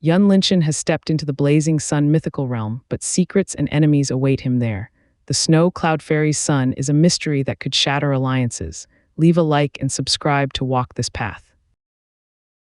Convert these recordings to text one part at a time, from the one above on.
Yun Linshan has stepped into the blazing sun mythical realm, but secrets and enemies await him there. The Snow Cloud Fairy's son is a mystery that could shatter alliances. Leave a like and subscribe to walk this path.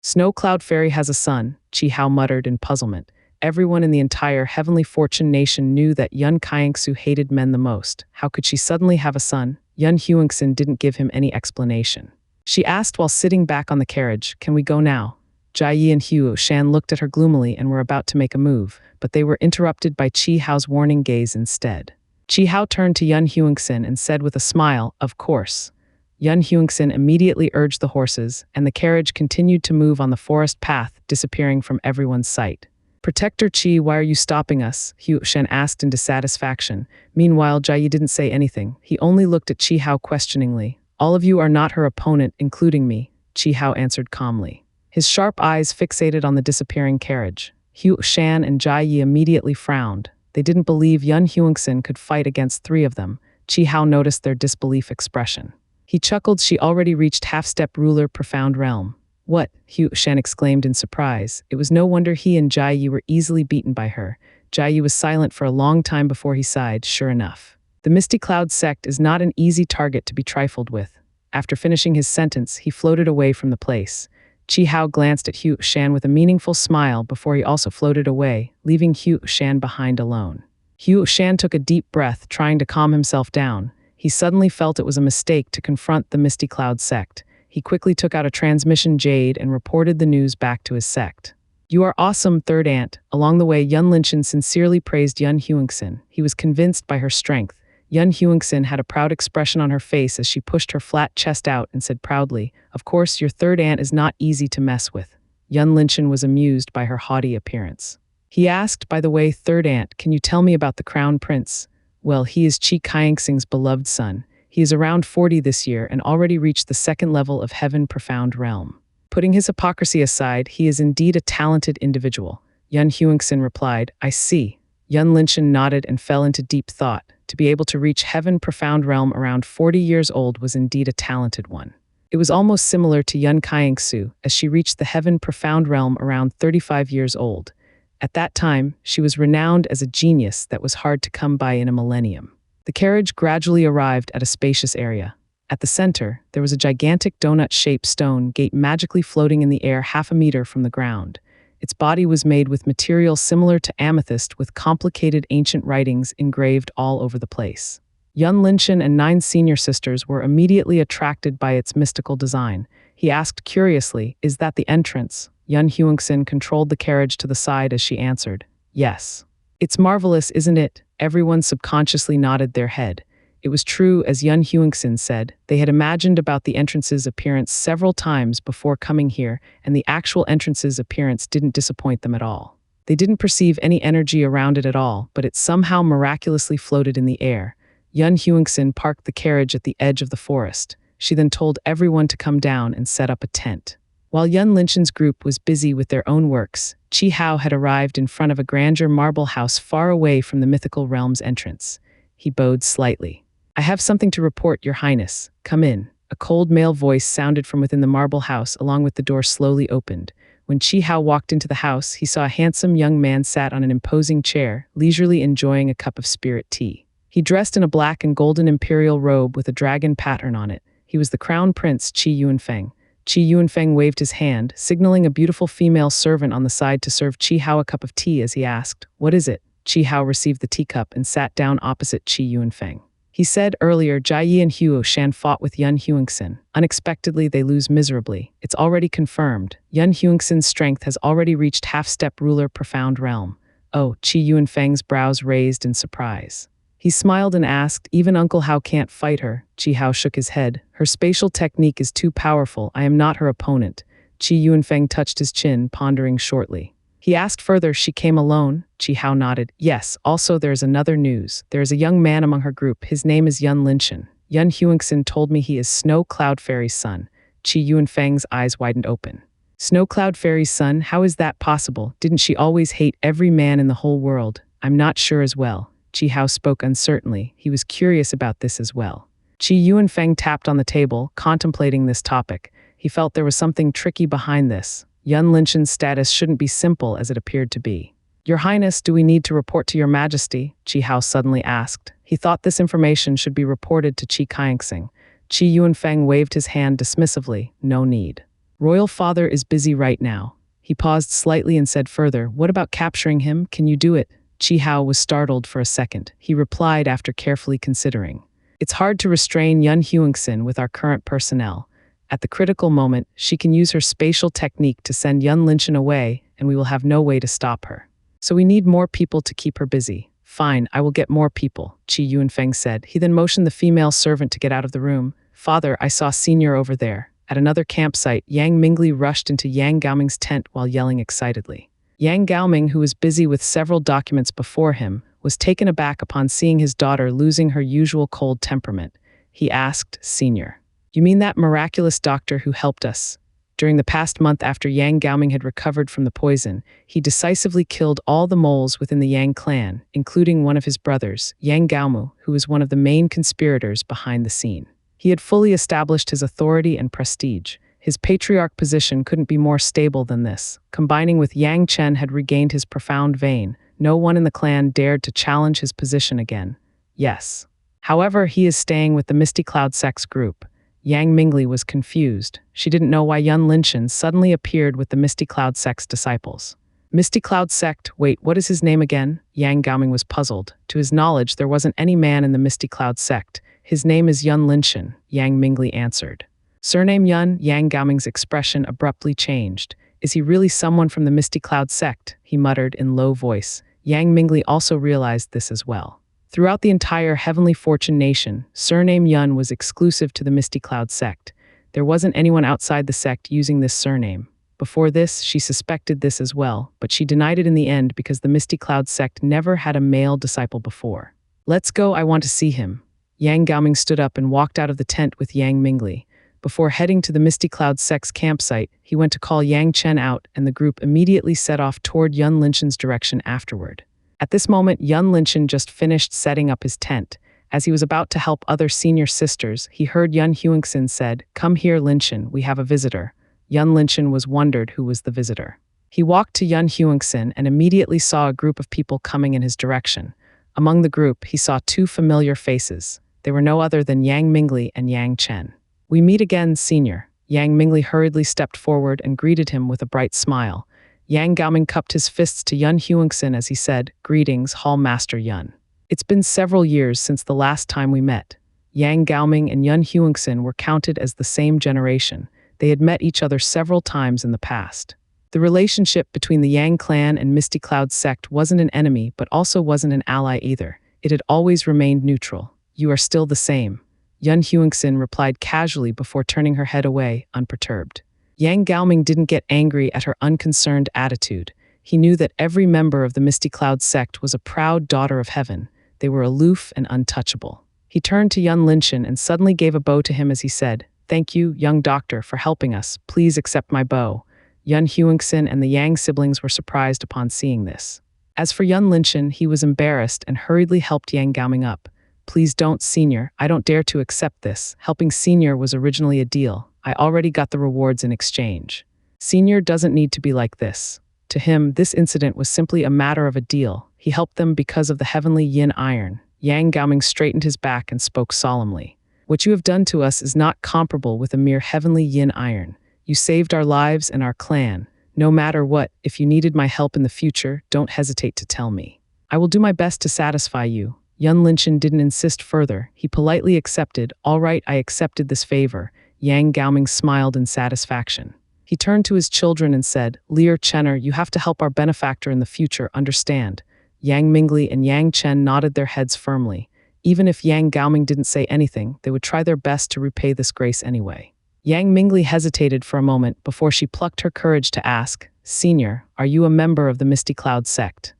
Snow Cloud Fairy has a son, Chi Hao muttered in puzzlement. Everyone in the entire Heavenly Fortune nation knew that Yun Qiangsu hated men the most. How could she suddenly have a son? Yun Huangxin didn't give him any explanation. She asked while sitting back on the carriage, "Can we go now?" Jia Yi and Huo Shan looked at her gloomily and were about to make a move, but they were interrupted by Chi Hao's warning gaze instead. Chi Hao turned to Yun Huangxin and said with a smile, "Of course." Yun Huangxin immediately urged the horses, and the carriage continued to move on the forest path, disappearing from everyone's sight. "Protector Qi, why are you stopping us?" Huo Shan asked in dissatisfaction. Meanwhile, Jia Yi didn't say anything. He only looked at Chi Hao questioningly. "All of you are not her opponent, including me," Chi Hao answered calmly. His sharp eyes fixated on the disappearing carriage. Huo Shan and Jia Yi immediately frowned. They didn't believe Yun Huangxin could fight against three of them. Chi Hao noticed their disbelief expression. He chuckled. "She already reached half-step ruler profound realm." "What?" Huo Shan exclaimed in surprise. It was no wonder he and Jia Yi were easily beaten by her. Jia Yi was silent for a long time before he sighed. Sure enough, the Misty Cloud sect is not an easy target to be trifled with. After finishing his sentence, he floated away from the place. Chi Hao glanced at Huo Shan with a meaningful smile before he also floated away, leaving Huo Shan behind alone. Huo Shan took a deep breath, trying to calm himself down. He suddenly felt it was a mistake to confront the Misty Cloud sect. He quickly took out a transmission jade and reported the news back to his sect. "You are awesome, third aunt." Along the way, Yun Linshan sincerely praised Yun Huangxin. He was convinced by her strength. Yun Huangxin had a proud expression on her face as she pushed her flat chest out and said proudly, "Of course, your third aunt is not easy to mess with." Yun Linshan was amused by her haughty appearance. He asked, "By the way, third aunt, can you tell me about the crown prince?" "Well, he is Chi Qiangxing's beloved son. He is around 40 this year and already reached the second level of Heaven Profound Realm. Putting his hypocrisy aside, he is indeed a talented individual." Yun Huangxin replied, "I see." Yun Linshan nodded and fell into deep thought. To be able to reach Heaven Profound Realm around 40 years old was indeed a talented one. It was almost similar to Yun Qiangsu, as she reached the Heaven Profound Realm around 35 years old. At that time, she was renowned as a genius that was hard to come by in a millennium. The carriage gradually arrived at a spacious area. At the center, there was a gigantic donut-shaped stone gate magically floating in the air half a meter from the ground. Its body was made with material similar to amethyst with complicated ancient writings engraved all over the place. Yun Linshan and 9 senior sisters were immediately attracted by its mystical design. He asked curiously, "Is that the entrance?" Yun Huangxin controlled the carriage to the side as she answered, "Yes." "It's marvelous, isn't it?" Everyone subconsciously nodded their head. It was true, as Yun Huangxin said. They had imagined about the entrance's appearance several times before coming here, and the actual entrance's appearance didn't disappoint them at all. They didn't perceive any energy around it at all, but it somehow miraculously floated in the air. Yun Huangxin parked the carriage at the edge of the forest. She then told everyone to come down and set up a tent. While Yun Linshan's group was busy with their own works, Chi Hao had arrived in front of a grandeur marble house far away from the mythical realm's entrance. He bowed slightly. "I have something to report, Your Highness. Come in." A cold male voice sounded from within the marble house, along with the door slowly opened. When Chi Hao walked into the house, he saw a handsome young man sat on an imposing chair, leisurely enjoying a cup of spirit tea. He dressed in a black and golden imperial robe with a dragon pattern on it. He was the crown prince, Qi Yuanfeng. Qi Yuanfeng waved his hand, signaling a beautiful female servant on the side to serve Chi Hao a cup of tea as he asked, "What is it?" Chi Hao received the teacup and sat down opposite Qi Yuanfeng. He said earlier, Jia Yi and Huo Shan fought with Yun Huangxin. Unexpectedly, they lose miserably. It's already confirmed. Yun Huangxin's strength has already reached half-step ruler profound realm. Oh, Qi Yuanfeng's brows raised in surprise. He smiled and asked, "Even Uncle Hao can't fight her?" Chi Hao shook his head. "Her spatial technique is too powerful. I am not her opponent." Qi Yuanfeng touched his chin, pondering shortly. He asked further, "She came alone?" Chi Hao nodded. "Yes, also there is another news. There is a young man among her group. His name is Yun Linshan. Yun Huangxin told me he is Snow Cloud Fairy's son." Qi Yuanfeng's eyes widened open. "Snow Cloud Fairy's son? How is that possible? Didn't she always hate every man in the whole world?" "I'm not sure as well." Chi Hao spoke uncertainly. He was curious about this as well. Qi Yuanfeng tapped on the table, contemplating this topic. He felt there was something tricky behind this. Yun Linshan's status shouldn't be simple as it appeared to be. Your Highness, do we need to report to your Majesty? Qi Hao suddenly asked. He thought this information should be reported to Qi Kaingsing. Qi Yuanfeng waved his hand dismissively. No need. Royal Father is busy right now. He paused slightly and said further, what about capturing him? Can you do it? Qi Hao was startled for a second. He replied after carefully considering. It's hard to restrain Yun Huangxin with our current personnel. At the critical moment, she can use her spatial technique to send Yun Linshan away, and we will have no way to stop her. So we need more people to keep her busy. Fine, I will get more people, Qi Yuanfeng said. He then motioned the female servant to get out of the room. Father, I saw Senior over there. At another campsite, Yang Mingli rushed into Yang Gaoming's tent while yelling excitedly. Yang Gaoming, who was busy with several documents before him, was taken aback upon seeing his daughter losing her usual cold temperament. He asked, Senior, you mean that miraculous doctor who helped us? During the past month after Yang Gaoming had recovered from the poison, he decisively killed all the moles within the Yang clan, including one of his brothers, Yang Gaomu, who was one of the main conspirators behind the scene. He had fully established his authority and prestige. His patriarch position couldn't be more stable than this. Combining with Yang Chen had regained his profound vein. No one in the clan dared to challenge his position again. Yes. However, he is staying with the Misty Cloud Sect's group. Yang Mingli was confused. She didn't know why Yun Linshan suddenly appeared with the Misty Cloud Sect's disciples. Misty Cloud Sect, wait, what is his name again? Yang Gaoming was puzzled. To his knowledge, there wasn't any man in the Misty Cloud Sect. His name is Yun Linshan, Yang Mingli answered. Surname Yun, Yang Gaoming's expression abruptly changed. Is he really someone from the Misty Cloud Sect? He muttered in low voice. Yang Mingli also realized this as well. Throughout the entire Heavenly Fortune Nation, surname Yun was exclusive to the Misty Cloud Sect. There wasn't anyone outside the sect using this surname. Before this, she suspected this as well, but she denied it in the end because the Misty Cloud Sect never had a male disciple before. Let's go, I want to see him. Yang Gaoming stood up and walked out of the tent with Yang Mingli. Before heading to the Misty Cloud Sect's campsite, he went to call Yang Chen out, and the group immediately set off toward Yun Linshan's direction afterward. At this moment, Yun Linshan just finished setting up his tent. As he was about to help other senior sisters, he heard Yun Huangxin said, Come here, Linshan, we have a visitor. Yun Linshan was wondered who was the visitor. He walked to Yun Huangxin and immediately saw a group of people coming in his direction. Among the group, he saw two familiar faces. They were no other than Yang Mingli and Yang Chen. We meet again, Senior. Yang Mingli hurriedly stepped forward and greeted him with a bright smile. Yang Gaoming cupped his fists to Yun Huangxin as he said, Greetings, Hall Master Yun. It's been several years since the last time we met. Yang Gaoming and Yun Huangxin were counted as the same generation. They had met each other several times in the past. The relationship between the Yang clan and Misty Cloud Sect wasn't an enemy, but also wasn't an ally either. It had always remained neutral. You are still the same. Yun Huangxin replied casually before turning her head away, unperturbed. Yang Gaoming didn't get angry at her unconcerned attitude. He knew that every member of the Misty Cloud Sect was a proud daughter of heaven. They were aloof and untouchable. He turned to Yun Linshan and suddenly gave a bow to him as he said, Thank you, young doctor, for helping us. Please accept my bow. Yun Huangxin and the Yang siblings were surprised upon seeing this. As for Yun Linshan, he was embarrassed and hurriedly helped Yang Gaoming up. Please don't, Senior. I don't dare to accept this. Helping Senior was originally a deal. I already got the rewards in exchange. Senior doesn't need to be like this. To him, this incident was simply a matter of a deal. He helped them because of the heavenly yin iron. Yang Gaoming straightened his back and spoke solemnly. What you have done to us is not comparable with a mere heavenly yin iron. You saved our lives and our clan. No matter what, if you needed my help in the future, don't hesitate to tell me. I will do my best to satisfy you. Yun Linshan didn't insist further. He politely accepted. All right, I accepted this favor. Yang Gaoming smiled in satisfaction. He turned to his children and said, Lear Chenner, you have to help our benefactor in the future, understand? Yang Mingli and Yang Chen nodded their heads firmly. Even if Yang Gaoming didn't say anything, they would try their best to repay this grace anyway. Yang Mingli hesitated for a moment before she plucked her courage to ask, Senior, are you a member of the Misty Cloud Sect?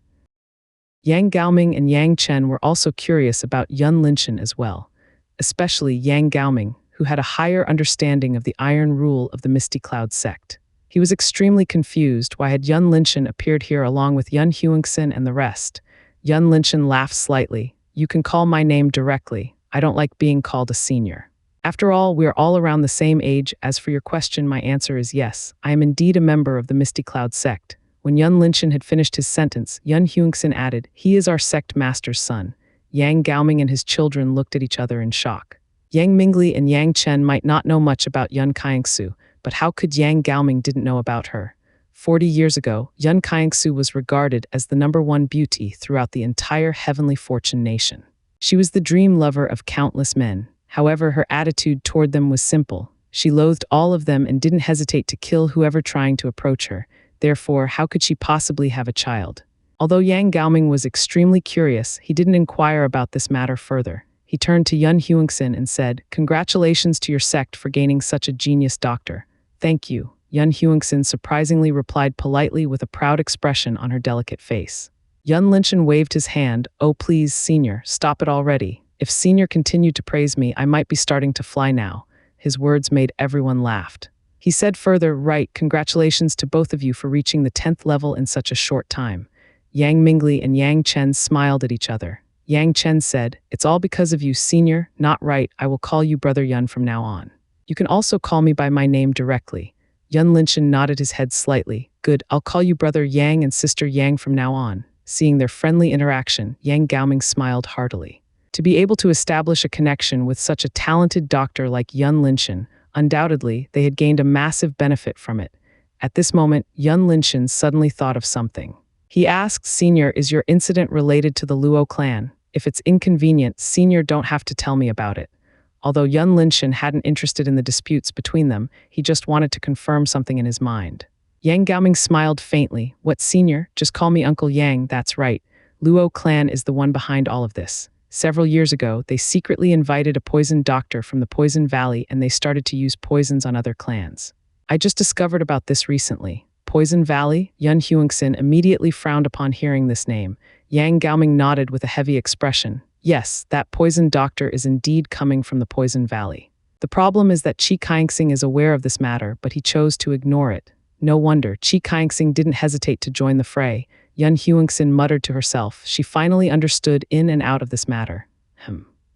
Yang Gaoming and Yang Chen were also curious about Yun Linshan as well, especially Yang Gaoming, who had a higher understanding of the iron rule of the Misty Cloud Sect. He was extremely confused why had Yun Linshan appeared here along with Yun Huangxin and the rest. Yun Linshan laughed slightly. You can call my name directly. I don't like being called a senior. After all, we are all around the same age. As for your question, my answer is yes. I am indeed a member of the Misty Cloud sect. When Yun Linshan had finished his sentence, Yun Hyungsin added, "He is our sect master's son." Yang Gaoming and his children looked at each other in shock. Yang Mingli and Yang Chen might not know much about Yun Kaiengsu, but how could Yang Gaoming didn't know about her? 40 years ago, Yun Kaiengsu was regarded as the #1 beauty throughout the entire heavenly fortune nation. She was the dream lover of countless men. However, her attitude toward them was simple. She loathed all of them and didn't hesitate to kill whoever trying to approach her. Therefore, how could she possibly have a child? Although Yang Gaoming was extremely curious, he didn't inquire about this matter further. He turned to Yun Hyungsin and said, "Congratulations to your sect for gaining such a genius doctor." "Thank you," Yun Hyungsin surprisingly replied politely with a proud expression on her delicate face. Yun Linshan waved his hand. "Oh please, senior, stop it already. If senior continued to praise me, I might be starting to fly now." His words made everyone laugh. He said further, "Right, congratulations to both of you for reaching the 10th level in such a short time." Yang Mingli and Yang Chen smiled at each other. Yang Chen said, "It's all because of you, senior." "Not right, I will call you Brother Yun from now on. You can also call me by my name directly." Yun Linshan nodded his head slightly. "Good, I'll call you Brother Yang and Sister Yang from now on." Seeing their friendly interaction, Yang Gaoming smiled heartily. To be able to establish a connection with such a talented doctor like Yun Linshan, undoubtedly, they had gained a massive benefit from it. At this moment, Yun Linshan suddenly thought of something. He asked, "Senior, is your incident related to the Luo clan? If it's inconvenient, senior don't have to tell me about it." Although Yun Linshan hadn't interested in the disputes between them, he just wanted to confirm something in his mind. Yang Gaoming smiled faintly. "What, senior? Just call me Uncle Yang, that's right. Luo clan is the one behind all of this. Several years ago, they secretly invited a poisoned doctor from the Poison Valley and they started to use poisons on other clans. I just discovered about this recently." Poison Valley? Yun Hyungsin immediately frowned upon hearing this name. Yang Gaoming nodded with a heavy expression. "Yes, that poison doctor is indeed coming from the Poison Valley. The problem is that Chi Kaixing is aware of this matter, but he chose to ignore it. No wonder, Chi Kaixing didn't hesitate to join the fray." Yun Hyungsin muttered to herself. She finally understood in and out of this matter.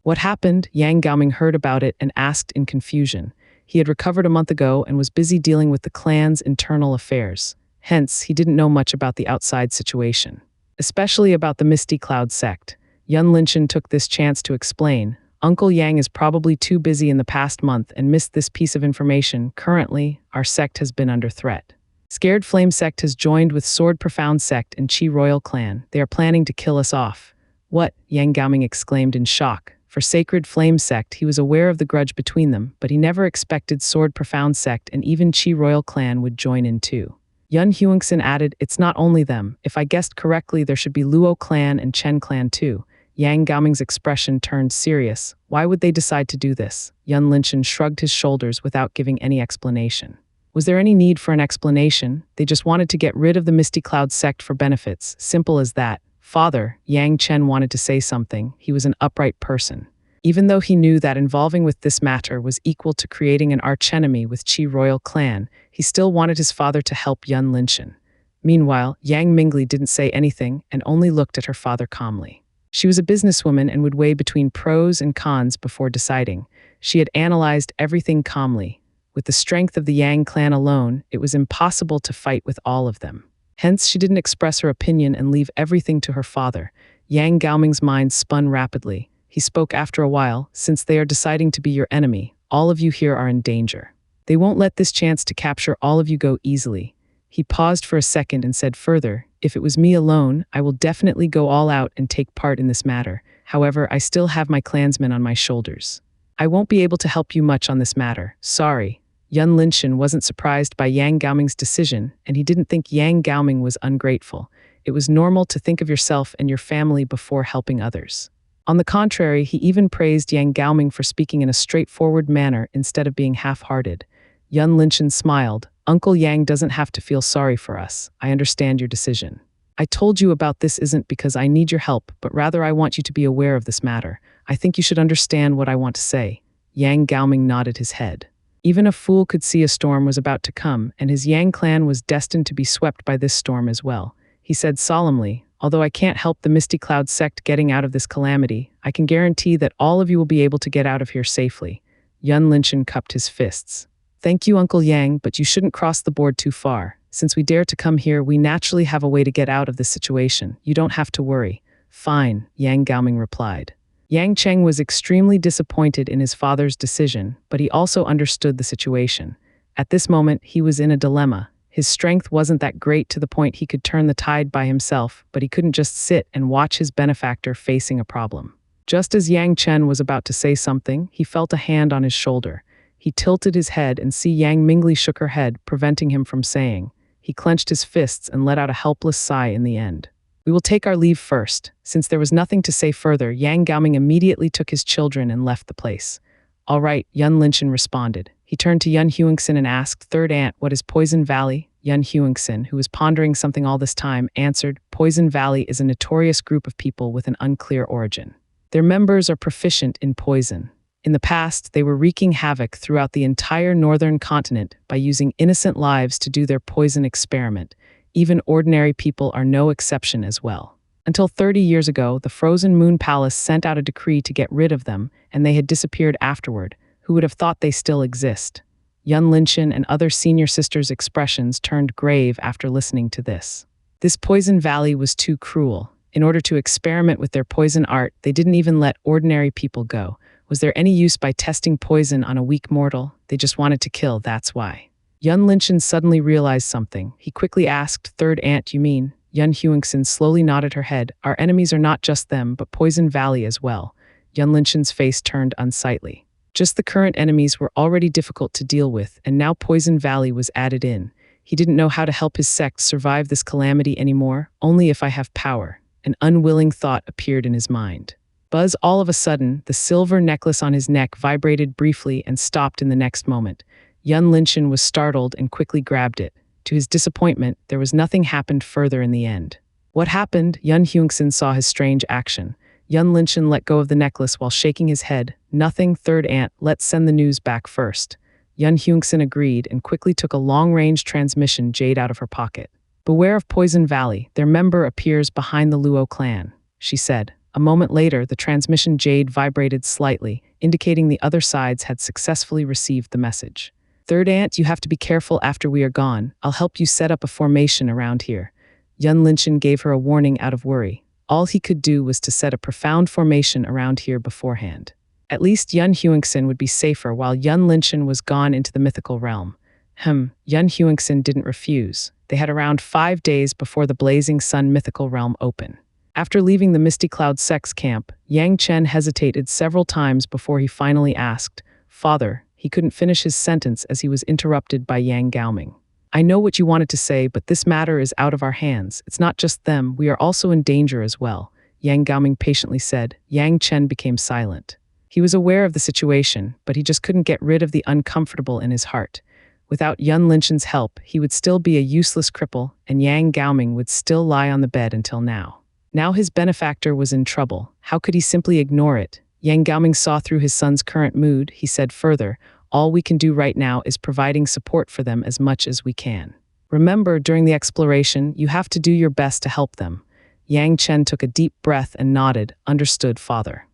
What happened? Yang Gaoming heard about it and asked in confusion. He had recovered a month ago and was busy dealing with the clan's internal affairs. Hence, he didn't know much about the outside situation, especially about the Misty Cloud sect. Yun Linshan took this chance to explain. "Uncle Yang is probably too busy in the past month and missed this piece of information. Currently, our sect has been under threat. Scared Flame sect has joined with Sword Profound sect and Chi Royal clan. They are planning to kill us off." "What?" Yang Gaoming exclaimed in shock. For Sacred Flame sect, he was aware of the grudge between them, but he never expected Sword Profound sect and even Chi Royal clan would join in too. Yun Hyungsin added, "It's not only them. If I guessed correctly, there should be Luo clan and Chen clan too." Yang Gaoming's expression turned serious. Why would they decide to do this? Yun Linshan shrugged his shoulders without giving any explanation. Was there any need for an explanation? They just wanted to get rid of the Misty Cloud sect for benefits. Simple as that. "Father," Yang Chen wanted to say something. He was an upright person. Even though he knew that involving with this matter was equal to creating an archenemy with Chi Royal clan, he still wanted his father to help Yun Linshan. Meanwhile, Yang Mingli didn't say anything and only looked at her father calmly. She was a businesswoman and would weigh between pros and cons before deciding. She had analyzed everything calmly. With the strength of the Yang clan alone, it was impossible to fight with all of them. Hence, she didn't express her opinion and leave everything to her father. Yang Gaoming's mind spun rapidly. He spoke after a while. "Since they are deciding to be your enemy, all of you here are in danger. They won't let this chance to capture all of you go easily." He paused for a second and said further, "If it was me alone, I will definitely go all out and take part in this matter. However, I still have my clansmen on my shoulders. I won't be able to help you much on this matter. Sorry." Yun Linshan wasn't surprised by Yang Gaoming's decision, and he didn't think Yang Gaoming was ungrateful. It was normal to think of yourself and your family before helping others. On the contrary, he even praised Yang Gaoming for speaking in a straightforward manner instead of being half-hearted. Yun Linshan smiled. "Uncle Yang doesn't have to feel sorry for us. I understand your decision. I told you about this isn't because I need your help, but rather I want you to be aware of this matter. I think you should understand what I want to say." Yang Gaoming nodded his head. Even a fool could see a storm was about to come, and his Yang clan was destined to be swept by this storm as well. He said solemnly, "Although I can't help the Misty Cloud sect getting out of this calamity, I can guarantee that all of you will be able to get out of here safely." Yun Linshan cupped his fists. Thank you, Uncle Yang, but you shouldn't cross the board too far. Since we dare to come here, we naturally have a way to get out of this situation. You don't have to worry. Fine, Yang Gaoming replied. Yang Cheng was extremely disappointed in his father's decision, but he also understood the situation. At this moment, he was in a dilemma. His strength wasn't that great to the point he could turn the tide by himself, but he couldn't just sit and watch his benefactor facing a problem. Just as Yang Chen was about to say something, he felt a hand on his shoulder. He tilted his head and Yang Mingli shook her head, preventing him from saying. He clenched his fists and let out a helpless sigh in the end. We will take our leave first. Since there was nothing to say further, Yang Gaoming immediately took his children and left the place. All right, Yun Linshan responded. He turned to Yun Huangxin and asked, Third Aunt, what is Poison Valley? Yun Huangxin, who was pondering something all this time, answered, Poison Valley is a notorious group of people with an unclear origin. Their members are proficient in poison. In the past, they were wreaking havoc throughout the entire northern continent by using innocent lives to do their poison experiment. Even ordinary people are no exception as well. Until 30 years ago, the Frozen Moon Palace sent out a decree to get rid of them, and they had disappeared afterward. Who would have thought they still exist? Yun Linshan and other senior sisters' expressions turned grave after listening to this. This Poison Valley was too cruel. In order to experiment with their poison art, they didn't even let ordinary people go. Was there any use by testing poison on a weak mortal? They just wanted to kill, that's why. Yun Linshan suddenly realized something. He quickly asked, Third Aunt, you mean? Yun Huangxin slowly nodded her head. Our enemies are not just them, but Poison Valley as well. Yun Linshan's face turned unsightly. Just the current enemies were already difficult to deal with, and now Poison Valley was added in. He didn't know how to help his sect survive this calamity anymore, only if I have power. An unwilling thought appeared in his mind. Buzz, all of a sudden, the silver necklace on his neck vibrated briefly and stopped in the next moment. Yun Linshan was startled and quickly grabbed it. To his disappointment, there was nothing happened further in the end. What happened? Yun Huangxin saw his strange action. Yun Linshan let go of the necklace while shaking his head. Nothing, Third Aunt, let's send the news back first. Yun Huangxin agreed and quickly took a long-range transmission jade out of her pocket. Beware of Poison Valley, their member appears behind the Luo clan, she said. A moment later, the transmission jade vibrated slightly, indicating the other sides had successfully received the message. Third Aunt, you have to be careful after we are gone. I'll help you set up a formation around here. Yun Linshan gave her a warning out of worry. All he could do was to set a profound formation around here beforehand. At least Yun Huangxin would be safer while Yun Linshan was gone into the mythical realm. Yun Huangxin didn't refuse. They had around 5 days before the Blazing Sun mythical realm open. After leaving the Misty Cloud sex camp, Yang Chen hesitated several times before he finally asked, Father. He couldn't finish his sentence as he was interrupted by Yang Gaoming. I know what you wanted to say, but this matter is out of our hands. It's not just them, we are also in danger as well, Yang Gaoming patiently said. Yang Chen became silent. He was aware of the situation, but he just couldn't get rid of the uncomfortable in his heart. Without Yun Linshan's help, he would still be a useless cripple, and Yang Gaoming would still lie on the bed until now. Now his benefactor was in trouble. How could he simply ignore it? Yang Gaoming saw through his son's current mood. He said further, all we can do right now is providing support for them as much as we can. Remember, during the exploration, you have to do your best to help them. Yang Chen took a deep breath and nodded, understood, father.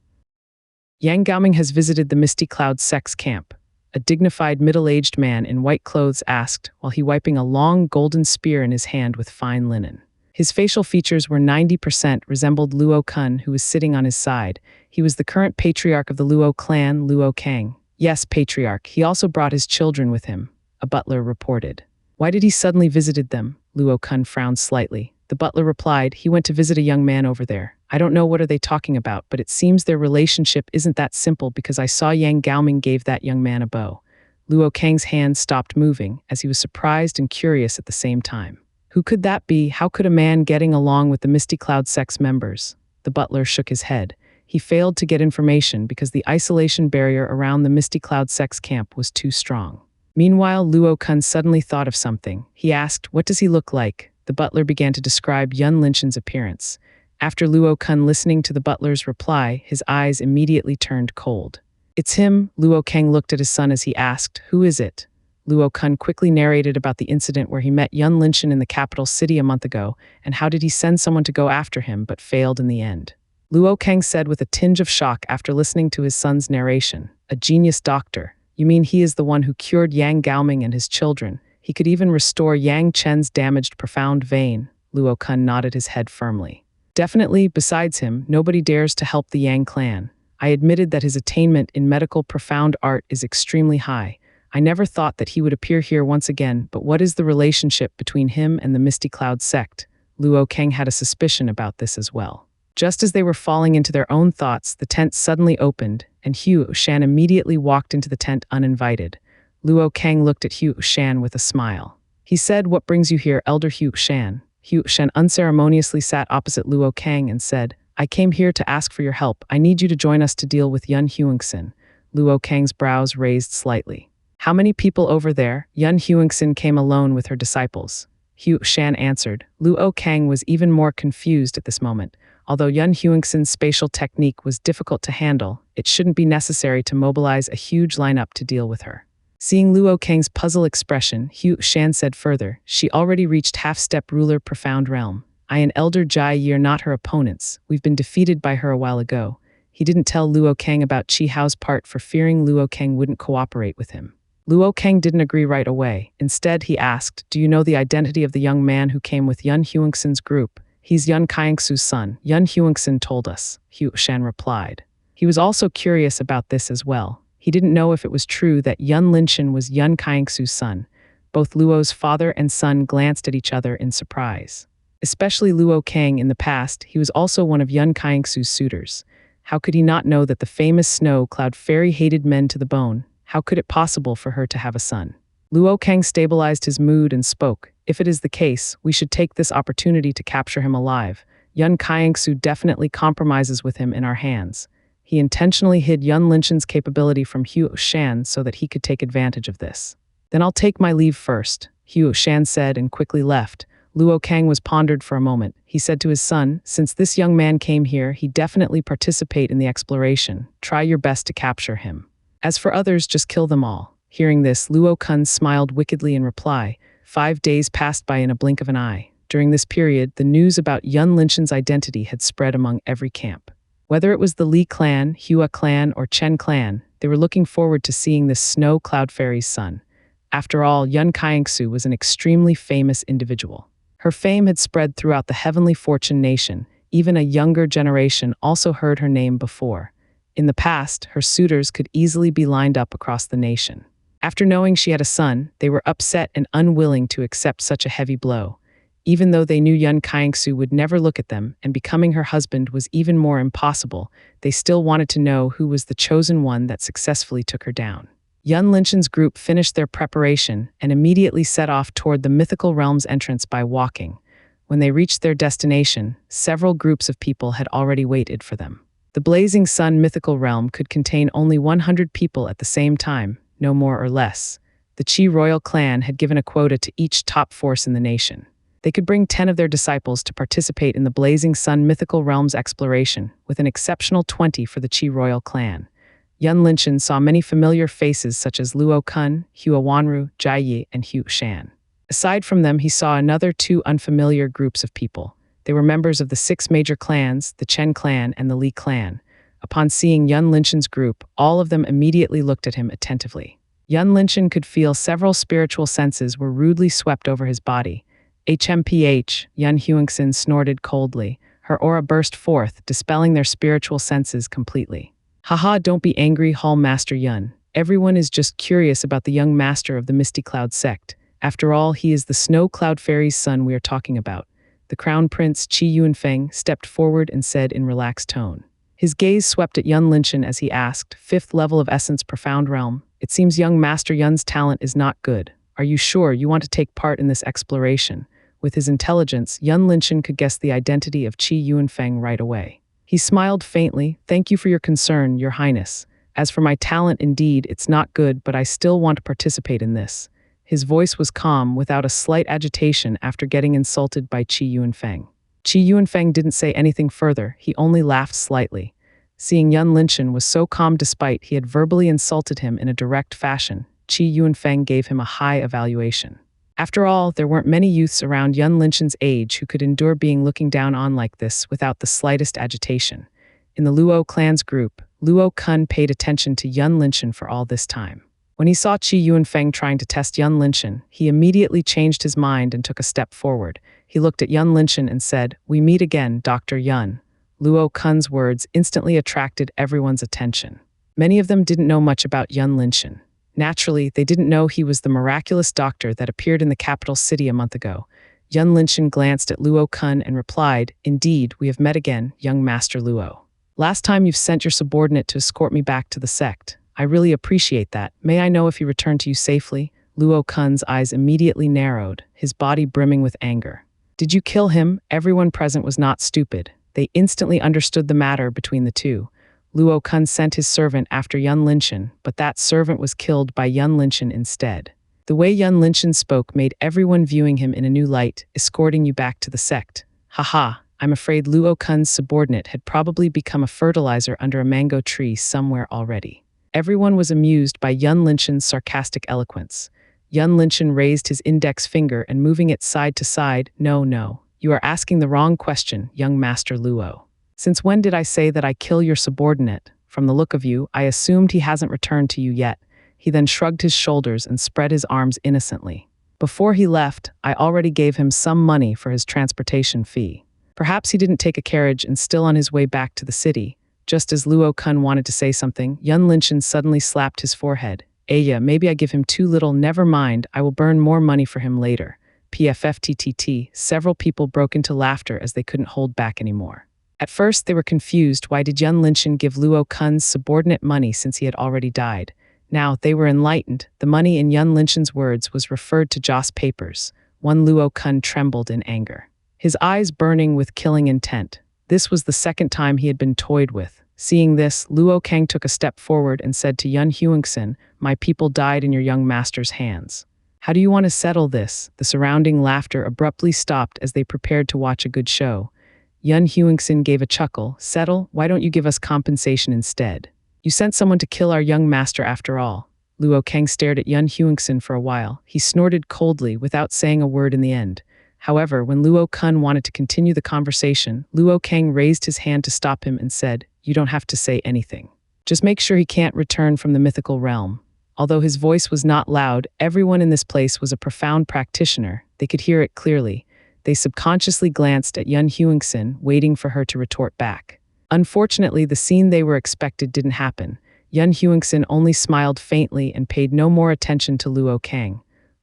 Yang Gaoming has visited the Misty Cloud sex camp. A dignified middle-aged man in white clothes asked, while he wiping a long golden spear in his hand with fine linen. His facial features were 90% resembled Luo Kun, who was sitting on his side. He was the current patriarch of the Luo clan, Luo Kang. Yes, patriarch. He also brought his children with him, a butler reported. Why did he suddenly visited them? Luo Kun frowned slightly. The butler replied, he went to visit a young man over there. I don't know what are they talking about, but it seems their relationship isn't that simple because I saw Yang Gaoming gave that young man a bow. Luo Kang's hand stopped moving as he was surprised and curious at the same time. Who could that be? How could a man getting along with the Misty Cloud sex members? The butler shook his head. He failed to get information because the isolation barrier around the Misty Cloud sex camp was too strong. Meanwhile, Luo Kun suddenly thought of something. He asked, what does he look like? The butler began to describe Yun Linshan's appearance. After Luo Kun listening to the butler's reply, his eyes immediately turned cold. It's him, Luo Kang looked at his son as he asked, who is it? Luo Kun quickly narrated about the incident where he met Yun Linshan in the capital city a month ago, and how did he send someone to go after him but failed in the end. Luo Kang said with a tinge of shock after listening to his son's narration. A genius doctor. You mean he is the one who cured Yang Gaoming and his children? He could even restore Yang Chen's damaged profound vein. Luo Kun nodded his head firmly. Definitely, besides him, nobody dares to help the Yang clan. I admitted that his attainment in medical profound art is extremely high. I never thought that he would appear here once again, but what is the relationship between him and the Misty Cloud sect? Luo Kang had a suspicion about this as well. Just as they were falling into their own thoughts, the tent suddenly opened, and Hu Shan immediately walked into the tent uninvited. Luo Kang looked at Hu Shan with a smile. He said, "What brings you here, Elder Hu Shan?" Hu Shan unceremoniously sat opposite Luo Kang and said, "I came here to ask for your help. I need you to join us to deal with Yun Huangxin." Luo Kang's brows raised slightly. "How many people over there?" Yun Huangxin came alone with her disciples. Hu Shan answered. Luo Kang was even more confused at this moment. Although Yun Huangxin's spatial technique was difficult to handle, it shouldn't be necessary to mobilize a huge lineup to deal with her. Seeing Luo Kang's puzzled expression, Hu Shan said further, "She already reached half-step ruler profound realm. I and Elder Jai Yi are not her opponents. We've been defeated by her a while ago." He didn't tell Luo Kang about Chi Hao's part for fearing Luo Kang wouldn't cooperate with him. Luo Kang didn't agree right away. Instead, he asked, "Do you know the identity of the young man who came with Yun Huangxin's group?" "He's Yun Kangxu's son. Yun Huangxin told us," Hu Shan replied. He was also curious about this as well. He didn't know if it was true that Yun Linshan was Yun Kangxu's son. Both Luo's father and son glanced at each other in surprise. Especially Luo Kang in the past, he was also one of Yun Kangxu's suitors. How could he not know that the famous snow cloud fairy hated men to the bone? How could it possible for her to have a son? Luo Kang stabilized his mood and spoke. "If it is the case, we should take this opportunity to capture him alive. Yun Kangxu definitely compromises with him in our hands." He intentionally hid Yun Linshan's capability from Hu Shan so that he could take advantage of this. "Then I'll take my leave first," Hu Shan said and quickly left. Luo Kang was pondered for a moment. He said to his son, "Since this young man came here, he definitely participate in the exploration. Try your best to capture him. As for others, just kill them all." Hearing this, Luo Kun smiled wickedly in reply. 5 days passed by in a blink of an eye. During this period, the news about Yun Linshan's identity had spread among every camp. Whether it was the Li clan, Hua clan, or Chen clan, they were looking forward to seeing this snow cloud fairy's son. After all, Yun Kangxu was an extremely famous individual. Her fame had spread throughout the Heavenly Fortune nation. Even a younger generation also heard her name before. In the past, her suitors could easily be lined up across the nation. After knowing she had a son, they were upset and unwilling to accept such a heavy blow. Even though they knew Yun Kangxu would never look at them and becoming her husband was even more impossible, they still wanted to know who was the chosen one that successfully took her down. Yun Linshan's group finished their preparation and immediately set off toward the mythical realm's entrance by walking. When they reached their destination, several groups of people had already waited for them. The Blazing Sun mythical realm could contain only 100 people at the same time, no more or less. The Qi royal clan had given a quota to each top force in the nation. They could bring 10 of their disciples to participate in the Blazing Sun mythical realm's exploration, with an exceptional 20 for the Qi royal clan. Yun Linshan saw many familiar faces such as Luo Kun, Hua Wanru, Jai Yi, and Hu Shan. Aside from them, he saw another 2 unfamiliar groups of people. They were members of the 6 major clans, the Chen clan and the Li clan. Upon seeing Yun Linshan's group, all of them immediately looked at him attentively. Yun Linshan could feel several spiritual senses were rudely swept over his body. HMPH, Yun Huangxin snorted coldly. Her aura burst forth, dispelling their spiritual senses completely. "Haha, don't be angry, Hall Master Yun. Everyone is just curious about the young master of the Misty Cloud sect. After all, he is the Snow Cloud Fairy's son we are talking about." The Crown Prince Qi Yunfeng stepped forward and said in relaxed tone. His gaze swept at Yun Linshan as he asked, "5th level of Essence Profound Realm. It seems young Master Yun's talent is not good. Are you sure you want to take part in this exploration?" With his intelligence, Yun Linshan could guess the identity of Qi Yunfeng right away. He smiled faintly. "Thank you for your concern, Your Highness. As for my talent, indeed, it's not good, but I still want to participate in this." His voice was calm, without a slight agitation after getting insulted by Qi Yunfeng. Qi Yunfeng didn't say anything further, he only laughed slightly. Seeing Yun Linshan was so calm despite he had verbally insulted him in a direct fashion, Qi Yunfeng gave him a high evaluation. After all, there weren't many youths around Yun Linshan's age who could endure being looking down on like this without the slightest agitation. In the Luo clan's group, Luo Kun paid attention to Yun Linshan for all this time. When he saw Qi Yunfeng trying to test Yun Linshan, he immediately changed his mind and took a step forward. He looked at Yun Linshan and said, "We meet again, Dr. Yun." Luo Kun's words instantly attracted everyone's attention. Many of them didn't know much about Yun Linshan. Naturally, they didn't know he was the miraculous doctor that appeared in the capital city a month ago. Yun Linshan glanced at Luo Kun and replied, "Indeed, we have met again, young Master Luo. Last time you've sent your subordinate to escort me back to the sect. I really appreciate that. May I know if he returned to you safely?" Luo Kun's eyes immediately narrowed, his body brimming with anger. "Did you kill him?" Everyone present was not stupid. They instantly understood the matter between the two. Luo Kun sent his servant after Yun Linshan, but that servant was killed by Yun Linshan instead. The way Yun Linshan spoke made everyone viewing him in a new light, escorting you back to the sect. Haha, I'm afraid Luo Kun's subordinate had probably become a fertilizer under a mango tree somewhere already. Everyone was amused by Yun Linshan's sarcastic eloquence. Yun Linshan raised his index finger and moving it side to side, No, you are asking the wrong question, young Master Luo. Since when did I say that I kill your subordinate? From the look of you, I assumed he hasn't returned to you yet." He then shrugged his shoulders and spread his arms innocently. "Before he left, I already gave him some money for his transportation fee. Perhaps he didn't take a carriage and still on his way back to the city." Just as Luo Kun wanted to say something, Yun Linshan suddenly slapped his forehead. "Aya, maybe I give him too little, never mind, I will burn more money for him later." PFFTTT, several people broke into laughter as they couldn't hold back anymore. At first, they were confused. Why did Yun Linshan give Luo Kun's subordinate money since he had already died? Now, they were enlightened. The money in Yun Linshan's words was referred to Joss papers. One Luo Kun trembled in anger, his eyes burning with killing intent. This was the second time he had been toyed with. Seeing this, Luo Kang took a step forward and said to Yun Huangxin, "My people died in your young master's hands. How do you want to settle this?" The surrounding laughter abruptly stopped as they prepared to watch a good show. Yun Huangxin gave a chuckle. "Settle? Why don't you give us compensation instead? You sent someone to kill our young master after all." Luo Kang stared at Yun Huangxin for a while. He snorted coldly without saying a word in the end. However, when Luo Kun wanted to continue the conversation, Luo Kang raised his hand to stop him and said, "You don't have to say anything. Just make sure he can't return from the mythical realm." Although his voice was not loud, everyone in this place was a profound practitioner. They could hear it clearly. They subconsciously glanced at Yun Huangxin, waiting for her to retort back. Unfortunately, the scene they were expected didn't happen. Yun Huangxin only smiled faintly and paid no more attention to Luo Kang.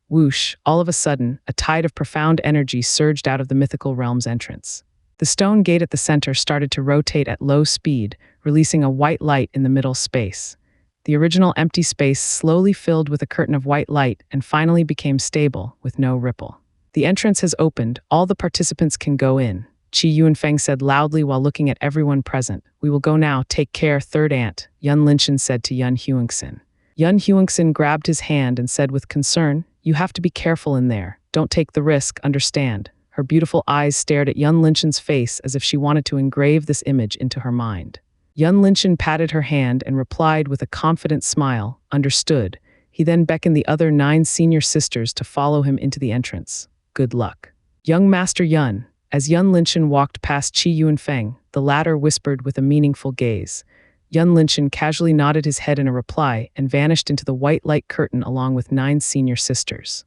Whoosh, all of a sudden, a tide of profound energy surged out of the mythical realm's entrance. The stone gate at the center started to rotate at low speed, releasing a white light in the middle space. The original empty space slowly filled with a curtain of white light and finally became stable, with no ripple. "The entrance has opened. All the participants can go in," Qi Yunfeng said loudly while looking at everyone present. "We will go now. Take care, third aunt," Yun Linshan said to Yun Huangxin. Yun Huangxin grabbed his hand and said with concern, "You have to be careful in there. Don't take the risk, understand?" Her beautiful eyes stared at Yun Linshan's face as if she wanted to engrave this image into her mind. Yun Linshan patted her hand and replied with a confident smile, "Understood." He then beckoned the other 9 senior sisters to follow him into the entrance. "Good luck, young Master Yun." As Yun Linshan walked past Qi Yunfeng, the latter whispered with a meaningful gaze. Yun Linshan casually nodded his head in a reply and vanished into the white light curtain along with 9 senior sisters.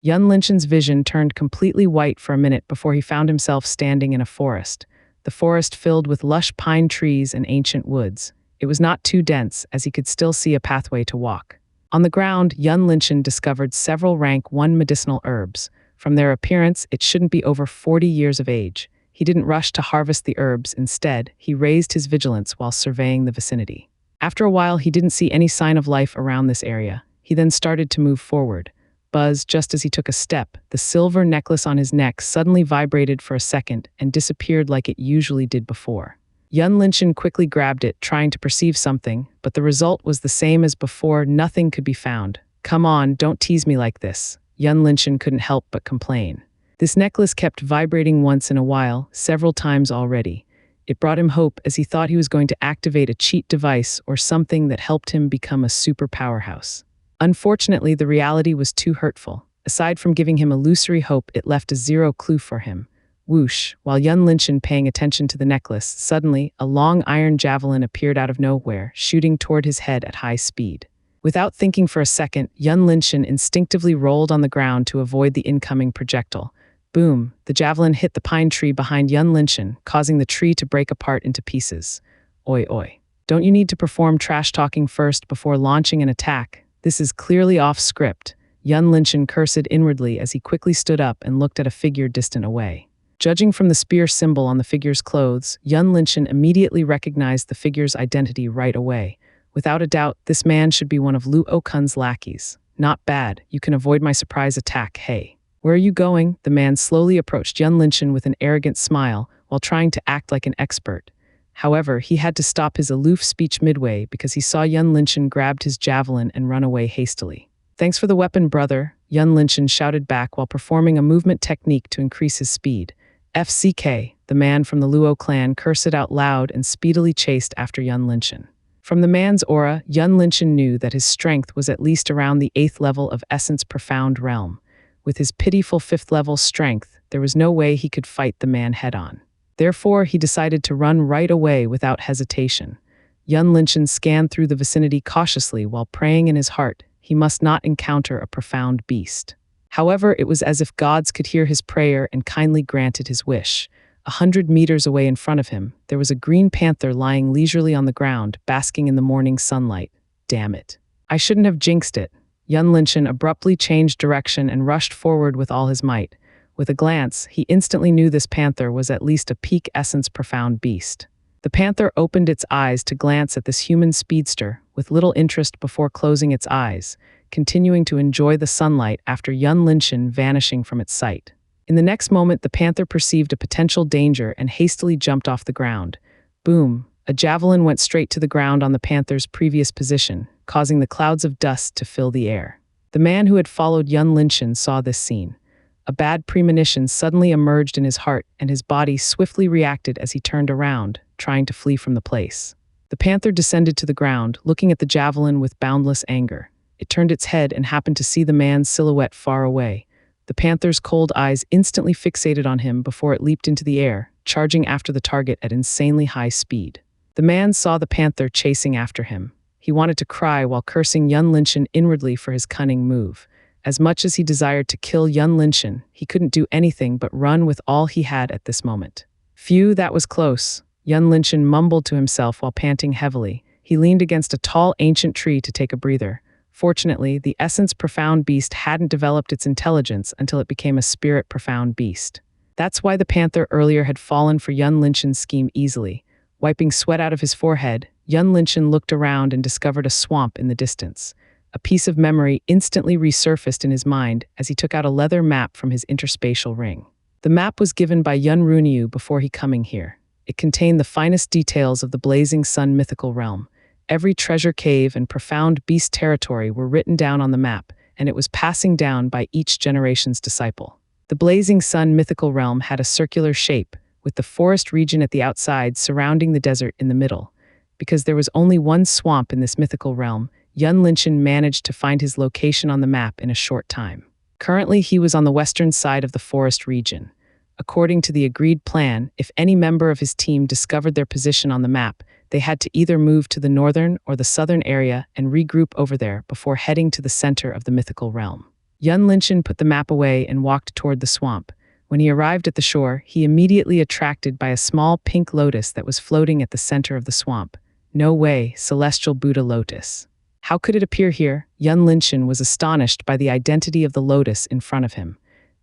Yun Linshan's vision turned completely white for a minute before he found himself standing in a forest. The forest filled with lush pine trees and ancient woods. It was not too dense, as he could still see a pathway to walk. On the ground, Yun Linshan discovered several rank 1 medicinal herbs. From their appearance, it shouldn't be over 40 years of age. He didn't rush to harvest the herbs. Instead, he raised his vigilance while surveying the vicinity. After a while, he didn't see any sign of life around this area. He then started to move forward. Buzz, just as he took a step, the silver necklace on his neck suddenly vibrated for a second and disappeared like it usually did before. Yun Linshan quickly grabbed it, trying to perceive something, but the result was the same as before. Nothing could be found. "Come on, don't tease me like this." Yun Linshan couldn't help but complain. This necklace kept vibrating once in a while, several times already. It brought him hope as he thought he was going to activate a cheat device or something that helped him become a super powerhouse. Unfortunately, the reality was too hurtful. Aside from giving him illusory hope, it left a zero clue for him. Whoosh, while Yun Linshan paying attention to the necklace, suddenly, a long iron javelin appeared out of nowhere, shooting toward his head at high speed. Without thinking for a second, Yun Linshan instinctively rolled on the ground to avoid the incoming projectile. Boom, the javelin hit the pine tree behind Yun Linshan, causing the tree to break apart into pieces. Oi oi. Don't you need to perform trash talking first before launching an attack? This is clearly off script. Yun Linshan cursed inwardly as he quickly stood up and looked at a figure distant away. Judging from the spear symbol on the figure's clothes, Yun Linshan immediately recognized the figure's identity right away. Without a doubt, this man should be one of Lu Okun's lackeys. Not bad, you can avoid my surprise attack, hey. Where are you going? The man slowly approached Yun Linshan with an arrogant smile while trying to act like an expert. However, he had to stop his aloof speech midway because he saw Yun Linshan grabbed his javelin and run away hastily. Thanks for the weapon, brother, Yun Linshan shouted back while performing a movement technique to increase his speed. FCK, the man from the Luo clan cursed out loud and speedily chased after Yun Linshan. From the man's aura, Yun Linshan knew that his strength was at least around the 8th level of Essence Profound Realm. With his pitiful 5th level strength, there was no way he could fight the man head-on. Therefore, he decided to run right away without hesitation. Yun Linshan scanned through the vicinity cautiously while praying in his heart he must not encounter a profound beast. However, it was as if gods could hear his prayer and kindly granted his wish. 100 meters away in front of him, there was a green panther lying leisurely on the ground, basking in the morning sunlight. Damn it. I shouldn't have jinxed it. Yun Linshan abruptly changed direction and rushed forward with all his might. With a glance, he instantly knew this panther was at least a peak essence profound beast. The panther opened its eyes to glance at this human speedster with little interest before closing its eyes, continuing to enjoy the sunlight after Yun Linshan vanishing from its sight. In the next moment, the panther perceived a potential danger and hastily jumped off the ground. Boom! A javelin went straight to the ground on the panther's previous position, causing the clouds of dust to fill the air. The man who had followed Yun Linshan saw this scene. A bad premonition suddenly emerged in his heart, and his body swiftly reacted as he turned around, trying to flee from the place. The panther descended to the ground, looking at the javelin with boundless anger. It turned its head and happened to see the man's silhouette far away. The panther's cold eyes instantly fixated on him before it leaped into the air, charging after the target at insanely high speed. The man saw the panther chasing after him. He wanted to cry while cursing Yun Linshan inwardly for his cunning move. As much as he desired to kill Yun Linshan, he couldn't do anything but run with all he had at this moment. Phew, that was close. Yun Linshan mumbled to himself while panting heavily. He leaned against a tall ancient tree to take a breather. Fortunately, the essence profound beast hadn't developed its intelligence until it became a spirit profound beast. That's why the panther earlier had fallen for Yun Linshan's scheme easily. Wiping sweat out of his forehead, Yun Linshan looked around and discovered a swamp in the distance. A piece of memory instantly resurfaced in his mind as he took out a leather map from his interspatial ring. The map was given by Yun Runyu before he coming here. It contained the finest details of the Blazing Sun mythical realm. Every treasure cave and profound beast territory were written down on the map, and it was passing down by each generation's disciple. The Blazing Sun mythical realm had a circular shape, with the forest region at the outside surrounding the desert in the middle. Because there was only one swamp in this mythical realm, Yun Linshan managed to find his location on the map in a short time. Currently, he was on the western side of the forest region. According to the agreed plan, if any member of his team discovered their position on the map, they had to either move to the northern or the southern area and regroup over there before heading to the center of the mythical realm. Yun Linshan put the map away and walked toward the swamp. When he arrived at the shore, he immediately attracted by a small pink lotus that was floating at the center of the swamp. No way, celestial Buddha lotus. How could it appear here? Yun Linshan was astonished by the identity of the lotus in front of him.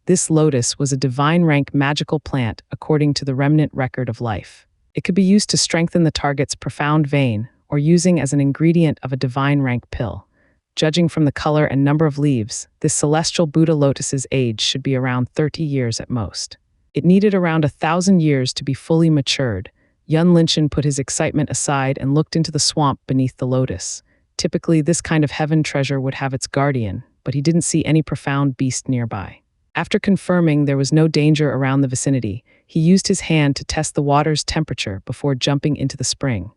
This lotus was a divine rank magical plant according to the remnant record of life. It could be used to strengthen the target's profound vein or using as an ingredient of a divine rank pill. Judging from the color and number of leaves, this celestial Buddha lotus's age should be around 30 years at most. It needed around 1,000 years to be fully matured. Yun Linshan put his excitement aside and looked into the swamp beneath the lotus. Typically, this kind of heaven treasure would have its guardian, but he didn't see any profound beast nearby. After confirming there was no danger around the vicinity, he used his hand to test the water's temperature before jumping into the spring.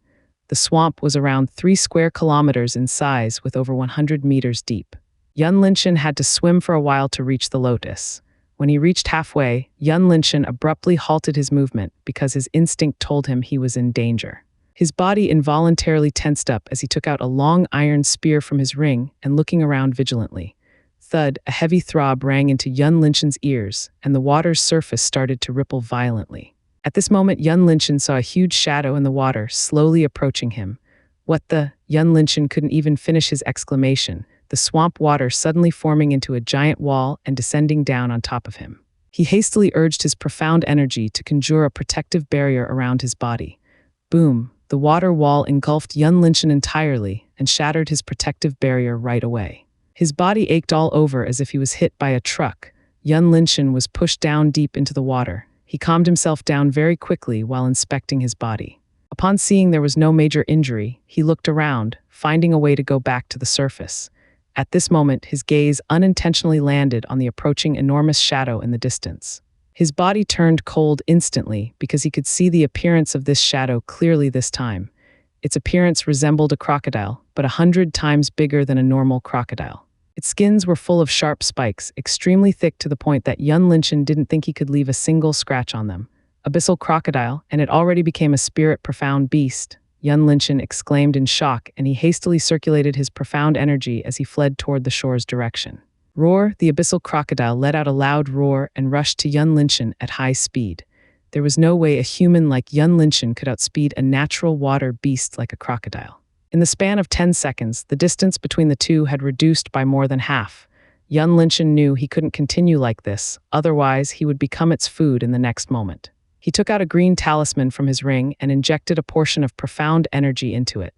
The swamp was around 3 square kilometers in size with over 100 meters deep. Yun Linshan had to swim for a while to reach the lotus. When he reached halfway, Yun Linshan abruptly halted his movement because his instinct told him he was in danger. His body involuntarily tensed up as he took out a long iron spear from his ring and looking around vigilantly. Thud, a heavy throb rang into Yun Linshan's ears, and the water's surface started to ripple violently. At this moment, Yun Linshan saw a huge shadow in the water slowly approaching him. What the? Yun Linshan couldn't even finish his exclamation, the swamp water suddenly forming into a giant wall and descending down on top of him. He hastily urged his profound energy to conjure a protective barrier around his body. Boom! The water wall engulfed Yun Linshan entirely and shattered his protective barrier right away. His body ached all over as if he was hit by a truck. Yun Linshan was pushed down deep into the water. He calmed himself down very quickly while inspecting his body. Upon seeing there was no major injury, he looked around, finding a way to go back to the surface. At this moment, his gaze unintentionally landed on the approaching enormous shadow in the distance. His body turned cold instantly because he could see the appearance of this shadow clearly this time. Its appearance resembled a crocodile, but 100 times bigger than a normal crocodile. Its skins were full of sharp spikes, extremely thick to the point that Yun Linshan didn't think he could leave a single scratch on them. Abyssal crocodile, and it already became a spirit profound beast, Yun Linshan exclaimed in shock, and he hastily circulated his profound energy as he fled toward the shore's direction. Roar, the abyssal crocodile let out a loud roar and rushed to Yun Linshan at high speed. There was no way a human like Yun Linshan could outspeed a natural water beast like a crocodile. In the span of 10 seconds, the distance between the two had reduced by more than half. Yun Linshan knew he couldn't continue like this, otherwise he would become its food in the next moment. He took out a green talisman from his ring and injected a portion of profound energy into it.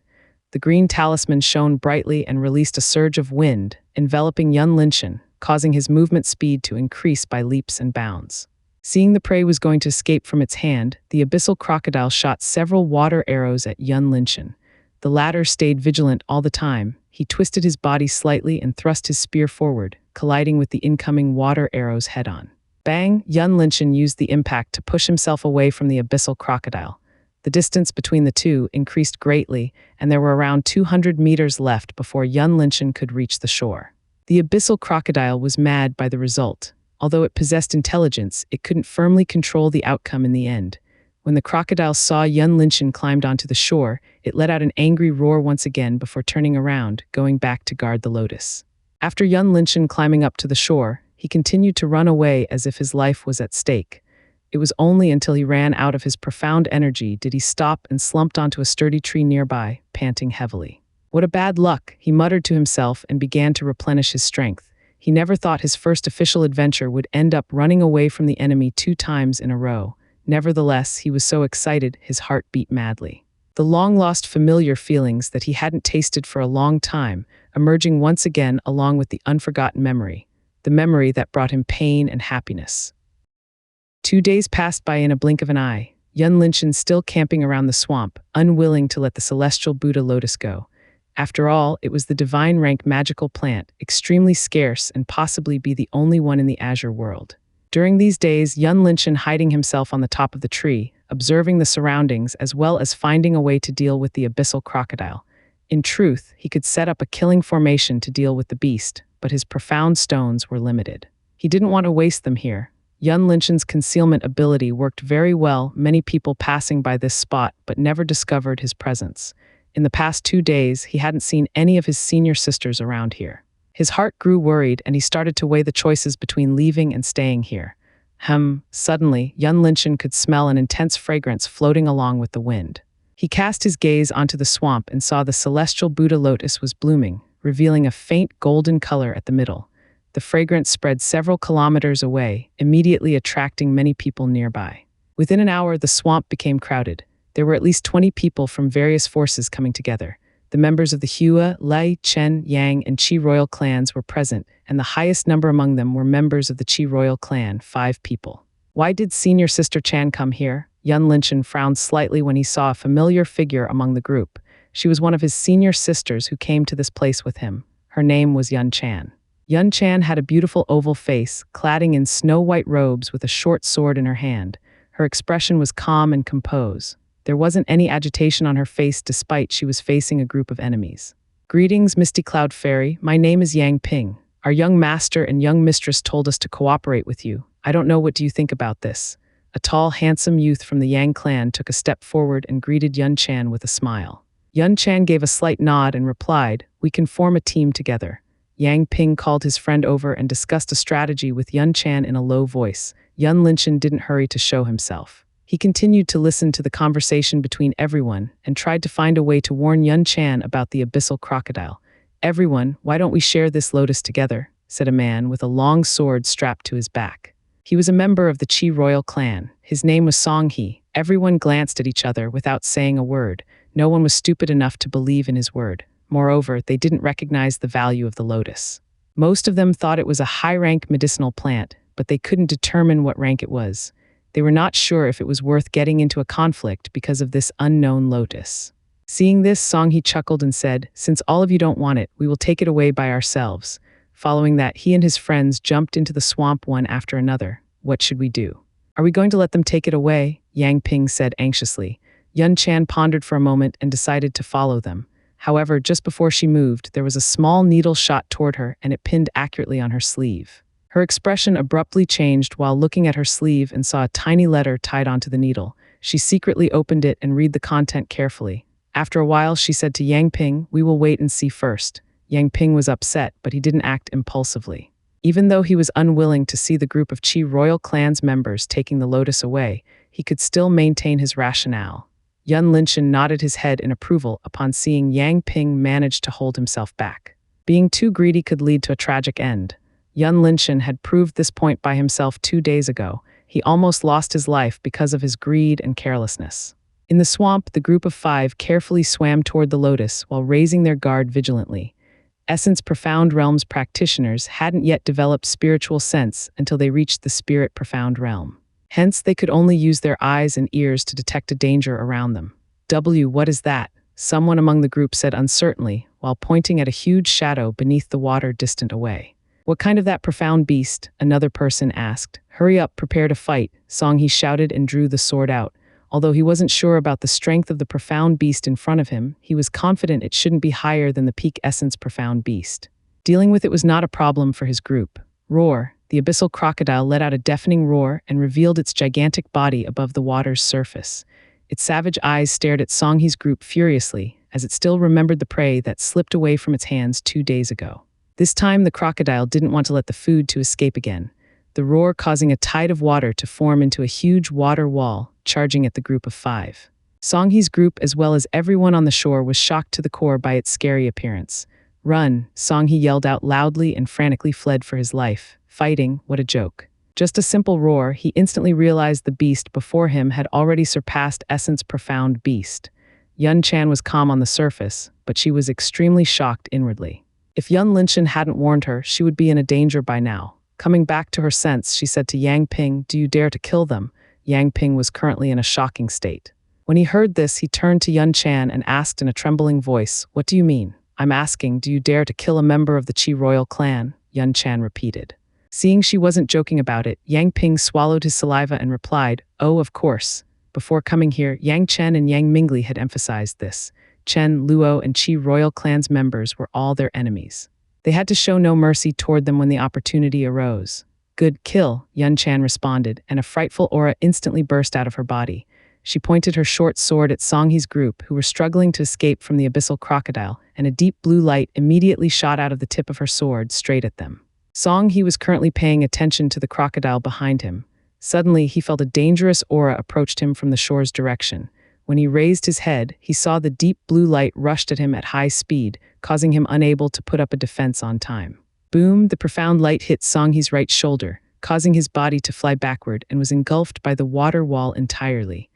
The green talisman shone brightly and released a surge of wind, enveloping Yun Linshan, causing his movement speed to increase by leaps and bounds. Seeing the prey was going to escape from its hand, the abyssal crocodile shot several water arrows at Yun Linshan. The latter stayed vigilant all the time. He twisted his body slightly and thrust his spear forward, colliding with the incoming water arrows head-on. Bang! Yun Linshan used the impact to push himself away from the abyssal crocodile. The distance between the two increased greatly, and there were around 200 meters left before Yun Linshan could reach the shore. The abyssal crocodile was mad by the result. Although it possessed intelligence, it couldn't firmly control the outcome in the end. When the crocodile saw Yun Linshan climbed onto the shore, it let out an angry roar once again before turning around, going back to guard the lotus. After Yun Linshan climbing up to the shore, he continued to run away as if his life was at stake. It was only until he ran out of his profound energy did he stop and slumped onto a sturdy tree nearby, panting heavily. What a bad luck, he muttered to himself and began to replenish his strength. He never thought his first official adventure would end up running away from the enemy 2 times in a row. Nevertheless, he was so excited, his heart beat madly. The long-lost familiar feelings that he hadn't tasted for a long time, emerging once again along with the unforgotten memory, the memory that brought him pain and happiness. 2 days passed by in a blink of an eye, Yun Linshan still camping around the swamp, unwilling to let the celestial Buddha lotus go. After all, it was the divine rank magical plant, extremely scarce and possibly be the only one in the Azure world. During these days, Yun Linshan hiding himself on the top of the tree, observing the surroundings as well as finding a way to deal with the abyssal crocodile. In truth, he could set up a killing formation to deal with the beast, but his profound stones were limited. He didn't want to waste them here. Yun Linshan's concealment ability worked very well, many people passing by this spot but never discovered his presence. In the past 2 days, he hadn't seen any of his senior sisters around here. His heart grew worried and he started to weigh the choices between leaving and staying here. Suddenly, Yun Linshan could smell an intense fragrance floating along with the wind. He cast his gaze onto the swamp and saw the celestial Buddha lotus was blooming, revealing a faint golden color at the middle. The fragrance spread several kilometers away, immediately attracting many people nearby. Within an hour, the swamp became crowded. There were at least 20 people from various forces coming together. The members of the Hua, Lai, Chen, Yang, and Qi royal clans were present, and the highest number among them were members of the Qi royal clan, 5 people. Why did senior sister Chan come here? Yun Linshan frowned slightly when he saw a familiar figure among the group. She was one of his senior sisters who came to this place with him. Her name was Yun Chan. Yun Chan had a beautiful oval face, cladding in snow-white robes with a short sword in her hand. Her expression was calm and composed. There wasn't any agitation on her face despite she was facing a group of enemies. Greetings, Misty Cloud Fairy. My name is Yang Ping. Our young master and young mistress told us to cooperate with you. I don't know, what do you think about this? A tall, handsome youth from the Yang clan took a step forward and greeted Yun Chan with a smile. Yun Chan gave a slight nod and replied, "We can form a team together." Yang Ping called his friend over and discussed a strategy with Yun Chan in a low voice. Yun Linshan didn't hurry to show himself. He continued to listen to the conversation between everyone and tried to find a way to warn Yun Chan about the abyssal crocodile. "Everyone, why don't we share this lotus together?" said a man with a long sword strapped to his back. He was a member of the Qi royal clan. His name was Song He. Everyone glanced at each other without saying a word. No one was stupid enough to believe in his word. Moreover, they didn't recognize the value of the lotus. Most of them thought it was a high-rank medicinal plant, but they couldn't determine what rank it was. They were not sure if it was worth getting into a conflict because of this unknown lotus. Seeing this, Song He chuckled and said, "Since all of you don't want it, we will take it away by ourselves." Following that, he and his friends jumped into the swamp one after another. "What should we do? Are we going to let them take it away?" Yang Ping said anxiously. Yun Chan pondered for a moment and decided to follow them. However, just before she moved, there was a small needle shot toward her and it pinned accurately on her sleeve. Her expression abruptly changed while looking at her sleeve and saw a tiny letter tied onto the needle. She secretly opened it and read the content carefully. After a while, she said to Yang Ping, "We will wait and see first." Yang Ping was upset, but he didn't act impulsively. Even though he was unwilling to see the group of Qi royal clan's members taking the lotus away, he could still maintain his rationale. Yun Linshan nodded his head in approval upon seeing Yang Ping manage to hold himself back. Being too greedy could lead to a tragic end. Yun Linshan had proved this point by himself 2 days ago. He almost lost his life because of his greed and carelessness. In the swamp, the group of 5 carefully swam toward the lotus while raising their guard vigilantly. Essence Profound Realms practitioners hadn't yet developed spiritual sense until they reached the Spirit Profound Realm. Hence, they could only use their eyes and ears to detect a danger around them. What is that?" someone among the group said uncertainly, while pointing at a huge shadow beneath the water distant away. "What kind of that profound beast?" another person asked. "Hurry up, prepare to fight," Song He shouted and drew the sword out. Although he wasn't sure about the strength of the profound beast in front of him, he was confident it shouldn't be higher than the peak essence profound beast. Dealing with it was not a problem for his group. Roar! The abyssal crocodile let out a deafening roar and revealed its gigantic body above the water's surface. Its savage eyes stared at Song He's group furiously, as it still remembered the prey that slipped away from its hands 2 days ago. This time, the crocodile didn't want to let the food to escape again, the roar causing a tide of water to form into a huge water wall, charging at the group of 5. Song He's group, as well as everyone on the shore, was shocked to the core by its scary appearance. "Run!" Song He yelled out loudly and frantically fled for his life. Fighting, what a joke. Just a simple roar, he instantly realized the beast before him had already surpassed Essence Profound Beast. Yun Chan was calm on the surface, but she was extremely shocked inwardly. If Yun Linshan hadn't warned her, she would be in a danger by now. Coming back to her sense, she said to Yang Ping, "Do you dare to kill them?" Yang Ping was currently in a shocking state. When he heard this, he turned to Yun Chan and asked in a trembling voice, "What do you mean?" "I'm asking, do you dare to kill a member of the Qi royal clan?" Yun Chan repeated. Seeing she wasn't joking about it, Yang Ping swallowed his saliva and replied, "Oh, of course." Before coming here, Yang Chen and Yang Mingli had emphasized this. Chen, Luo, and Qi royal clan's members were all their enemies. They had to show no mercy toward them when the opportunity arose. "Good kill," Yun Chan responded, and a frightful aura instantly burst out of her body. She pointed her short sword at Song He's group, who were struggling to escape from the abyssal crocodile, and a deep blue light immediately shot out of the tip of her sword straight at them. Song He was currently paying attention to the crocodile behind him. Suddenly, he felt a dangerous aura approached him from the shore's direction. When he raised his head, he saw the deep blue light rushed at him at high speed, causing him unable to put up a defense on time. Boom! The profound light hit Song He's right shoulder, causing his body to fly backward and was engulfed by the water wall entirely.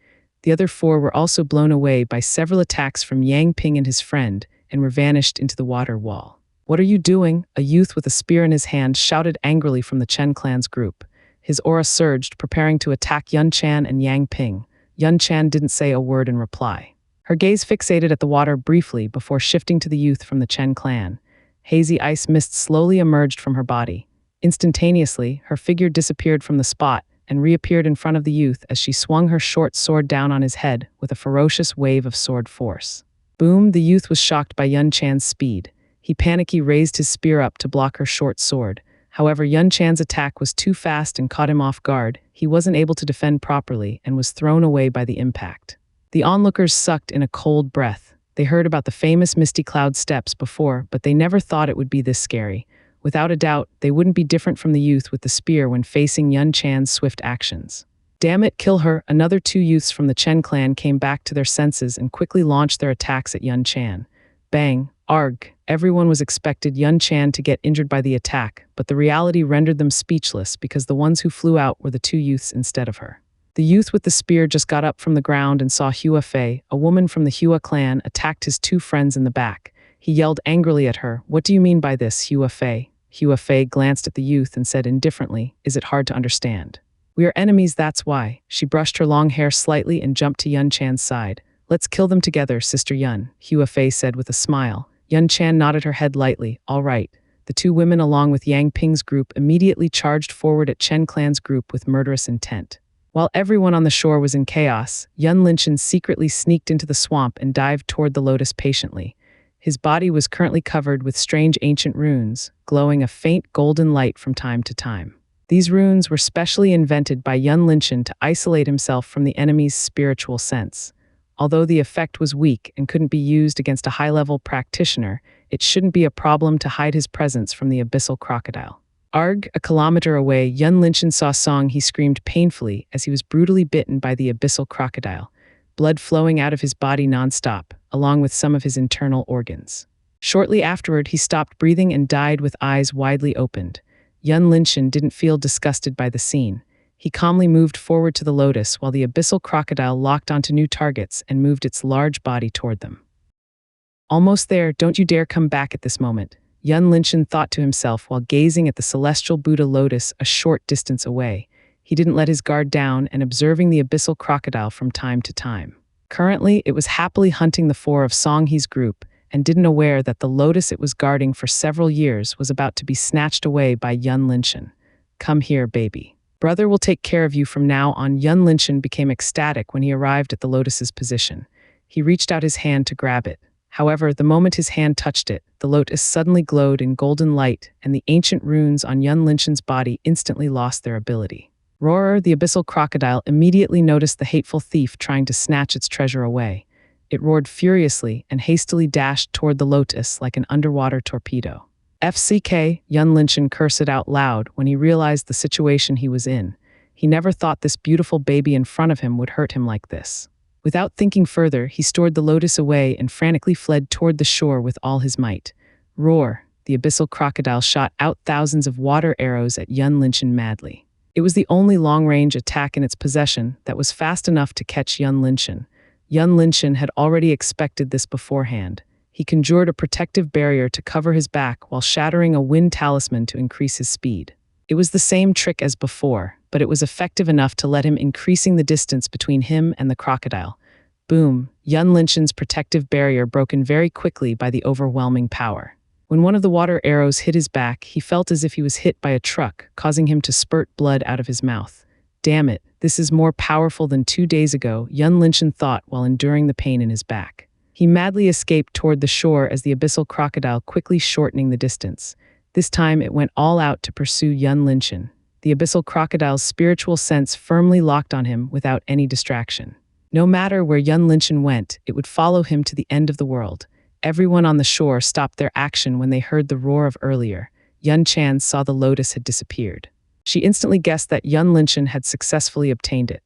The other 4 were also blown away by several attacks from Yang Ping and his friend, and were vanished into the water wall. "What are you doing?" A youth with a spear in his hand shouted angrily from the Chen clan's group. His aura surged, preparing to attack Yun Chan and Yang Ping. Yun Chan didn't say a word in reply. Her gaze fixated at the water briefly before shifting to the youth from the Chen clan. Hazy ice mist slowly emerged from her body. Instantaneously, her figure disappeared from the spot and reappeared in front of the youth as she swung her short sword down on his head with a ferocious wave of sword force. Boom! The youth was shocked by Yun Chan's speed. He panicky raised his spear up to block her short sword. However, Yun Chan's attack was too fast and caught him off guard. He wasn't able to defend properly and was thrown away by the impact. The onlookers sucked in a cold breath. They heard about the famous Misty Cloud steps before, but they never thought it would be this scary. Without a doubt, they wouldn't be different from the youth with the spear when facing Yun Chan's swift actions. Damn it, kill her! Another two youths from the Chen clan came back to their senses and quickly launched their attacks at Yun Chan. Bang! Arg! Everyone was expected Yun Chan to get injured by the attack, but the reality rendered them speechless because the ones who flew out were the two youths instead of her. The youth with the spear just got up from the ground and saw Hua Fei, a woman from the Hua clan, attacked his two friends in the back. He yelled angrily at her, "What do you mean by this, Hua Fei?" Hua Fei glanced at the youth and said indifferently, "Is it hard to understand? We are enemies, that's why." She brushed her long hair slightly and jumped to Yun Chan's side. "Let's kill them together, Sister Yun," Hua Fei said with a smile. Yun Chan nodded her head lightly. "All right." The two women along with Yang Ping's group immediately charged forward at Chen clan's group with murderous intent. While everyone on the shore was in chaos, Yun Linshan secretly sneaked into the swamp and dived toward the lotus patiently. His body was currently covered with strange ancient runes, glowing a faint golden light from time to time. These runes were specially invented by Yun Linshan to isolate himself from the enemy's spiritual sense. Although the effect was weak and couldn't be used against a high-level practitioner, it shouldn't be a problem to hide his presence from the abyssal crocodile. Arg! A kilometer away, Yun Linshan saw Song. He screamed painfully as he was brutally bitten by the abyssal crocodile, blood flowing out of his body nonstop, along with some of his internal organs. Shortly afterward, he stopped breathing and died with eyes widely opened. Yun Linshan didn't feel disgusted by the scene. He calmly moved forward to the lotus while the abyssal crocodile locked onto new targets and moved its large body toward them. "Almost there, don't you dare come back at this moment," Yun Linshan thought to himself while gazing at the celestial Buddha lotus a short distance away. He didn't let his guard down and observing the abyssal crocodile from time to time. Currently, it was happily hunting the four of Songhe's group and didn't aware that the lotus it was guarding for several years was about to be snatched away by Yun Linshan. "Come here, baby. Brother will take care of you from now on." Yun Linshan became ecstatic when he arrived at the lotus's position. He reached out his hand to grab it. However, the moment his hand touched it, the lotus suddenly glowed in golden light, and the ancient runes on Yun Linshan's body instantly lost their ability. Roarer, the abyssal crocodile, immediately noticed the hateful thief trying to snatch its treasure away. It roared furiously and hastily dashed toward the lotus like an underwater torpedo. "FCK," Yun Linshan cursed out loud when he realized the situation he was in. He never thought this beautiful baby in front of him would hurt him like this. Without thinking further, he stored the lotus away and frantically fled toward the shore with all his might. Roar! The abyssal crocodile shot out thousands of water arrows at Yun Linshan madly. It was the only long-range attack in its possession that was fast enough to catch Yun Linshan. Yun Linshan had already expected this beforehand. He conjured a protective barrier to cover his back while shattering a wind talisman to increase his speed. It was the same trick as before, but it was effective enough to let him increasing the distance between him and the crocodile. Boom! Yun Linshan's protective barrier broken very quickly by the overwhelming power. When one of the water arrows hit his back, he felt as if he was hit by a truck, causing him to spurt blood out of his mouth. Damn it, this is more powerful than 2 days ago, Yun Linshan thought while enduring the pain in his back. He madly escaped toward the shore as the abyssal crocodile quickly shortening the distance. This time it went all out to pursue Yun Linshan. The abyssal crocodile's spiritual sense firmly locked on him without any distraction. No matter where Yun Linshan went, it would follow him to the end of the world. Everyone on the shore stopped their action when they heard the roar of earlier. Yun Chan saw the lotus had disappeared. She instantly guessed that Yun Linshan had successfully obtained it.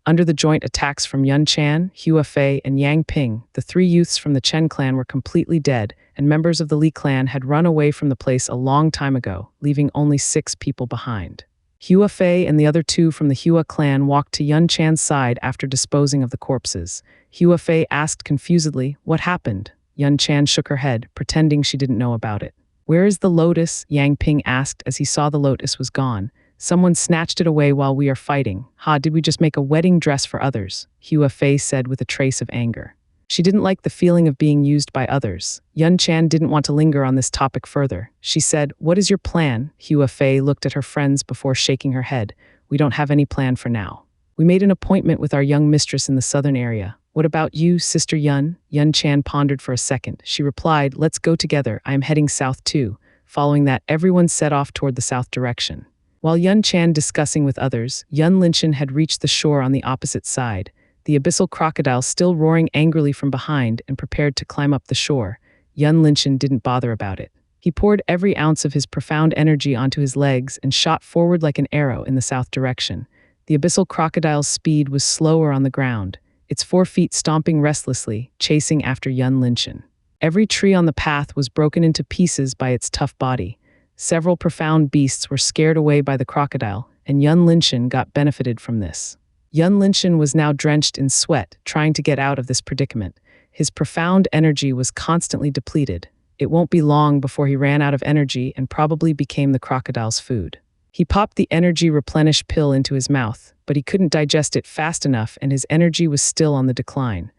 Under the joint attacks from Yun Chan, Hua Fei, and Yang Ping, the 3 youths from the Chen clan were completely dead, and members of the Li clan had run away from the place a long time ago, leaving only 6 people behind. Hua Fei and the other 2 from the Hua clan walked to Yun Chan's side after disposing of the corpses. Hua Fei asked confusedly, "What happened?" Yun Chan shook her head, pretending she didn't know about it. "Where is the lotus?" Yang Ping asked as he saw the lotus was gone. "Someone snatched it away while we are fighting. Ha, did we just make a wedding dress for others?" Hua Fei said with a trace of anger. She didn't like the feeling of being used by others. Yun Chan didn't want to linger on this topic further. She said, "What is your plan?" Hua Fei looked at her friends before shaking her head. "We don't have any plan for now. We made an appointment with our young mistress in the southern area. What about you, Sister Yun?" Yun Chan pondered for a second. She replied, "Let's go together. I am heading south too." Following that, everyone set off toward the south direction. While Yun Chan discussing with others, Yun Linshan had reached the shore on the opposite side, the abyssal crocodile still roaring angrily from behind and prepared to climb up the shore. Yun Linshan didn't bother about it. He poured every ounce of his profound energy onto his legs and shot forward like an arrow in the south direction. The abyssal crocodile's speed was slower on the ground, its 4 feet stomping restlessly, chasing after Yun Linshan. Every tree on the path was broken into pieces by its tough body. Several profound beasts were scared away by the crocodile, and Yun Linshan got benefited from this. Yun Linshan was now drenched in sweat, trying to get out of this predicament. His profound energy was constantly depleted. It won't be long before he ran out of energy and probably became the crocodile's food. He popped the energy replenish pill into his mouth, but he couldn't digest it fast enough and his energy was still on the decline.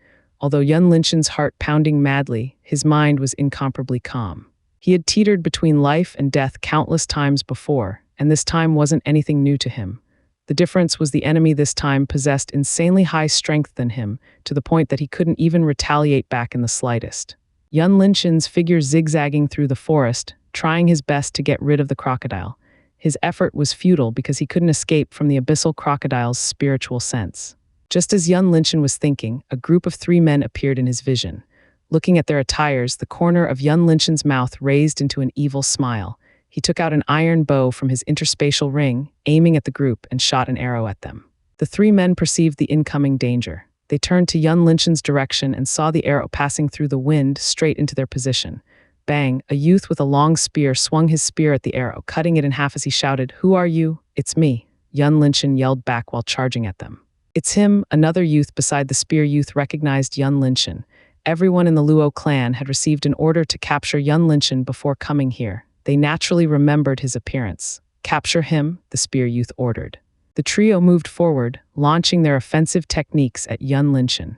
Although Yun Linshan's heart pounding madly, his mind was incomparably calm. He had teetered between life and death countless times before, and this time wasn't anything new to him. The difference was the enemy this time possessed insanely high strength than him, to the point that he couldn't even retaliate back in the slightest. Yun Linshan's figure zigzagging through the forest, trying his best to get rid of the crocodile. His effort was futile because he couldn't escape from the abyssal crocodile's spiritual sense. Just as Yun Linshan was thinking, a group of 3 men appeared in his vision. Looking at their attires, the corner of Yun Linshan's mouth raised into an evil smile. He took out an iron bow from his interspatial ring, aiming at the group, and shot an arrow at them. The 3 men perceived the incoming danger. They turned to Yun Linshan's direction and saw the arrow passing through the wind straight into their position. Bang! A youth with a long spear swung his spear at the arrow, cutting it in half as he shouted, "Who are you?" "It's me," Yun Linshan yelled back while charging at them. "It's him," another youth beside the spear youth recognized Yun Linshan. Everyone in the Luo clan had received an order to capture Yun Linshan before coming here. They naturally remembered his appearance. "Capture him," the spear youth ordered. The trio moved forward, launching their offensive techniques at Yun Linshan.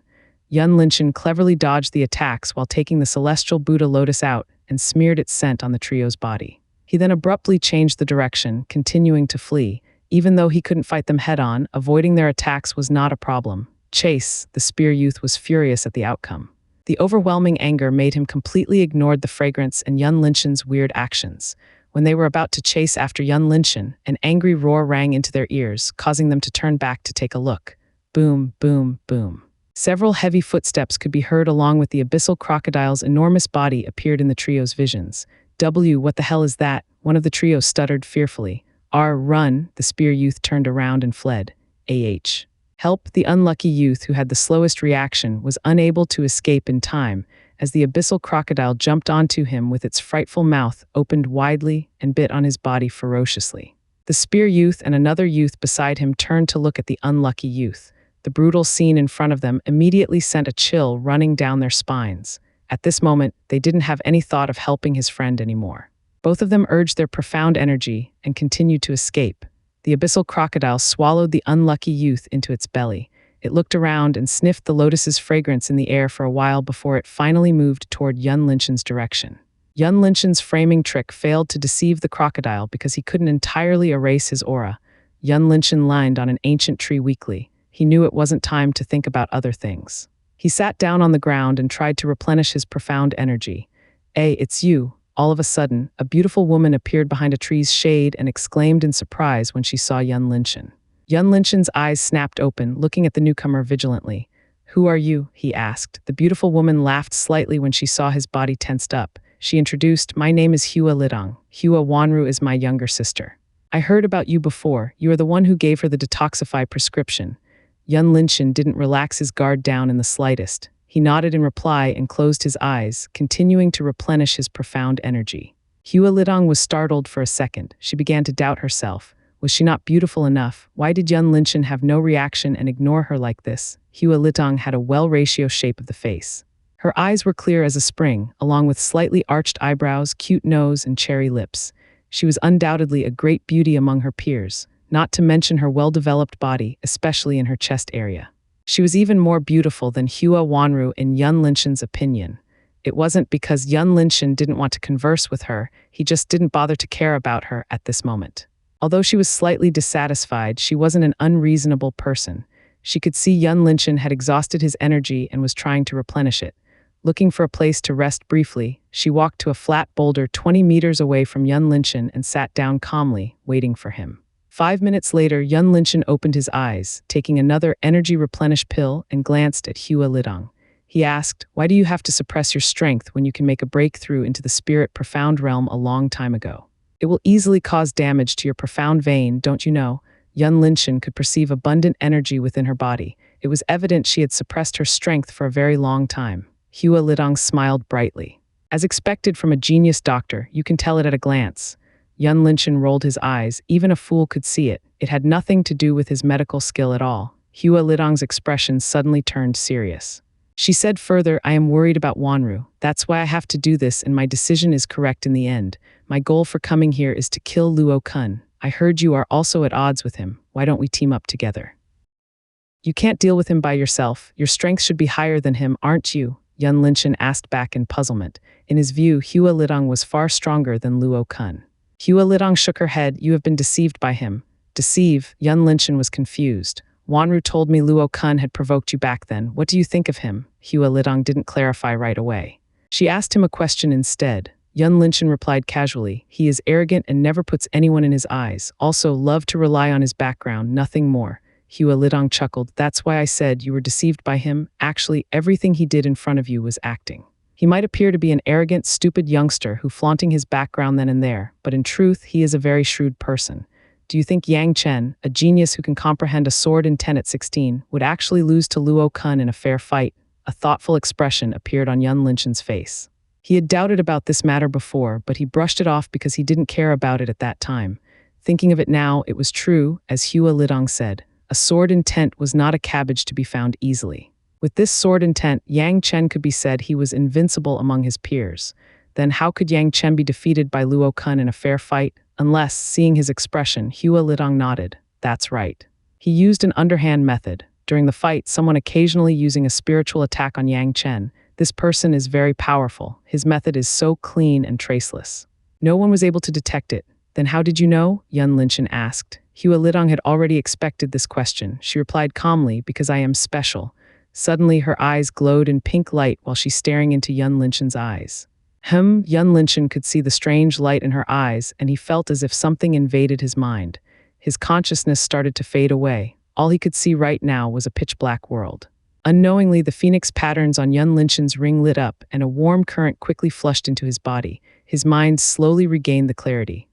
Yun Linshan cleverly dodged the attacks while taking the celestial Buddha lotus out and smeared its scent on the trio's body. He then abruptly changed the direction, continuing to flee. Even though he couldn't fight them head-on, avoiding their attacks was not a problem. Chase, the spear youth was furious at the outcome. The overwhelming anger made him completely ignore the fragrance and Yun Linshan's weird actions. When they were about to chase after Yun Linshan, an angry roar rang into their ears, causing them to turn back to take a look. Boom, boom, boom. Several heavy footsteps could be heard along with the abyssal crocodile's enormous body appeared in the trio's visions. What the hell is that? One of the trio stuttered fearfully. Run, the spear youth turned around and fled. Help, the unlucky youth who had the slowest reaction was unable to escape in time, as the abyssal crocodile jumped onto him with its frightful mouth opened widely and bit on his body ferociously. The spear youth and another youth beside him turned to look at the unlucky youth. The brutal scene in front of them immediately sent a chill running down their spines. At this moment, they didn't have any thought of helping his friend anymore. Both of them urged their profound energy and continued to escape. The abyssal crocodile swallowed the unlucky youth into its belly. It looked around and sniffed the lotus's fragrance in the air for a while before it finally moved toward Yun Linshan's direction. Yun Linshan's framing trick failed to deceive the crocodile because he couldn't entirely erase his aura. Yun Linshan leaned on an ancient tree weakly. He knew it wasn't time to think about other things. He sat down on the ground and tried to replenish his profound energy. "Hey, it's you." All of a sudden, a beautiful woman appeared behind a tree's shade and exclaimed in surprise when she saw Yun Linshan. Yun Linshan's eyes snapped open, looking at the newcomer vigilantly. "Who are you?" he asked. The beautiful woman laughed slightly when she saw his body tensed up. She introduced, "My name is Hua Lidong. Hua Wanru is my younger sister. I heard about you before. You are the one who gave her the detoxify prescription." Yun Linshan didn't relax his guard down in the slightest. He nodded in reply and closed his eyes, continuing to replenish his profound energy. Hua Lidong was startled for a second. She began to doubt herself. Was she not beautiful enough? Why did Yun Linshan have no reaction and ignore her like this? Hua Lidong had a well-ratio shape of the face. Her eyes were clear as a spring, along with slightly arched eyebrows, cute nose, and cherry lips. She was undoubtedly a great beauty among her peers, not to mention her well-developed body, especially in her chest area. She was even more beautiful than Hua Wanru in Yun Linshan's opinion. It wasn't because Yun Linshan didn't want to converse with her, he just didn't bother to care about her at this moment. Although she was slightly dissatisfied, she wasn't an unreasonable person. She could see Yun Linshan had exhausted his energy and was trying to replenish it. Looking for a place to rest briefly, she walked to a flat boulder 20 meters away from Yun Linchen and sat down calmly, waiting for him. 5 minutes later, Yun Linchen opened his eyes, taking another energy replenish pill, and glanced at Hua Lidong. He asked, "Why do you have to suppress your strength when you can make a breakthrough into the spirit profound realm a long time ago? It will easily cause damage to your profound vein, don't you know?" Yun Linchen could perceive abundant energy within her body. It was evident she had suppressed her strength for a very long time. Hua Lidong smiled brightly. "As expected from a genius doctor, you can tell it at a glance." Yun Linchen rolled his eyes. Even a fool could see it. It had nothing to do with his medical skill at all. Hua Lidong's expression suddenly turned serious. She said further, "I am worried about Wanru. That's why I have to do this, and my decision is correct in the end. My goal for coming here is to kill Luo Kun. I heard you are also at odds with him. Why don't we team up together? You can't deal with him by yourself. Your strength should be higher than him, aren't you?" Yun Linchen asked back in puzzlement. In his view, Hua Lidong was far stronger than Luo Kun. Hua Lidong shook her head. "You have been deceived by him." "Deceive?" Yun Linchen was confused. "Wanru told me Luo Kun had provoked you back then. What do you think of him?" Hua Lidong didn't clarify right away. She asked him a question instead. Yun Linchen replied casually, "He is arrogant and never puts anyone in his eyes. Also, loved to rely on his background, nothing more." Hua Lidong chuckled. "That's why I said you were deceived by him. Actually, everything he did in front of you was acting. He might appear to be an arrogant, stupid youngster who flaunting his background then and there, but in truth, he is a very shrewd person. Do you think Yang Chen, a genius who can comprehend a sword in 10 at 16, would actually lose to Luo Kun in a fair fight?" A thoughtful expression appeared on Yun Linchen's face. He had doubted about this matter before, but he brushed it off because he didn't care about it at that time. Thinking of it now, it was true, as Hua Lidong said. A sword in tent was not a cabbage to be found easily. With this sword in tent, Yang Chen could be said he was invincible among his peers. Then how could Yang Chen be defeated by Luo Kun in a fair fight? Unless, seeing his expression, Hua Lidong nodded. That's right. He used an underhand method. During the fight, someone occasionally using a spiritual attack on Yang Chen. This person is very powerful. His method is so clean and traceless. No one was able to detect it. Then how did you know? Yun Linchen asked. Hua Lidong had already expected this question. She replied calmly, "Because I am special." Suddenly, her eyes glowed in pink light while she staring into Yun Linchen's eyes. Yun Linchen could see the strange light in her eyes, and he felt as if something invaded his mind. His consciousness started to fade away. All he could see right now was a pitch-black world. Unknowingly, the phoenix patterns on Yun Linchen's ring lit up, and a warm current quickly flushed into his body. His mind slowly regained the clarity.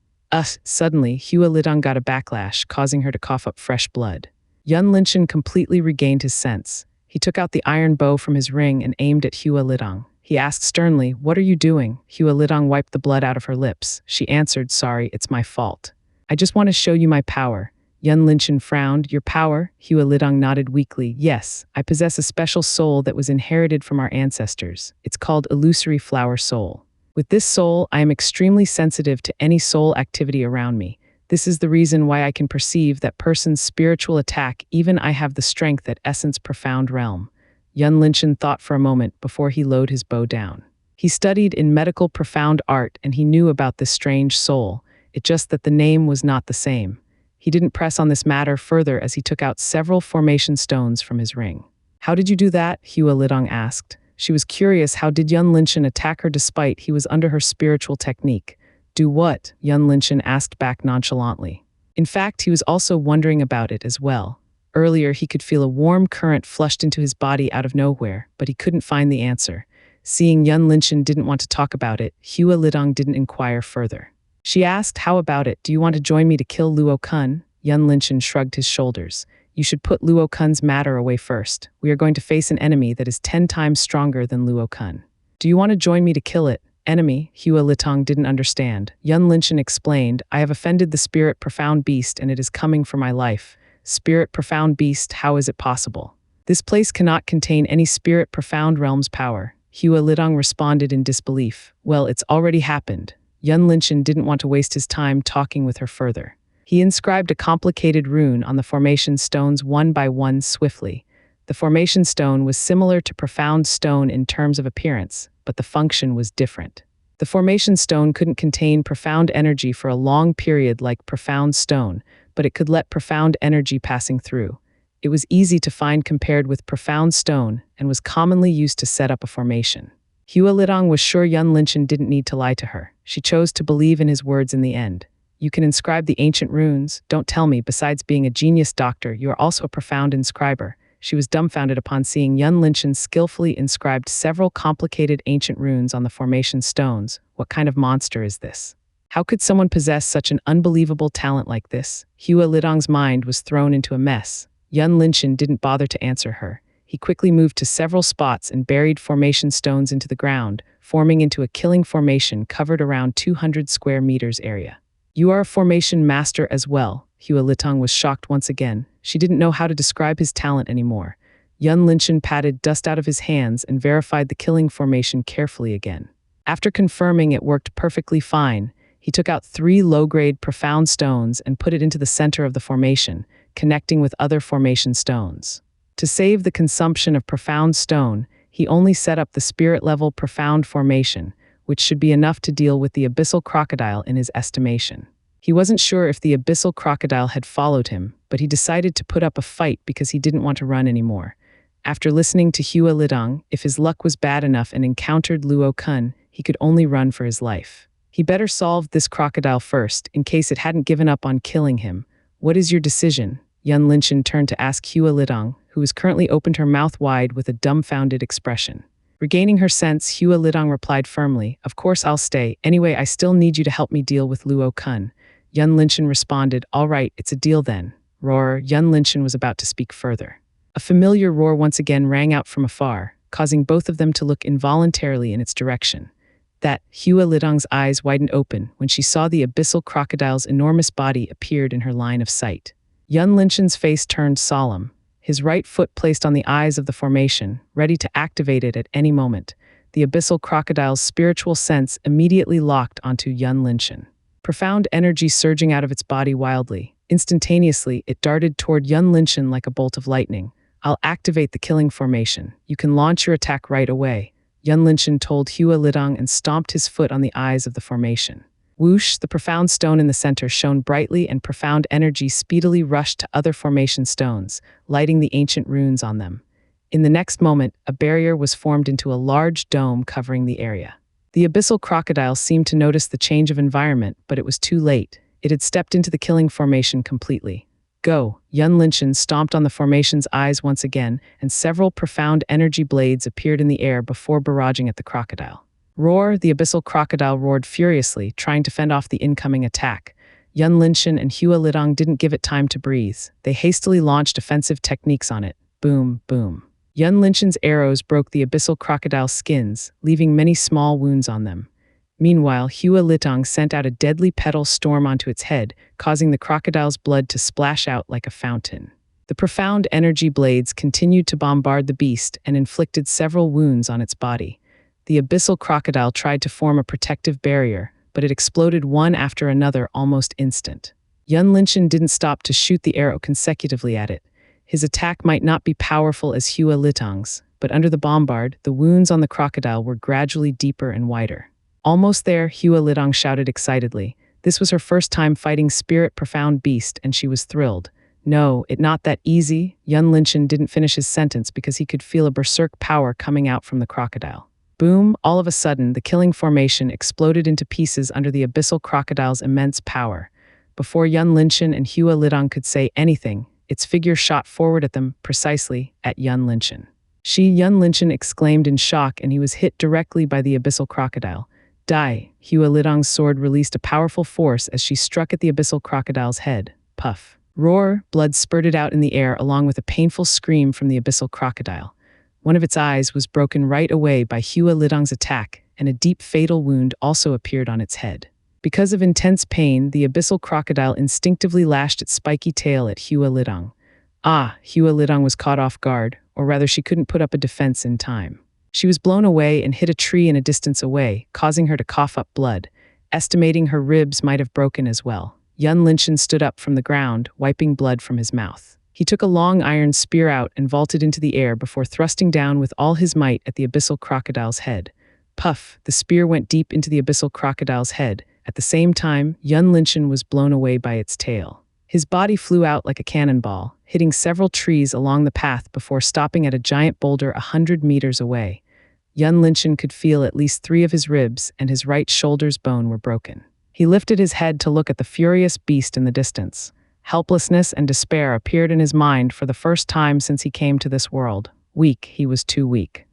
Suddenly, Hua Lidong got a backlash, causing her to cough up fresh blood. Yun Linchen completely regained his sense. He took out the iron bow from his ring and aimed at Hua Lidong. He asked sternly, "What are you doing?" Hua Lidong wiped the blood out of her lips. She answered, "Sorry, it's my fault. I just want to show you my power." Yun Linchen frowned. "Your power?" Hua Lidong nodded weakly. "Yes, I possess a special soul that was inherited from our ancestors. It's called Illusory Flower Soul. With this soul, I am extremely sensitive to any soul activity around me. This is the reason why I can perceive that person's spiritual attack, even I have the strength at Essence Profound Realm." Yun Linchen thought for a moment before he lowered his bow down. He studied in medical profound art and he knew about this strange soul. It's just that the name was not the same. He didn't press on this matter further as he took out several formation stones from his ring. "How did you do that?" Hua Lidong asked. She was curious how did Yun Linchen attack her despite he was under her spiritual technique. "Do what?" Yun Linchen asked back nonchalantly. In fact, he was also wondering about it as well. Earlier, he could feel a warm current flushed into his body out of nowhere, but he couldn't find the answer. Seeing Yun Linchen didn't want to talk about it, Hua Lidong didn't inquire further. She asked, "How about it? Do you want to join me to kill Luo Kun?" Yun Linchen shrugged his shoulders. "You should put Luo Kun's matter away first. We are going to face an enemy that is 10 times stronger than Luo Kun." "Do you want to join me to kill it?" "Enemy?" Hua Lidong didn't understand. Yun Linchen explained, "I have offended the spirit profound beast and it is coming for my life." "Spirit profound beast, how is it possible? This place cannot contain any spirit profound realm's power." Hua Lidong responded in disbelief. "Well, it's already happened." Yun Linchen didn't want to waste his time talking with her further. He inscribed a complicated rune on the formation stones one by one swiftly. The formation stone was similar to profound stone in terms of appearance, but the function was different. The formation stone couldn't contain profound energy for a long period like profound stone, but it could let profound energy passing through. It was easy to find compared with profound stone and was commonly used to set up a formation. Hua Lidong was sure Yun Linchen didn't need to lie to her. She chose to believe in his words in the end. You can inscribe the ancient runes. Don't tell me, besides being a genius doctor, you are also a profound inscriber. She was dumbfounded upon seeing Yun Linchen skillfully inscribed several complicated ancient runes on the formation stones. What kind of monster is this? How could someone possess such an unbelievable talent like this? Hua Lidong's mind was thrown into a mess. Yun Linchen didn't bother to answer her. He quickly moved to several spots and buried formation stones into the ground, forming into a killing formation covered around 200 square meters area. You are a formation master as well. Hua Lidong was shocked once again. She didn't know how to describe his talent anymore. Yun Linchen patted dust out of his hands and verified the killing formation carefully again. After confirming it worked perfectly fine, he took out 3 low-grade profound stones and put it into the center of the formation, connecting with other formation stones. To save the consumption of profound stone, he only set up the spirit-level profound formation, which should be enough to deal with the abyssal crocodile in his estimation. He wasn't sure if the abyssal crocodile had followed him, but he decided to put up a fight because he didn't want to run anymore. After listening to Hua Lidong, if his luck was bad enough and encountered Luo Kun, he could only run for his life. He better solve this crocodile first, in case it hadn't given up on killing him. What is your decision? Yun Linchen turned to ask Hua Lidong, who has currently opened her mouth wide with a dumbfounded expression. Regaining her sense, Hua Lidong replied firmly, "Of course I'll stay. Anyway, I still need you to help me deal with Luo Kun." Yun Linchen responded, "All right, it's a deal then." Roar. Yun Linchen was about to speak further. A familiar roar once again rang out from afar, causing both of them to look involuntarily in its direction. That Hua Lidong's eyes widened open when she saw the abyssal crocodile's enormous body appeared in her line of sight. Yun Linchen's face turned solemn, his right foot placed on the eyes of the formation, ready to activate it at any moment. The abyssal crocodile's spiritual sense immediately locked onto Yun Linchen. Profound energy surging out of its body wildly. Instantaneously, it darted toward Yun Linchen like a bolt of lightning. "I'll activate the killing formation. You can launch your attack right away," Yun Linchen told Hua Lidong and stomped his foot on the eyes of the formation. Whoosh, the profound stone in the center shone brightly and profound energy speedily rushed to other formation stones, lighting the ancient runes on them. In the next moment, a barrier was formed into a large dome covering the area. The abyssal crocodile seemed to notice the change of environment, but it was too late. It had stepped into the killing formation completely. "Go!" Yun Linchen stomped on the formation's eyes once again, and several profound energy blades appeared in the air before barraging at the crocodile. Roar! The abyssal crocodile roared furiously, trying to fend off the incoming attack. Yun Linchen and Hua Lidong didn't give it time to breathe. They hastily launched offensive techniques on it. Boom, boom. Yun Linchen's arrows broke the abyssal crocodile's skins, leaving many small wounds on them. Meanwhile, Hua Lidong sent out a deadly petal storm onto its head, causing the crocodile's blood to splash out like a fountain. The profound energy blades continued to bombard the beast and inflicted several wounds on its body. The abyssal crocodile tried to form a protective barrier, but it exploded one after another almost instant. Yun Linchen didn't stop to shoot the arrow consecutively at it. His attack might not be powerful as Hua Lidong's, but under the bombard, the wounds on the crocodile were gradually deeper and wider. Almost there, Hua Lidong shouted excitedly. This was her first time fighting Spirit Profound Beast, and she was thrilled. "No, it not that easy." Yun Linchen didn't finish his sentence because he could feel a berserk power coming out from the crocodile. Boom! All of a sudden, the killing formation exploded into pieces under the abyssal crocodile's immense power. Before Yun Linchen and Hua Lidong could say anything, its figure shot forward at them, precisely at Yun Linchen. Yun Linchen exclaimed in shock, and he was hit directly by the abyssal crocodile. Die! Hua Lidong's sword released a powerful force as she struck at the abyssal crocodile's head. Puff! Roar! Blood spurted out in the air along with a painful scream from the abyssal crocodile. One of its eyes was broken right away by Hua Lidong's attack, and a deep fatal wound also appeared on its head. Because of intense pain, the abyssal crocodile instinctively lashed its spiky tail at Hua Lidong. Hua Lidong was caught off guard, or rather she couldn't put up a defense in time. She was blown away and hit a tree in a distance away, causing her to cough up blood. Estimating her ribs might have broken as well. Yun Linchen stood up from the ground, wiping blood from his mouth. He took a long iron spear out and vaulted into the air before thrusting down with all his might at the abyssal crocodile's head. Puff! The spear went deep into the abyssal crocodile's head. At the same time, Yun Linchen was blown away by its tail. His body flew out like a cannonball, hitting several trees along the path before stopping at a giant boulder 100 meters away. Yun Linshan could feel at least 3 of his ribs and his right shoulder's bone were broken. He lifted his head to look at the furious beast in the distance. Helplessness and despair appeared in his mind for the first time since he came to this world. Weak, he was too weak.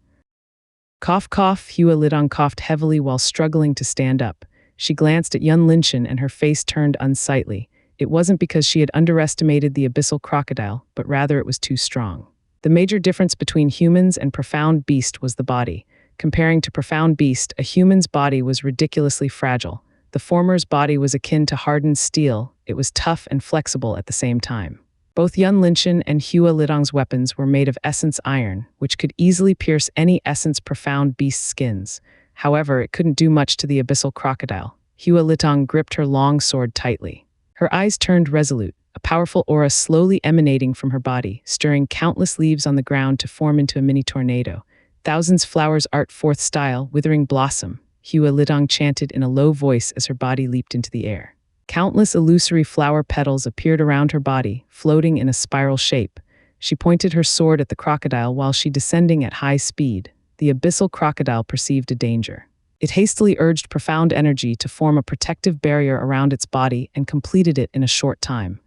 Cough, cough, Hua Lidong coughed heavily while struggling to stand up. She glanced at Yun Linshan and her face turned unsightly. It wasn't because she had underestimated the abyssal crocodile, but rather it was too strong. The major difference between humans and profound beast was the body. Comparing to profound beast, a human's body was ridiculously fragile. The former's body was akin to hardened steel. It was tough and flexible at the same time. Both Yun Linshan and Hua Lidong's weapons were made of essence iron, which could easily pierce any essence profound beast's skins. However, it couldn't do much to the abyssal crocodile. Hua Lidong gripped her long sword tightly. Her eyes turned resolute, a powerful aura slowly emanating from her body, stirring countless leaves on the ground to form into a mini tornado. Thousands flowers art forth style, withering blossom. Hua Lidong chanted in a low voice as her body leaped into the air. Countless illusory flower petals appeared around her body, floating in a spiral shape. She pointed her sword at the crocodile while she descending at high speed. The abyssal crocodile perceived a danger. It hastily urged profound energy to form a protective barrier around its body and completed it in a short time.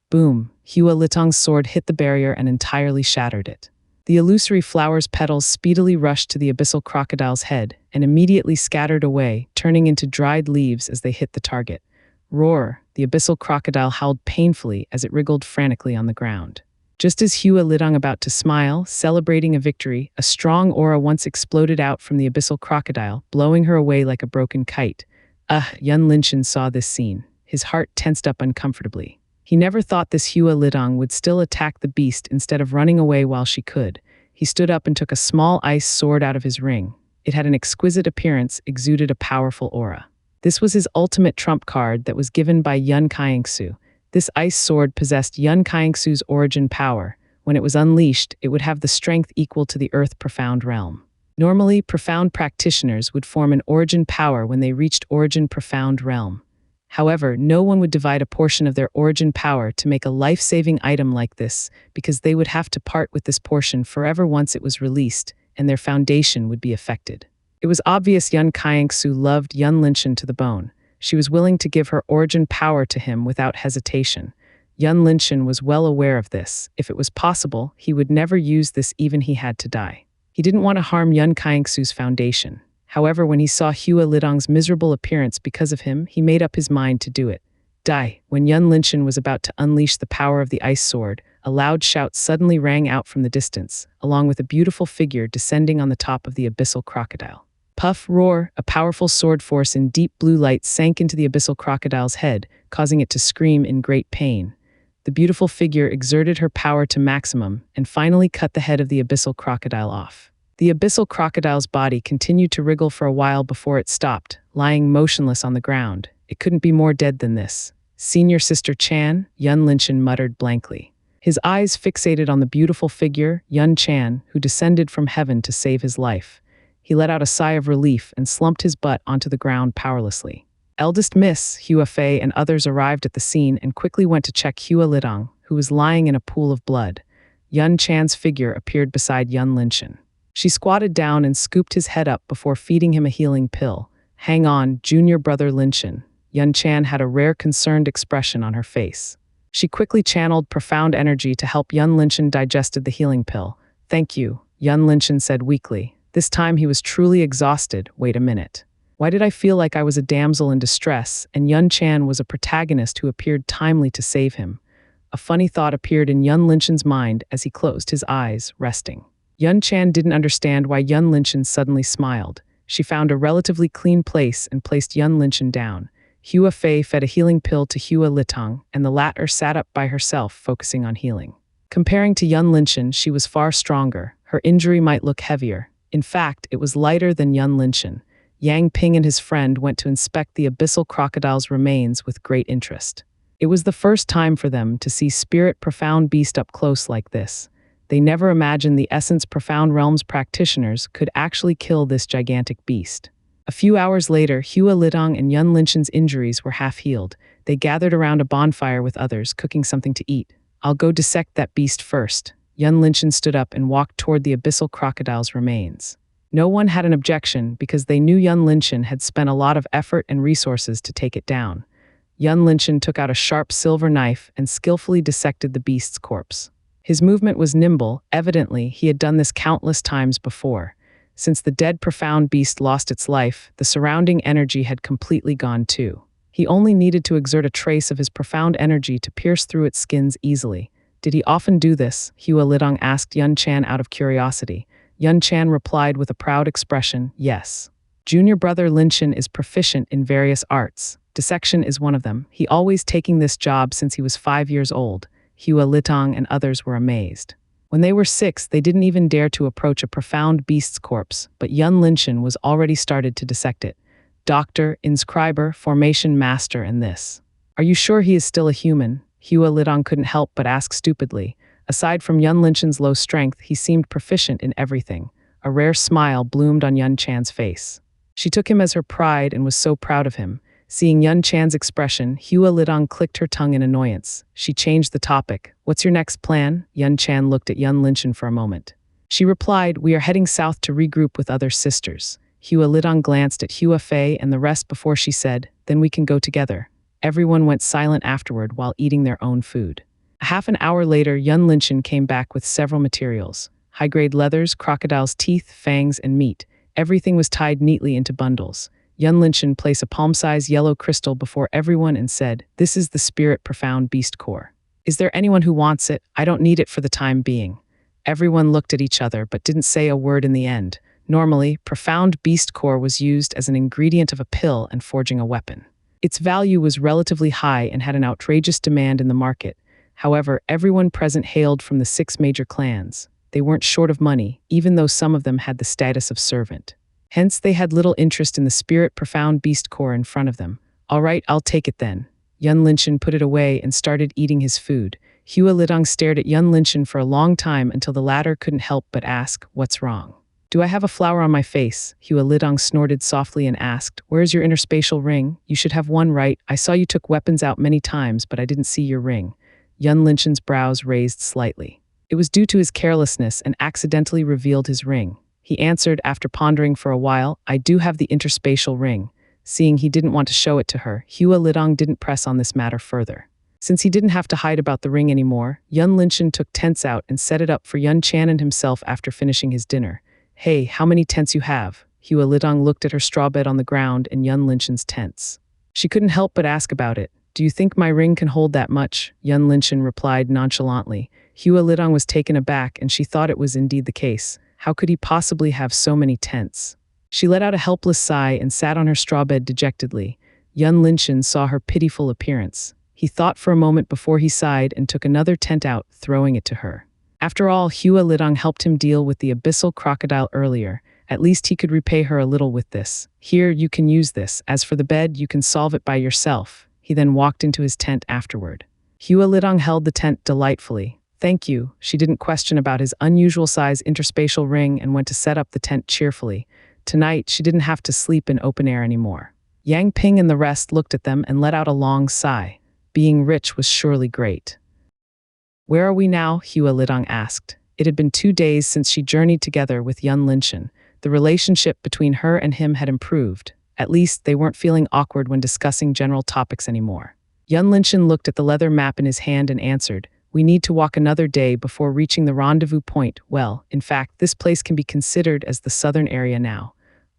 Boom! Hua Lidong's sword hit the barrier and entirely shattered it. The illusory flower's petals speedily rushed to the abyssal crocodile's head and immediately scattered away, turning into dried leaves as they hit the target. Roar! The abyssal crocodile howled painfully as it wriggled frantically on the ground. Just as Hua Lidong about to smile, celebrating a victory, a strong aura once exploded out from the abyssal crocodile, blowing her away like a broken kite. Yun Linshan saw this scene. His heart tensed up uncomfortably. He never thought this Hua Lidong would still attack the beast instead of running away while she could. He stood up and took a small ice sword out of his ring. It had an exquisite appearance, exuded a powerful aura. This was his ultimate trump card that was given by Yun Qiangsu. This ice sword possessed Yun Qiangsu's origin power. When it was unleashed, it would have the strength equal to the Earth Profound Realm. Normally, profound practitioners would form an origin power when they reached Origin Profound Realm. However, no one would divide a portion of their origin power to make a life-saving item like this, because they would have to part with this portion forever once it was released, and their foundation would be affected. It was obvious Yun Qiangsu loved Yun Linshan to the bone. She was willing to give her origin power to him without hesitation. Yun Linshan was well aware of this. If it was possible, he would never use this even he had to die. He didn't want to harm Yun Qiangsu's foundation. However, when he saw Hua Lidong's miserable appearance because of him, he made up his mind to do it. Die! When Yun Linshan was about to unleash the power of the ice sword, a loud shout suddenly rang out from the distance, along with a beautiful figure descending on the top of the abyssal crocodile. Puff, roar! A powerful sword force in deep blue light sank into the abyssal crocodile's head, causing it to scream in great pain. The beautiful figure exerted her power to maximum and finally cut the head of the abyssal crocodile off. The abyssal crocodile's body continued to wriggle for a while before it stopped, lying motionless on the ground. It couldn't be more dead than this. Senior Sister Chan, Yun Linshan muttered blankly. His eyes fixated on the beautiful figure, Yun Chan, who descended from heaven to save his life. He let out a sigh of relief and slumped his butt onto the ground powerlessly. Eldest Miss, Hua Fei, and others arrived at the scene and quickly went to check Hua Lidong, who was lying in a pool of blood. Yun Chan's figure appeared beside Yun Linshan. She squatted down and scooped his head up before feeding him a healing pill. Hang on, junior brother Linshan. Yun Chan had a rare concerned expression on her face. She quickly channeled profound energy to help Yun Linshan digested the healing pill. Thank you, Yun Linshan said weakly. This time he was truly exhausted. Wait a minute. Why did I feel like I was a damsel in distress and Yun Chan was a protagonist who appeared timely to save him? A funny thought appeared in Yun Linshan's mind as he closed his eyes, resting. Yun Chan didn't understand why Yun Linshan suddenly smiled. She found a relatively clean place and placed Yun Linshan down. Hua Fei fed a healing pill to Hua Lidong, and the latter sat up by herself, focusing on healing. Comparing to Yun Linshan, she was far stronger. Her injury might look heavier. In fact, it was lighter than Yun Linshan. Yang Ping and his friend went to inspect the abyssal crocodile's remains with great interest. It was the first time for them to see Spirit Profound Beast up close like this. They never imagined the Essence Profound Realms practitioners could actually kill this gigantic beast. A few hours later, Hua Lidong and Yun Linshan's injuries were half healed. They gathered around a bonfire with others, cooking something to eat. I'll go dissect that beast first. Yun Linshan stood up and walked toward the abyssal crocodile's remains. No one had an objection because they knew Yun Linshan had spent a lot of effort and resources to take it down. Yun Linshan took out a sharp silver knife and skillfully dissected the beast's corpse. His movement was nimble. Evidently, he had done this countless times before. Since the dead profound beast lost its life, the surrounding energy had completely gone too. He only needed to exert a trace of his profound energy to pierce through its skins easily. Did he often do this? Hua Lidong asked Yun Chan out of curiosity. Yun Chan replied with a proud expression, yes. Junior brother Linshan is proficient in various arts. Dissection is one of them. He always taking this job since he was 5 years old. Hua Litong and others were amazed. When they were 6, they didn't even dare to approach a profound beast's corpse, but Yun Linshan was already started to dissect it. Doctor, inscriber, formation master, and this. Are you sure he is still a human? Hua Lidong couldn't help but ask stupidly. Aside from Yun Linshan's low strength, he seemed proficient in everything. A rare smile bloomed on Yun Chan's face. She took him as her pride and was so proud of him. Seeing Yun Chan's expression, Hua Lidong clicked her tongue in annoyance. She changed the topic. What's your next plan? Yun Chan looked at Yun Linshan for a moment. She replied, we are heading south to regroup with other sisters. Hua Lidong glanced at Hua Fei and the rest before she said, then we can go together. Everyone went silent afterward while eating their own food. Half an hour later, Yun Linshan came back with several materials. High-grade leathers, crocodile's teeth, fangs, and meat. Everything was tied neatly into bundles. Yun Linshan placed a palm-sized yellow crystal before everyone and said, this is the spirit profound beast core. Is there anyone who wants it? I don't need it for the time being. Everyone looked at each other but didn't say a word in the end. Normally, profound beast core was used as an ingredient of a pill and forging a weapon. Its value was relatively high and had an outrageous demand in the market. However, everyone present hailed from the 6 major clans. They weren't short of money, even though some of them had the status of servant. Hence, they had little interest in the spirit profound beast core in front of them. All right, I'll take it then. Yun Linshan put it away and started eating his food. Hua Lidong stared at Yun Linshan for a long time until the latter couldn't help but ask, what's wrong? Do I have a flower on my face? Hua Lidong snorted softly and asked, where's your interspatial ring? You should have one, right? I saw you took weapons out many times, but I didn't see your ring. Yun Linshan's brows raised slightly. It was due to his carelessness and accidentally revealed his ring. He answered after pondering for a while, I do have the interspatial ring. Seeing he didn't want to show it to her, Hua Lidong didn't press on this matter further. Since he didn't have to hide about the ring anymore, Yun Linshan took tents out and set it up for Yun Chan and himself after finishing his dinner. Hey, how many tents you have? Hua Lidong looked at her straw bed on the ground and Yun Linshan's tents. She couldn't help but ask about it. Do you think my ring can hold that much? Yun Linshan replied nonchalantly. Hua Lidong was taken aback and she thought it was indeed the case. How could he possibly have so many tents? She let out a helpless sigh and sat on her straw bed dejectedly. Yun Linshan saw her pitiful appearance. He thought for a moment before he sighed and took another tent out, throwing it to her. After all, Hua Lidong helped him deal with the abyssal crocodile earlier. At least he could repay her a little with this. Here, you can use this. As for the bed, you can solve it by yourself. He then walked into his tent afterward. Hua Lidong held the tent delightfully. Thank you. She didn't question about his unusual size interspatial ring and went to set up the tent cheerfully. Tonight, she didn't have to sleep in open air anymore. Yang Ping and the rest looked at them and let out a long sigh. Being rich was surely great. Where are we now? Hua Lidong asked. It had been 2 days since she journeyed together with Yun Linshan. The relationship between her and him had improved. At least they weren't feeling awkward when discussing general topics anymore. Yun Linshan looked at the leather map in his hand and answered, we need to walk another day before reaching the rendezvous point. Well, in fact, this place can be considered as the southern area now.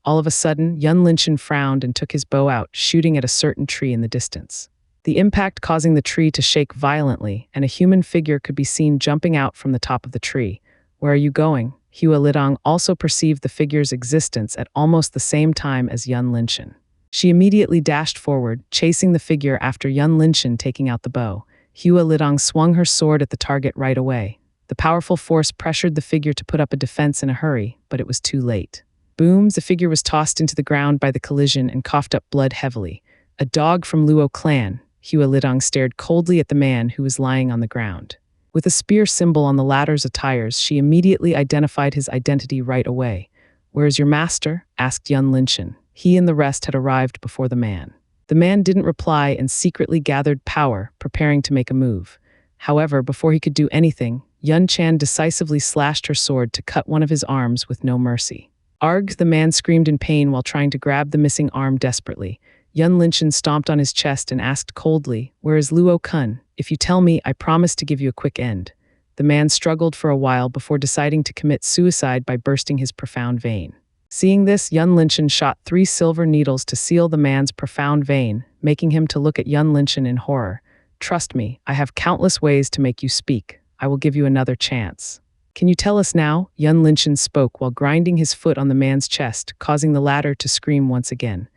All of a sudden, Yun Linshan frowned and took his bow out, shooting at a certain tree in the distance. The impact causing the tree to shake violently, and a human figure could be seen jumping out from the top of the tree. Where are you going? Hua Lidong also perceived the figure's existence at almost the same time as Yun Linshan. She immediately dashed forward, chasing the figure after Yun Linshan taking out the bow. Hua Lidong swung her sword at the target right away. The powerful force pressured the figure to put up a defense in a hurry, but it was too late. Boom! The figure was tossed into the ground by the collision and coughed up blood heavily. A dog from Luo clan. Hua Lidong stared coldly at the man who was lying on the ground. With a spear symbol on the latter's attires, she immediately identified his identity right away. Where's your master? Asked Yun Linshan. He and the rest had arrived before the man. The man didn't reply and secretly gathered power, preparing to make a move. However, before he could do anything, Yun Chan decisively slashed her sword to cut one of his arms with no mercy. Arg, the man screamed in pain while trying to grab the missing arm desperately. Yun Linshan stomped on his chest and asked coldly, "Where is Luo Kun? If you tell me, I promise to give you a quick end." The man struggled for a while before deciding to commit suicide by bursting his profound vein. Seeing this, Yun Linshan shot 3 silver needles to seal the man's profound vein, making him to look at Yun Linshan in horror. "Trust me, I have countless ways to make you speak. I will give you another chance." "Can you tell us now?" Yun Linshan spoke while grinding his foot on the man's chest, causing the latter to scream once again.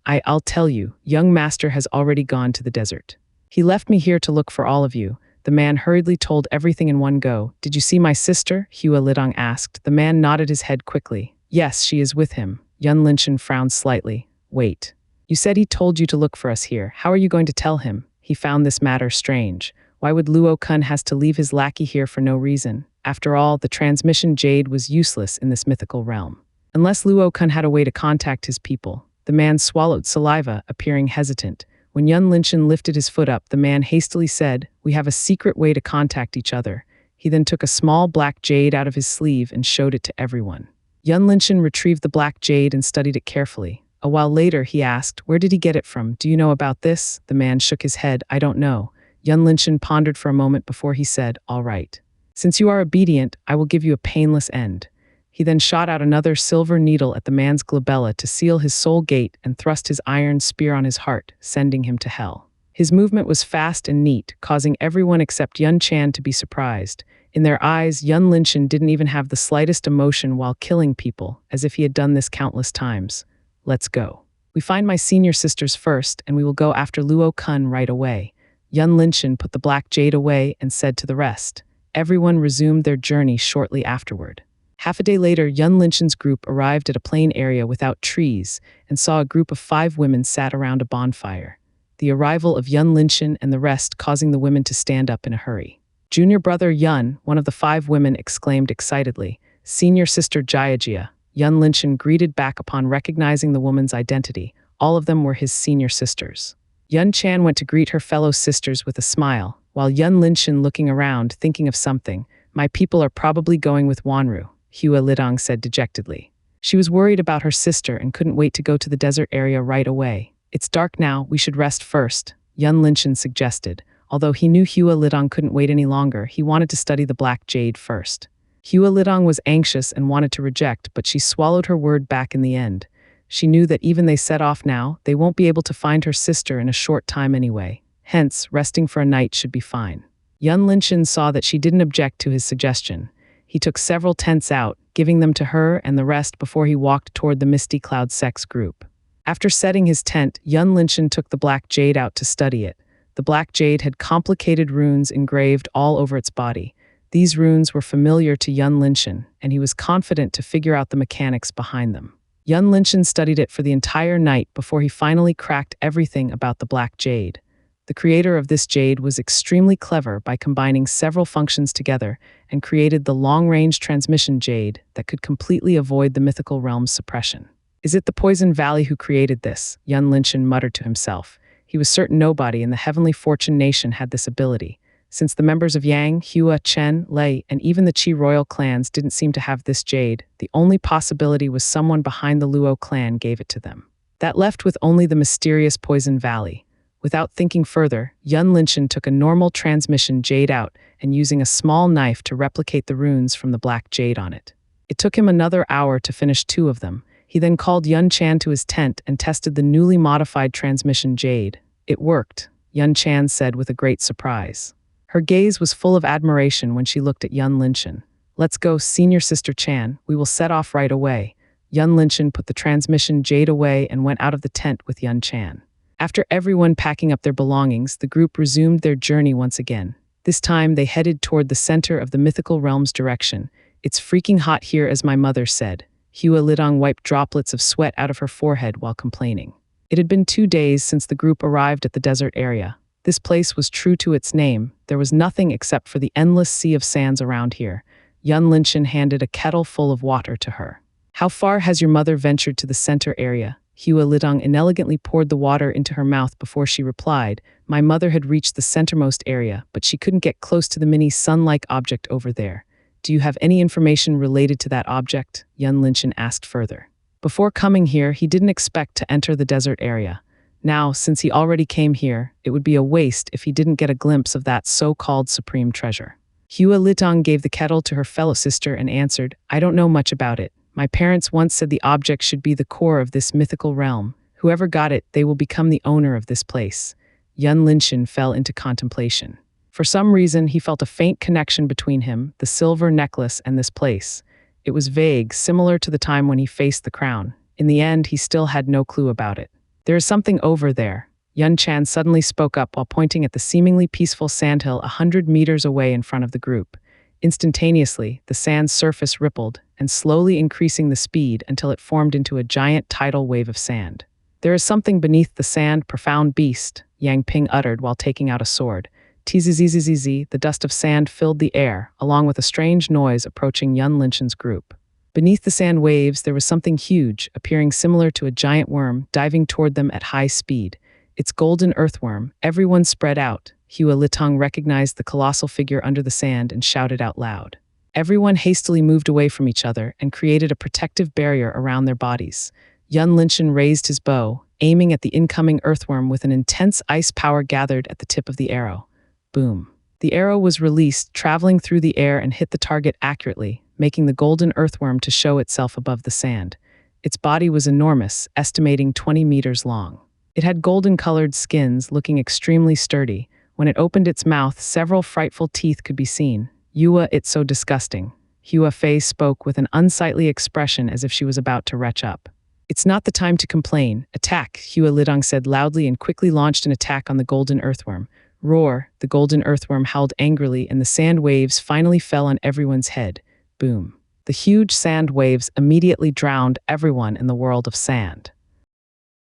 I'll tell you, young master has already gone to the desert. He left me here to look for all of you." The man hurriedly told everything in one go. "Did you see my sister?" Hua Lidong asked. The man nodded his head quickly. "Yes, she is with him." Yun Linshan frowned slightly. "Wait. You said he told you to look for us here. How are you going to tell him?" He found this matter strange. Why would Luo Kun has to leave his lackey here for no reason? After all, the transmission jade was useless in this mythical realm. Unless Luo Kun had a way to contact his people. The man swallowed saliva, appearing hesitant. When Yun Linshan lifted his foot up, the man hastily said, "We have a secret way to contact each other." He then took a small black jade out of his sleeve and showed it to everyone. Yun Linshan retrieved the black jade and studied it carefully. A while later, he asked, "Where did he get it from? Do you know about this?" The man shook his head. "I don't know." Yun Linshan pondered for a moment before he said, "All right. Since you are obedient, I will give you a painless end." He then shot out another silver needle at the man's glabella to seal his soul gate and thrust his iron spear on his heart, sending him to hell. His movement was fast and neat, causing everyone except Yun Chan to be surprised. In their eyes, Yun Linshan didn't even have the slightest emotion while killing people, as if he had done this countless times. "Let's go. We find my senior sisters first, and we will go after Luo Kun right away." Yun Linshan put the black jade away and said to the rest. Everyone resumed their journey shortly afterward. Half a day later, Yun Linshan's group arrived at a plain area without trees and saw a group of 5 women sat around a bonfire. The arrival of Yun Linshan and the rest causing the women to stand up in a hurry. Junior brother Yun, one of the 5 women, exclaimed excitedly, "Senior sister Jiajia." Yun Linshan greeted back upon recognizing the woman's identity. All of them were his senior sisters. Yun Chan went to greet her fellow sisters with a smile, while Yun Linshan looking around, thinking of something. "My people are probably going with Wanru," Hua Lidong said dejectedly. She was worried about her sister and couldn't wait to go to the desert area right away. "It's dark now, we should rest first," Yun Linshan suggested. Although he knew Hua Lidong couldn't wait any longer, he wanted to study the black jade first. Hua Lidong was anxious and wanted to reject, but she swallowed her word back in the end. She knew that even they set off now, they won't be able to find her sister in a short time anyway. Hence, resting for a night should be fine. Yun Linshan saw that she didn't object to his suggestion. He took several tents out, giving them to her and the rest before he walked toward the Misty Cloud Sex group. After setting his tent, Yun Linshan took the black jade out to study it. The black jade had complicated runes engraved all over its body. These runes were familiar to Yun Linshan, and he was confident to figure out the mechanics behind them. Yun Linshan studied it for the entire night before he finally cracked everything about the black jade. The creator of this jade was extremely clever by combining several functions together and created the long-range transmission jade that could completely avoid the mythical realm's suppression. "Is it the Poison Valley who created this?" Yun Linshan muttered to himself. He was certain nobody in the Heavenly Fortune Nation had this ability. Since the members of Yang, Hua, Chen, Lei, and even the Qi royal clans didn't seem to have this jade, the only possibility was someone behind the Luo clan gave it to them. That left with only the mysterious Poison Valley. Without thinking further, Yun Linshan took a normal transmission jade out and using a small knife to replicate the runes from the black jade on it. It took him another hour to finish 2 of them. He then called Yun Chan to his tent and tested the newly modified transmission jade. "It worked," Yun Chan said with a great surprise. Her gaze was full of admiration when she looked at Yun Linshan. "Let's go, senior sister Chan, we will set off right away." Yun Linshan put the transmission jade away and went out of the tent with Yun Chan. After everyone packing up their belongings, the group resumed their journey once again. This time, they headed toward the center of the mythical realm's direction. "It's freaking hot here," as my mother said. Hua Lidong wiped droplets of sweat out of her forehead while complaining. It had been 2 days since the group arrived at the desert area. This place was true to its name. There was nothing except for the endless sea of sands around here. Yun Linshan handed a kettle full of water to her. "How far has your mother ventured to the center area?" Hua Lidong inelegantly poured the water into her mouth before she replied. "My mother had reached the centermost area, but she couldn't get close to the mini sun-like object over there. Do you have any information related to that object? Yun Linshan asked further. Before coming here, he didn't expect to enter the desert area. Now, since he already came here, it would be a waste if he didn't get a glimpse of that so-called supreme treasure. Hua Litong gave the kettle to her fellow sister and answered, I don't know much about it. My parents once said the object should be the core of this mythical realm. Whoever got it, they will become the owner of this place. Yun Linshan fell into contemplation. For some reason, he felt a faint connection between him, the silver necklace, and this place. It was vague, similar to the time when he faced the crown. In the end, he still had no clue about it. There is something over there. Yun Chan suddenly spoke up while pointing at the seemingly peaceful sandhill 100 meters away in front of the group. Instantaneously, the sand's surface rippled, and slowly increasing the speed until it formed into a giant tidal wave of sand. There is something beneath the sand, profound beast, Yang Ping uttered while taking out a sword. Tzzzzzz, the dust of sand filled the air, along with a strange noise approaching Yun Linshan's group. Beneath the sand waves, there was something huge, appearing similar to a giant worm, diving toward them at high speed. Its golden earthworm. Everyone spread out. Hua Litong recognized the colossal figure under the sand and shouted out loud. Everyone hastily moved away from each other and created a protective barrier around their bodies. Yun Linshan raised his bow, aiming at the incoming earthworm with an intense ice power gathered at the tip of the arrow. Boom. The arrow was released, traveling through the air and hit the target accurately, making the golden earthworm to show itself above the sand. Its body was enormous, estimating 20 meters long. It had golden-colored skins, looking extremely sturdy. When it opened its mouth, several frightful teeth could be seen. Yua, it's so disgusting. Hua Fei spoke with an unsightly expression as if she was about to retch up. It's not the time to complain. Attack, Hua Lidong said loudly and quickly launched an attack on the golden earthworm. Roar, the golden earthworm howled angrily and the sand waves finally fell on everyone's head. Boom. The huge sand waves immediately drowned everyone in the world of sand.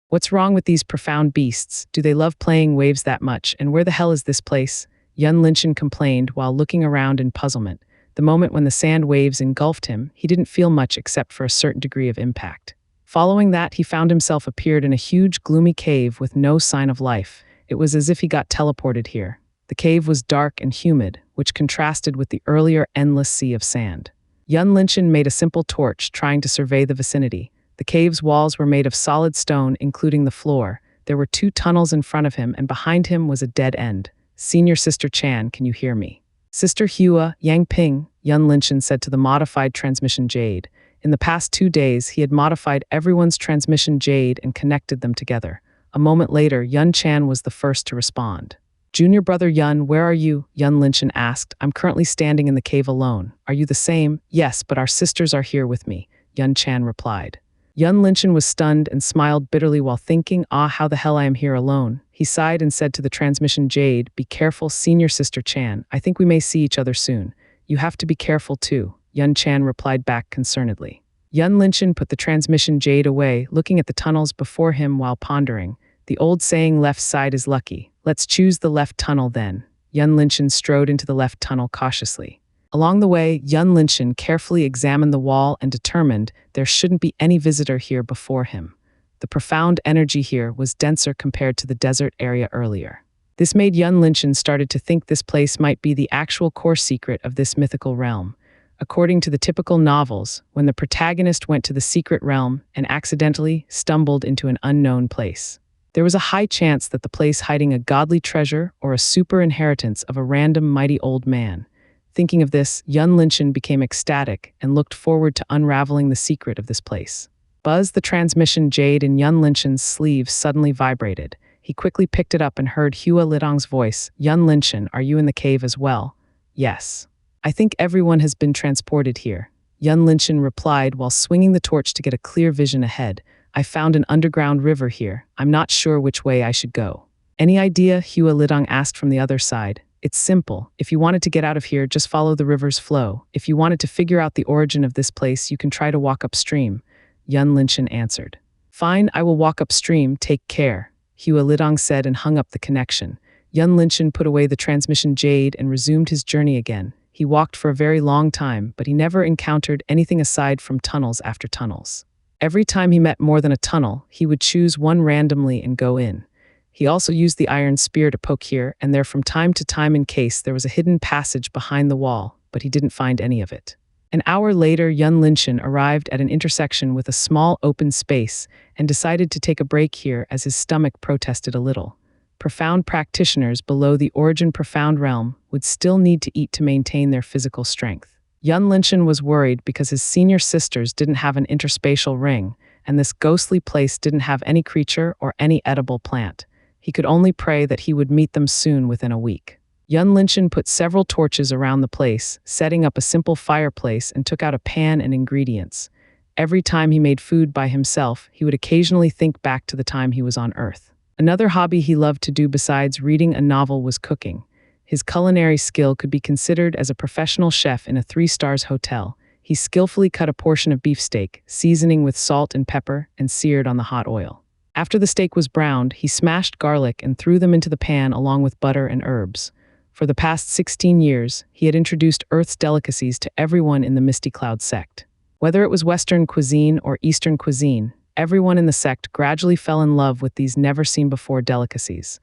What's wrong with these profound beasts? Do they love playing waves that much? And where the hell is this place? Yun Linshan complained while looking around in puzzlement. The moment when the sand waves engulfed him, he didn't feel much except for a certain degree of impact. Following that, he found himself appeared in a huge gloomy cave with no sign of life. It was as if he got teleported here. The cave was dark and humid, which contrasted with the earlier endless sea of sand. Yun Linshan made a simple torch, trying to survey the vicinity. The cave's walls were made of solid stone, including the floor. There were 2 tunnels in front of him, and behind him was a dead end. Senior Sister Chan, can you hear me? Sister Hua, Yang Ping, Yun Linshan said to the modified transmission jade. In the past 2 days, he had modified everyone's transmission jade and connected them together. A moment later, Yun Chan was the first to respond. Junior brother Yun, where are you? Yun Linshan asked. I'm currently standing in the cave alone. Are you the same? Yes, but our sisters are here with me, Yun Chan replied. Yun Linshan was stunned and smiled bitterly while thinking, how the hell I am here alone. He sighed and said to the transmission jade, be careful, Senior Sister Chan. I think we may see each other soon. You have to be careful too, Yun Chan replied back concernedly. Yun Linshan put the transmission jade away, looking at the tunnels before him while pondering. The old saying, left side is lucky. Let's choose the left tunnel then. Yun Linshan strode into the left tunnel cautiously. Along the way, Yun Linshan carefully examined the wall and determined there shouldn't be any visitor here before him. The profound energy here was denser compared to the desert area earlier. This made Yun Linshan started to think this place might be the actual core secret of this mythical realm. According to the typical novels, when the protagonist went to the secret realm and accidentally stumbled into an unknown place, there was a high chance that the place hiding a godly treasure or a super inheritance of a random mighty old man. Thinking of this, Yun Linshan became ecstatic and looked forward to unraveling the secret of this place. Buzz, the transmission jade in Yun Linshan's sleeve suddenly vibrated. He quickly picked it up and heard Hua Lidong's voice. Yun Linshan, are you in the cave as well? Yes. I think everyone has been transported here, Yun Linshan replied while swinging the torch to get a clear vision ahead. I found an underground river here. I'm not sure which way I should go. Any idea? Hua Lidong asked from the other side. It's simple. If you wanted to get out of here, just follow the river's flow. If you wanted to figure out the origin of this place, you can try to walk upstream, Yun Linshan answered. Fine, I will walk upstream. Take care, Hua Lidong said and hung up the connection. Yun Linshan put away the transmission jade and resumed his journey again. He walked for a very long time, but he never encountered anything aside from tunnels after tunnels. Every time he met more than a tunnel, he would choose one randomly and go in. He also used the iron spear to poke here and there from time to time in case there was a hidden passage behind the wall. but he didn't find any of it. An hour later, Yun Linshan arrived at an intersection with a small open space and decided to take a break here as his stomach protested a little. Profound practitioners below the origin profound realm would still need to eat to maintain their physical strength. Yun Linshan was worried because his senior sisters didn't have an interspatial ring, and this ghostly place didn't have any creature or any edible plant. He could only pray that he would meet them soon within a week. Yun Linshan put several torches around the place, setting up a simple fireplace, and took out a pan and ingredients. Every time he made food by himself, he would occasionally think back to the time he was on Earth. Another hobby he loved to do besides reading a novel was cooking. His culinary skill could be considered as a professional chef in a 3-star hotel. He skillfully cut a portion of beefsteak, seasoning with salt and pepper, and seared on the hot oil. After the steak was browned, he smashed garlic and threw them into the pan along with butter and herbs. For the past 16 years, he had introduced Earth's delicacies to everyone in the Misty Cloud sect. Whether it was Western cuisine or Eastern cuisine, everyone in the sect gradually fell in love with these never-seen-before delicacies.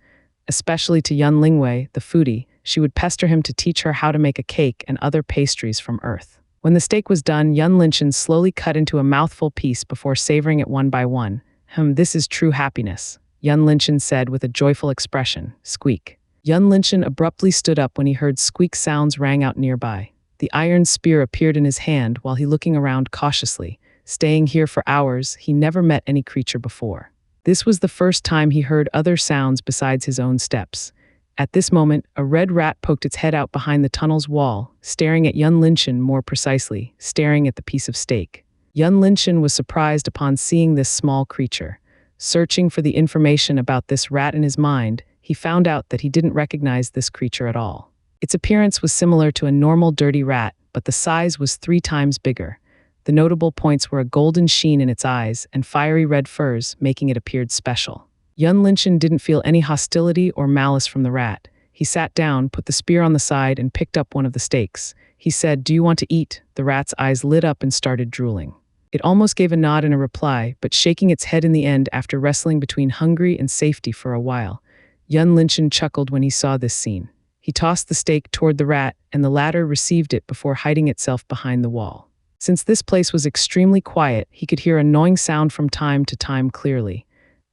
Especially to Yun Lingwei, the foodie, she would pester him to teach her how to make a cake and other pastries from Earth. When the steak was done, Yun Linshan slowly cut into a mouthful piece before savoring it one by one. This is true happiness," Yun Linshan said with a joyful expression. Squeak. Yun Linshan abruptly stood up when he heard squeak sounds rang out nearby. The iron spear appeared in his hand while he looking around cautiously. Staying here for hours, he never met any creature before. This was the first time he heard other sounds besides his own steps. At this moment, a red rat poked its head out behind the tunnel's wall, staring at Yun Linshan, more precisely, staring at the piece of steak. Yun Linshan was surprised upon seeing this small creature. Searching for the information about this rat in his mind, he found out that he didn't recognize this creature at all. Its appearance was similar to a normal dirty rat, but the size was 3 times bigger. The notable points were a golden sheen in its eyes and fiery red furs, making it appear special. Yun Linshan didn't feel any hostility or malice from the rat. He sat down, put the spear on the side, and picked up one of the steaks. He said, "Do you want to eat?" The rat's eyes lit up and started drooling. It almost gave a nod in a reply, but shaking its head in the end after wrestling between hungry and safety for a while. Yun Linshan chuckled when he saw this scene. He tossed the steak toward the rat, and the latter received it before hiding itself behind the wall. Since this place was extremely quiet, he could hear a gnawing sound from time to time clearly.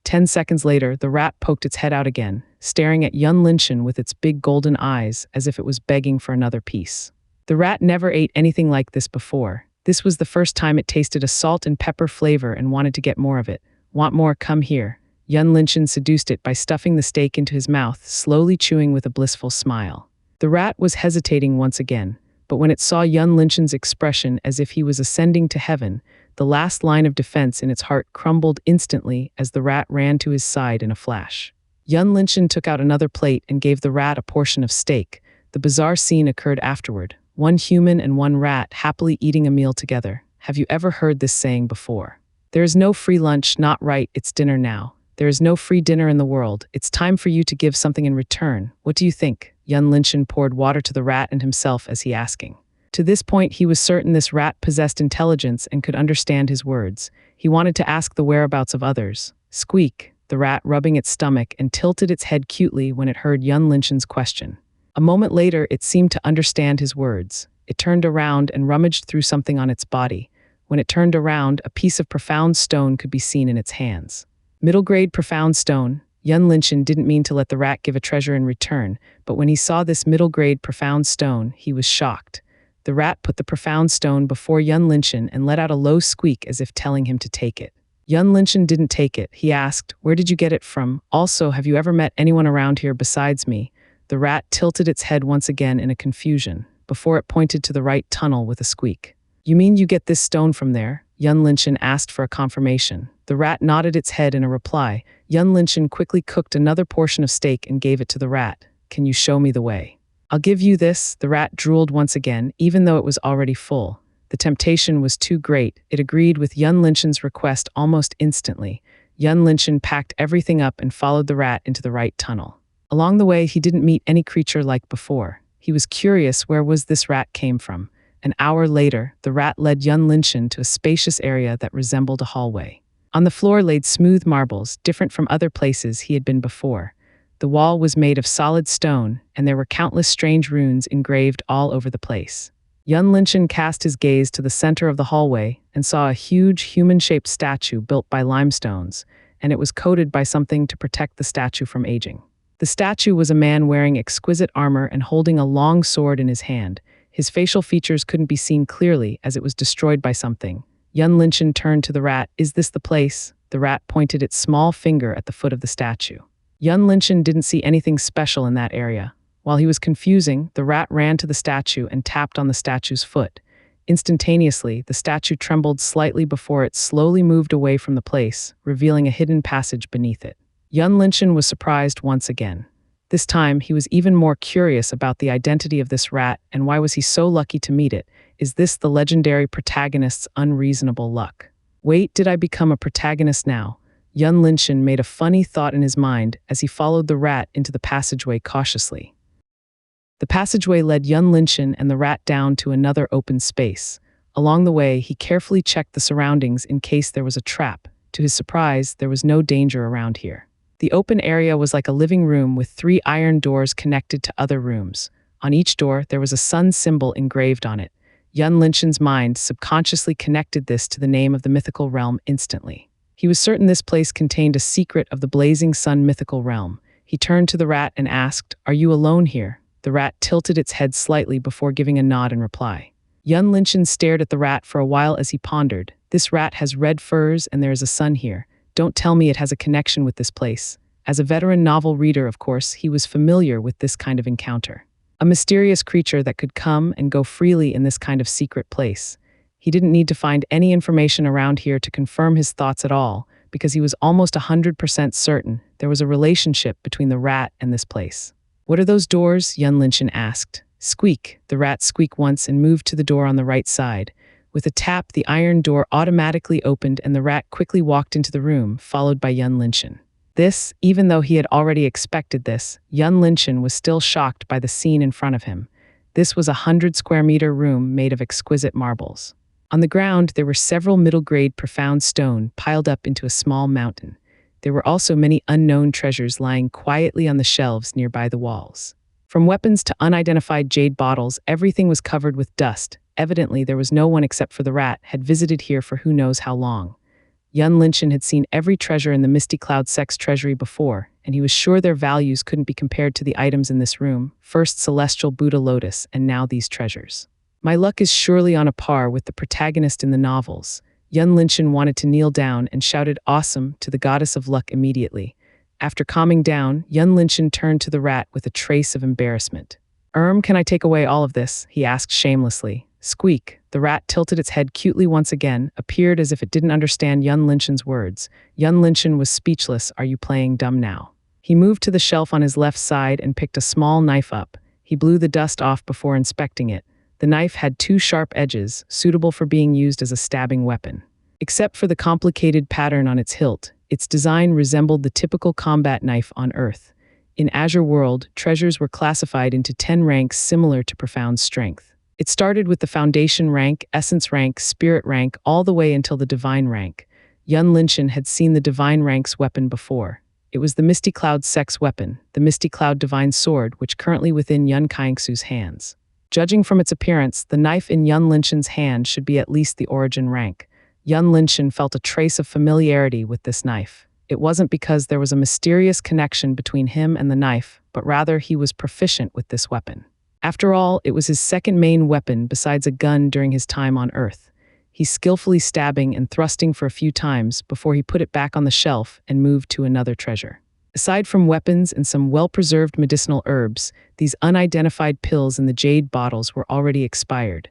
10 seconds later, the rat poked its head out again, staring at Yun Linshan with its big golden eyes as if it was begging for another piece. The rat never ate anything like this before. This was the first time it tasted a salt and pepper flavor and wanted to get more of it. "Want more? Come here." Yun Linshan seduced it by stuffing the steak into his mouth, slowly chewing with a blissful smile. The rat was hesitating once again, but when it saw Yun Linshan's expression as if he was ascending to heaven, the last line of defense in its heart crumbled instantly as the rat ran to his side in a flash. Yun Linshan took out another plate and gave the rat a portion of steak. The bizarre scene occurred afterward. One human and one rat happily eating a meal together. Have you ever heard this saying before? There is no free lunch, not right, it's dinner now. There is no free dinner in the world. It's time for you to give something in return. What do you think? Yun Linshan poured water to the rat and himself as he asking. To this point, he was certain this rat possessed intelligence and could understand his words. He wanted to ask the whereabouts of others. Squeak, the rat rubbing its stomach and tilted its head cutely when it heard Yun Linshan's question. A moment later, it seemed to understand his words. It turned around and rummaged through something on its body. When it turned around, a piece of profound stone could be seen in its hands. Middle-grade profound stone. Yun Linshan didn't mean to let the rat give a treasure in return, but when he saw this middle-grade profound stone, he was shocked. The rat put the profound stone before Yun Linshan and let out a low squeak as if telling him to take it. Yun Linshan didn't take it. He asked, "Where did you get it from? Also, have you ever met anyone around here besides me?" The rat tilted its head once again in a confusion, before it pointed to the right tunnel with a squeak. "You mean you get this stone from there?" Yun Linshan asked for a confirmation. The rat nodded its head in a reply. Yun Linshan quickly cooked another portion of steak and gave it to the rat. "Can you show me the way?" "I'll give you this." The rat drooled once again, even though it was already full. The temptation was too great. It agreed with Yun Linshan's request almost instantly. Yun Linshan packed everything up and followed the rat into the right tunnel. Along the way, he didn't meet any creature like before. He was curious where this rat came from. An hour later, the rat led Yun Linshan to a spacious area that resembled a hallway. On the floor laid smooth marbles, different from other places he had been before. The wall was made of solid stone, and there were countless strange runes engraved all over the place. Yun Linshan cast his gaze to the center of the hallway and saw a huge human-shaped statue built by limestones, and it was coated by something to protect the statue from aging. The statue was a man wearing exquisite armor and holding a long sword in his hand. His facial features couldn't be seen clearly as it was destroyed by something. Yun Linshan turned to the rat. "Is this the place?" The rat pointed its small finger at the foot of the statue. Yun Linshan didn't see anything special in that area. While he was confusing, the rat ran to the statue and tapped on the statue's foot. Instantaneously, the statue trembled slightly before it slowly moved away from the place, revealing a hidden passage beneath it. Yun Linshan was surprised once again. This time, he was even more curious about the identity of this rat and why was he so lucky to meet it. Is this the legendary protagonist's unreasonable luck? Wait, did I become a protagonist now? Yun Linshan made a funny thought in his mind as he followed the rat into the passageway cautiously. The passageway led Yun Linshan and the rat down to another open space. Along the way, he carefully checked the surroundings in case there was a trap. To his surprise, there was no danger around here. The open area was like a living room with 3 iron doors connected to other rooms. On each door, there was a sun symbol engraved on it. Yun Linshan's mind subconsciously connected this to the name of the mythical realm instantly. He was certain this place contained a secret of the blazing sun mythical realm. He turned to the rat and asked, "Are you alone here?" The rat tilted its head slightly before giving a nod in reply. Yun Linshan stared at the rat for a while as he pondered. This rat has red furs and there is a sun here. Don't tell me it has a connection with this place. As a veteran novel reader, of course, he was familiar with this kind of encounter. A mysterious creature that could come and go freely in this kind of secret place. He didn't need to find any information around here to confirm his thoughts at all, because he was almost 100% certain there was a relationship between the rat and this place. "What are those doors?" Yun Linshan asked. "Squeak." The rat squeaked once and moved to the door on the right side. With a tap, the iron door automatically opened and the rat quickly walked into the room, followed by Yun Linshan. Even though he had already expected this, Yun Linshan was still shocked by the scene in front of him. This was a 100-square-meter room made of exquisite marbles. On the ground, there were several middle-grade profound stone piled up into a small mountain. There were also many unknown treasures lying quietly on the shelves nearby the walls. From weapons to unidentified jade bottles, everything was covered with dust. Evidently, there was no one except for the rat had visited here for who knows how long. Yun Linshan had seen every treasure in the Misty Cloud Sex treasury before, and he was sure their values couldn't be compared to the items in this room, first Celestial Buddha Lotus and now these treasures. My luck is surely on a par with the protagonist in the novels. Yun Linshan wanted to kneel down and shouted "awesome" to the goddess of luck immediately. After calming down, Yun Linshan turned to the rat with a trace of embarrassment. Can I take away all of this?" he asked shamelessly. Squeak. The rat tilted its head cutely once again, appeared as if it didn't understand Yun Linshan's words. Yun Linshan was speechless. "Are you playing dumb now?" He moved to the shelf on his left side and picked a small knife up. He blew the dust off before inspecting it. The knife had 2 sharp edges, suitable for being used as a stabbing weapon. Except for the complicated pattern on its hilt, its design resembled the typical combat knife on Earth. In Azure World, treasures were classified into 10 ranks similar to profound strength. It started with the Foundation rank, Essence rank, Spirit rank, all the way until the Divine rank. Yun Linshan had seen the Divine rank's weapon before. It was the Misty Cloud Sex weapon, the Misty Cloud Divine Sword, which currently within Yun Kaingsu's hands. Judging from its appearance, the knife in Yun Linshan's hand should be at least the Origin rank. Yun Linshan felt a trace of familiarity with this knife. It wasn't because there was a mysterious connection between him and the knife, but rather he was proficient with this weapon. After all, it was his second main weapon besides a gun during his time on Earth. He skillfully stabbing and thrusting for a few times before he put it back on the shelf and moved to another treasure. Aside from weapons and some well-preserved medicinal herbs, these unidentified pills in the jade bottles were already expired.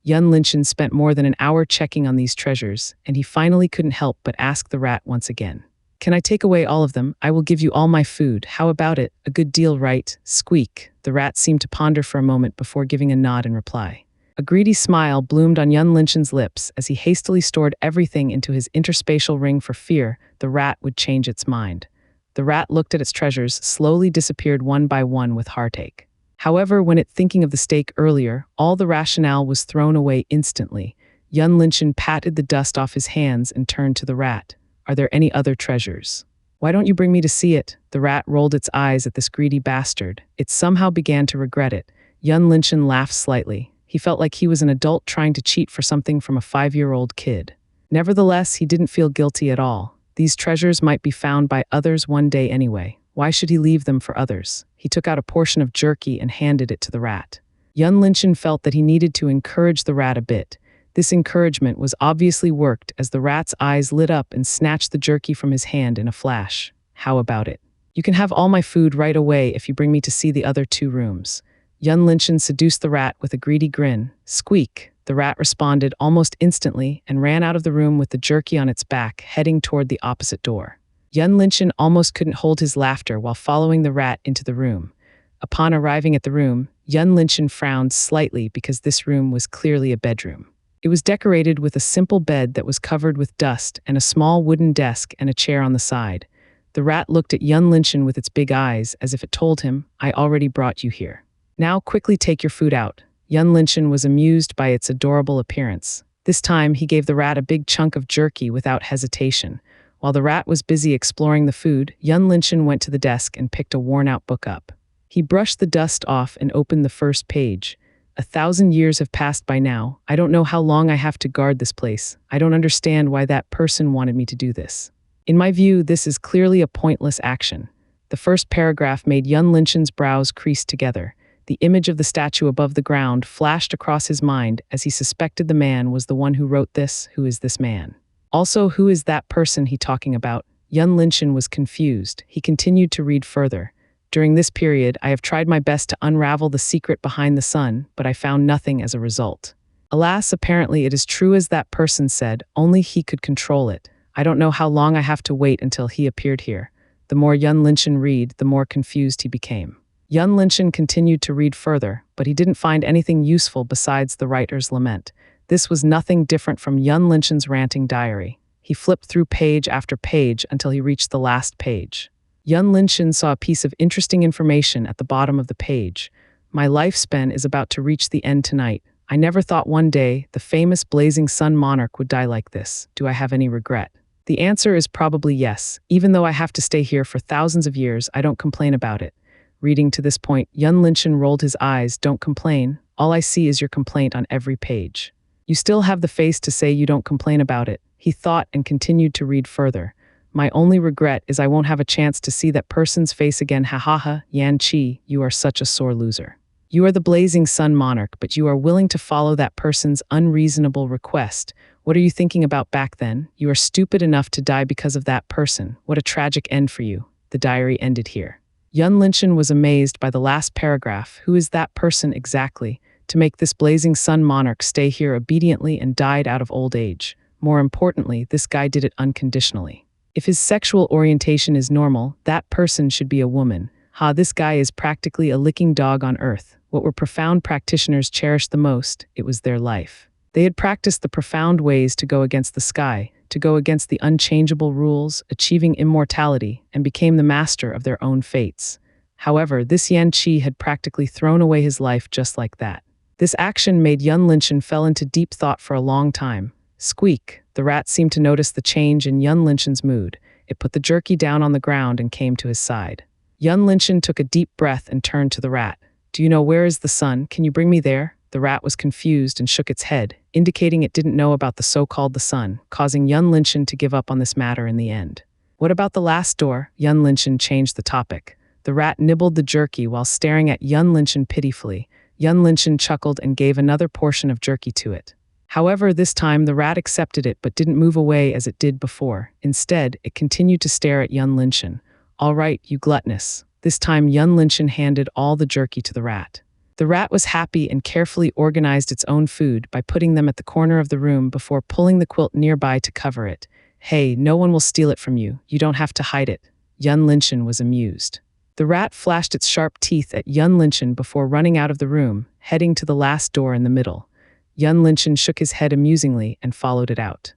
Yun Linshan spent more than an hour checking on these treasures, and he finally couldn't help but ask the rat once again. "Can I take away all of them? I will give you all my food. How about it? A good deal, right?" Squeak. The rat seemed to ponder for a moment before giving a nod in reply. A greedy smile bloomed on Yun Linshan's lips as he hastily stored everything into his interspatial ring for fear the rat would change its mind. The rat looked at its treasures, slowly disappeared one by one with heartache. However, when it thinking of the stake earlier, all the rationale was thrown away instantly. Yun Linshan patted the dust off his hands and turned to the rat. "Are there any other treasures? Why don't you bring me to see it?" The rat rolled its eyes at this greedy bastard. It somehow began to regret it. Yun Linshan laughed slightly. He felt like he was an adult trying to cheat for something from a 5-year-old kid. Nevertheless, he didn't feel guilty at all. These treasures might be found by others one day anyway. Why should he leave them for others? He took out a portion of jerky and handed it to the rat. Yun Linshan felt that he needed to encourage the rat a bit. This encouragement was obviously worked as the rat's eyes lit up and snatched the jerky from his hand in a flash. How about it? You can have all my food right away if you bring me to see the other 2 rooms. Yun Linshan seduced the rat with a greedy grin. Squeak! The rat responded almost instantly and ran out of the room with the jerky on its back, heading toward the opposite door. Yun Linshan almost couldn't hold his laughter while following the rat into the room. Upon arriving at the room, Yun Linshan frowned slightly because this room was clearly a bedroom. It was decorated with a simple bed that was covered with dust and a small wooden desk and a chair on the side. The rat looked at Yun Linshan with its big eyes as if it told him, "I already brought you here. Now quickly take your food out." Yun Linshan was amused by its adorable appearance. This time, he gave the rat a big chunk of jerky without hesitation. While the rat was busy exploring the food, Yun Linshan went to the desk and picked a worn-out book up. He brushed the dust off and opened the first page. 1,000 years have passed by now. I don't know how long I have to guard this place. I don't understand why that person wanted me to do this. In my view, this is clearly a pointless action. The first paragraph made Yun Linshan's brows crease together. The image of the statue above the ground flashed across his mind as he suspected the man was the one who wrote this. Who is this man? Also, who is that person he talking about? Yun Linshan was confused. He continued to read further. During this period, I have tried my best to unravel the secret behind the sun, but I found nothing as a result. Alas, apparently it is true as that person said, only he could control it. I don't know how long I have to wait until he appeared here. The more Yun Linshan read, the more confused he became. Yun Linshan continued to read further, but he didn't find anything useful besides the writer's lament. This was nothing different from Yun Linshan's ranting diary. He flipped through page after page until he reached the last page. Yun Linshan saw a piece of interesting information at the bottom of the page. My lifespan is about to reach the end tonight. I never thought one day the famous blazing sun monarch would die like this. Do I have any regret? The answer is probably yes. Even though I have to stay here for thousands of years, I don't complain about it. Reading to this point, Yun Linshan rolled his eyes. Don't complain. All I see is your complaint on every page. You still have the face to say you don't complain about it. He thought and continued to read further. My only regret is I won't have a chance to see that person's face again. Ha ha ha, Yan Chi, you are such a sore loser. You are the blazing sun monarch, but you are willing to follow that person's unreasonable request. What are you thinking about back then? You are stupid enough to die because of that person. What a tragic end for you. The diary ended here. Yun Linshan was amazed by the last paragraph. Who is that person exactly? To make this blazing sun monarch stay here obediently and died out of old age. More importantly, this guy did it unconditionally. If his sexual orientation is normal, that person should be a woman. Ha, this guy is practically a licking dog on earth. What were profound practitioners cherished the most? It was their life. They had practiced the profound ways to go against the sky, to go against the unchangeable rules, achieving immortality, and became the master of their own fates. However, this Yan Chi had practically thrown away his life just like that. This action made Yun Linshan fell into deep thought for a long time. Squeak! The rat seemed to notice the change in Yun Linshan's mood. It put the jerky down on the ground and came to his side. Yun Linshan took a deep breath and turned to the rat. Do you know where is the sun? Can you bring me there? The rat was confused and shook its head, indicating it didn't know about the so-called the sun, causing Yun Linshan to give up on this matter in the end. What about the last door? Yun Linshan changed the topic. The rat nibbled the jerky while staring at Yun Linshan pitifully. Yun Linshan chuckled and gave another portion of jerky to it. However, this time the rat accepted it but didn't move away as it did before. Instead, it continued to stare at Yun Linshan. All right, you gluttonous. This time Yun Linshan handed all the jerky to the rat. The rat was happy and carefully organized its own food by putting them at the corner of the room before pulling the quilt nearby to cover it. Hey, no one will steal it from you. You don't have to hide it. Yun Linshan was amused. The rat flashed its sharp teeth at Yun Linshan before running out of the room, heading to the last door in the middle. Yun Linshan shook his head amusingly and followed it out.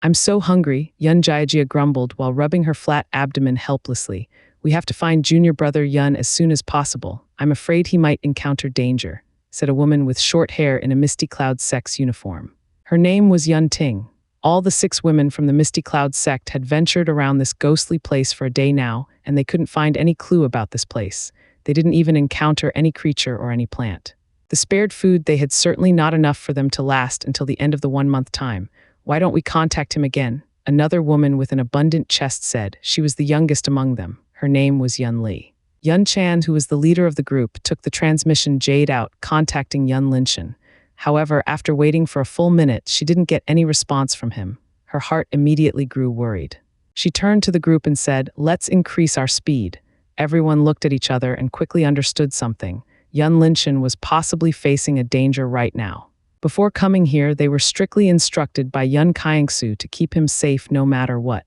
I'm so hungry, Yun Jiajia grumbled while rubbing her flat abdomen helplessly. We have to find junior brother Yun as soon as possible. I'm afraid he might encounter danger, said a woman with short hair in a Misty Cloud sect's uniform. Her name was Yun Ting. All the 6 women from the Misty Cloud sect had ventured around this ghostly place for a day now, and they couldn't find any clue about this place. They didn't even encounter any creature or any plant. The spared food they had certainly not enough for them to last until the end of the 1 month time. Why don't we contact him again? Another woman with an abundant chest said. She was the youngest among them. Her name was Yun Li. Yun Chan, who was the leader of the group, took the transmission jade out, contacting Yun Linshan. However, after waiting for a full minute, she didn't get any response from him. Her heart immediately grew worried. She turned to the group and said, "Let's increase our speed." Everyone looked at each other and quickly understood something. Yun Linshan was possibly facing a danger right now. Before coming here, they were strictly instructed by Yun Kaiangsu to keep him safe no matter what.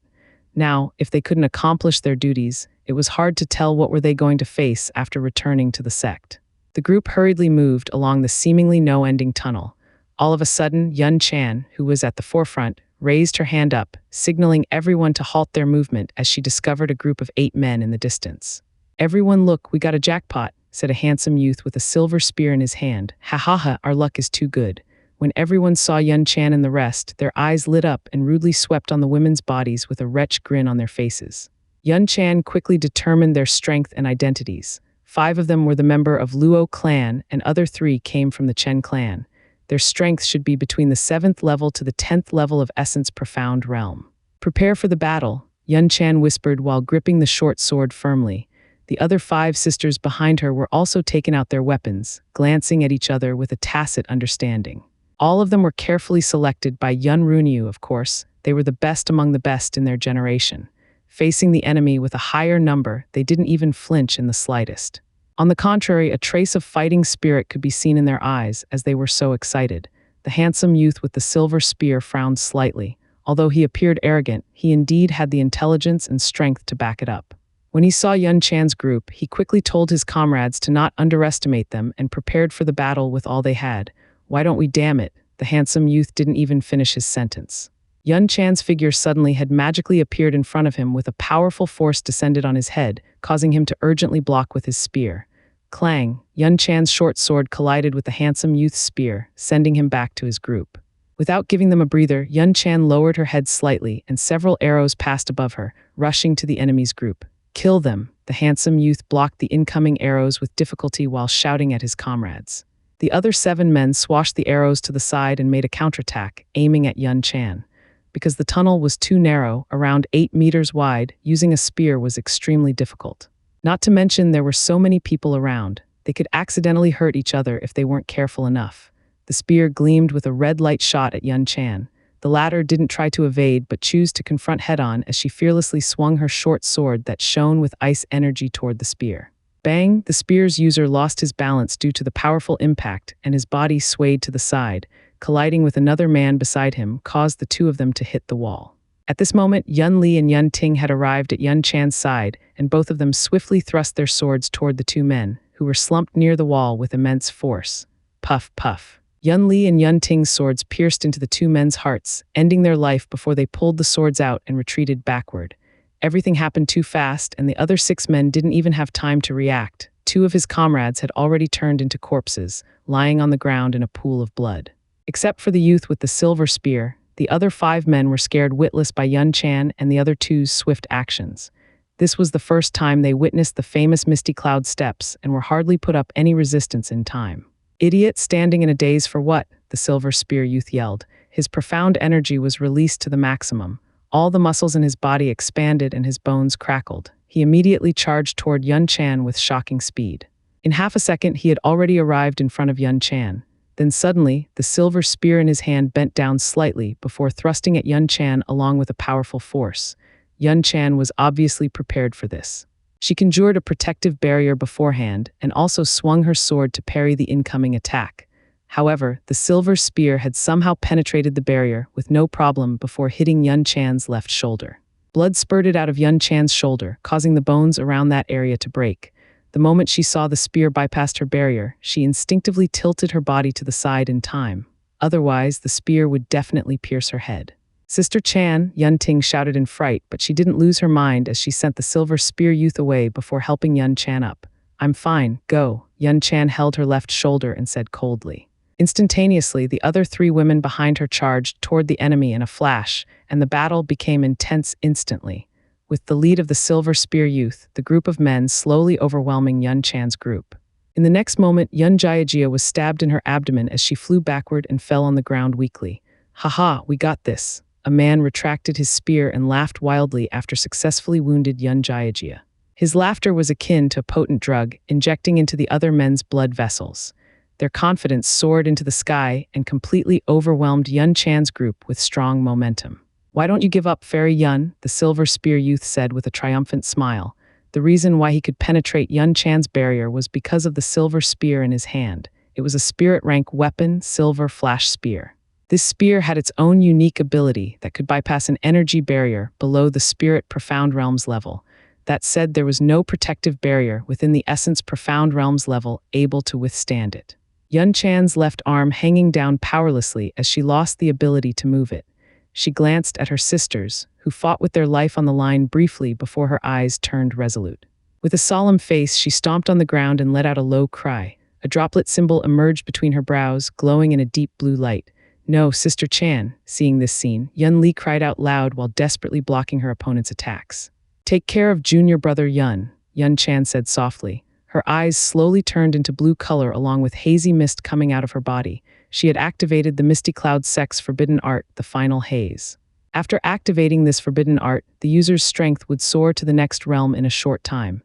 Now, if they couldn't accomplish their duties, it was hard to tell what were they going to face after returning to the sect. The group hurriedly moved along the seemingly no-ending tunnel. All of a sudden, Yun Chan, who was at the forefront, raised her hand up, signaling everyone to halt their movement as she discovered a group of 8 men in the distance. "Everyone look, we got a jackpot," said a handsome youth with a silver spear in his hand. "Ha ha ha, our luck is too good." When everyone saw Yun Chan and the rest, their eyes lit up and rudely swept on the women's bodies with a wretched grin on their faces. Yun Chan quickly determined their strength and identities. 5 of them were the member of Luo clan and other 3 came from the Chen clan. Their strength should be between the 7th level to the 10th level of Essence Profound Realm. "Prepare for the battle," Yun Chan whispered while gripping the short sword firmly. The other 5 sisters behind her were also taking out their weapons, glancing at each other with a tacit understanding. All of them were carefully selected by Yun Runyu, of course. They were the best among the best in their generation. Facing the enemy with a higher number, they didn't even flinch in the slightest. On the contrary, a trace of fighting spirit could be seen in their eyes as they were so excited. The handsome youth with the silver spear frowned slightly. Although he appeared arrogant, he indeed had the intelligence and strength to back it up. When he saw Yun Chan's group, he quickly told his comrades to not underestimate them and prepared for the battle with all they had. "Why don't we, damn it?" The handsome youth didn't even finish his sentence. Yun Chan's figure suddenly had magically appeared in front of him with a powerful force descended on his head, causing him to urgently block with his spear. Clang! Yun Chan's short sword collided with the handsome youth's spear, sending him back to his group. Without giving them a breather, Yun Chan lowered her head slightly and several arrows passed above her, rushing to the enemy's group. "Kill them!" The handsome youth blocked the incoming arrows with difficulty while shouting at his comrades. The other 7 men swashed the arrows to the side and made a counterattack, aiming at Yun Chan. Because the tunnel was too narrow, around 8 meters wide, using a spear was extremely difficult. Not to mention there were so many people around. They could accidentally hurt each other if they weren't careful enough. The spear gleamed with a red light shot at Yun Chan. The latter didn't try to evade but chose to confront head-on as she fearlessly swung her short sword that shone with ice energy toward the spear. Bang! The spear's user lost his balance due to the powerful impact and his body swayed to the side. Colliding with another man beside him caused the 2 of them to hit the wall. At this moment, Yun Li and Yun Ting had arrived at Yun Chan's side, and both of them swiftly thrust their swords toward the 2 men, who were slumped near the wall with immense force. Puff, puff. Yun Li and Yun Ting's swords pierced into the 2 men's hearts, ending their life before they pulled the swords out and retreated backward. Everything happened too fast, and the other 6 men didn't even have time to react. 2 of his comrades had already turned into corpses, lying on the ground in a pool of blood. Except for the youth with the silver spear, the other 5 men were scared witless by Yun Chan and the other 2's swift actions. This was the first time they witnessed the famous Misty Cloud steps and were hardly put up any resistance in time. "Idiot, standing in a daze for what?" the silver spear youth yelled. His profound energy was released to the maximum. All the muscles in his body expanded and his bones crackled. He immediately charged toward Yun Chan with shocking speed. In half a second, he had already arrived in front of Yun Chan. Then suddenly, the silver spear in his hand bent down slightly before thrusting at Yun Chan along with a powerful force. Yun Chan was obviously prepared for this. She conjured a protective barrier beforehand and also swung her sword to parry the incoming attack. However, the silver spear had somehow penetrated the barrier with no problem before hitting Yun Chan's left shoulder. Blood spurted out of Yun Chan's shoulder, causing the bones around that area to break. The moment she saw the spear bypass her barrier, she instinctively tilted her body to the side in time. Otherwise, the spear would definitely pierce her head. "Sister Chan," Yun Ting shouted in fright, but she didn't lose her mind as she sent the silver spear youth away before helping Yun Chan up. "I'm fine, go." Yun Chan held her left shoulder and said coldly. Instantaneously, the other 3 women behind her charged toward the enemy in a flash, and the battle became intense instantly. With the lead of the silver spear youth, the group of men slowly overwhelming Yun Chan's group. In the next moment, Yun Jiajia was stabbed in her abdomen as she flew backward and fell on the ground weakly. "Haha, we got this." A man retracted his spear and laughed wildly after successfully wounded Yun Jiajia. His laughter was akin to a potent drug, injecting into the other men's blood vessels. Their confidence soared into the sky and completely overwhelmed Yun Chan's group with strong momentum. "Why don't you give up, Fairy Yun?" the silver spear youth said with a triumphant smile. The reason why he could penetrate Yun Chan's barrier was because of the silver spear in his hand. It was a spirit rank weapon, silver flash spear. This spear had its own unique ability that could bypass an energy barrier below the spirit profound realms level. That said, there was no protective barrier within the essence profound realms level able to withstand it. Yun Chan's left arm hanging down powerlessly as she lost the ability to move it. She glanced at her sisters, who fought with their life on the line briefly before her eyes turned resolute. With a solemn face, she stomped on the ground and let out a low cry. A droplet symbol emerged between her brows, glowing in a deep blue light. "No, Sister Chan." Seeing this scene, Yun Li cried out loud while desperately blocking her opponent's attacks. "Take care of junior brother Yun," Yun Chan said softly. Her eyes slowly turned into blue color along with hazy mist coming out of her body. She had activated the Misty Cloud Sect's forbidden art, the Final Haze. After activating this forbidden art, the user's strength would soar to the next realm in a short time.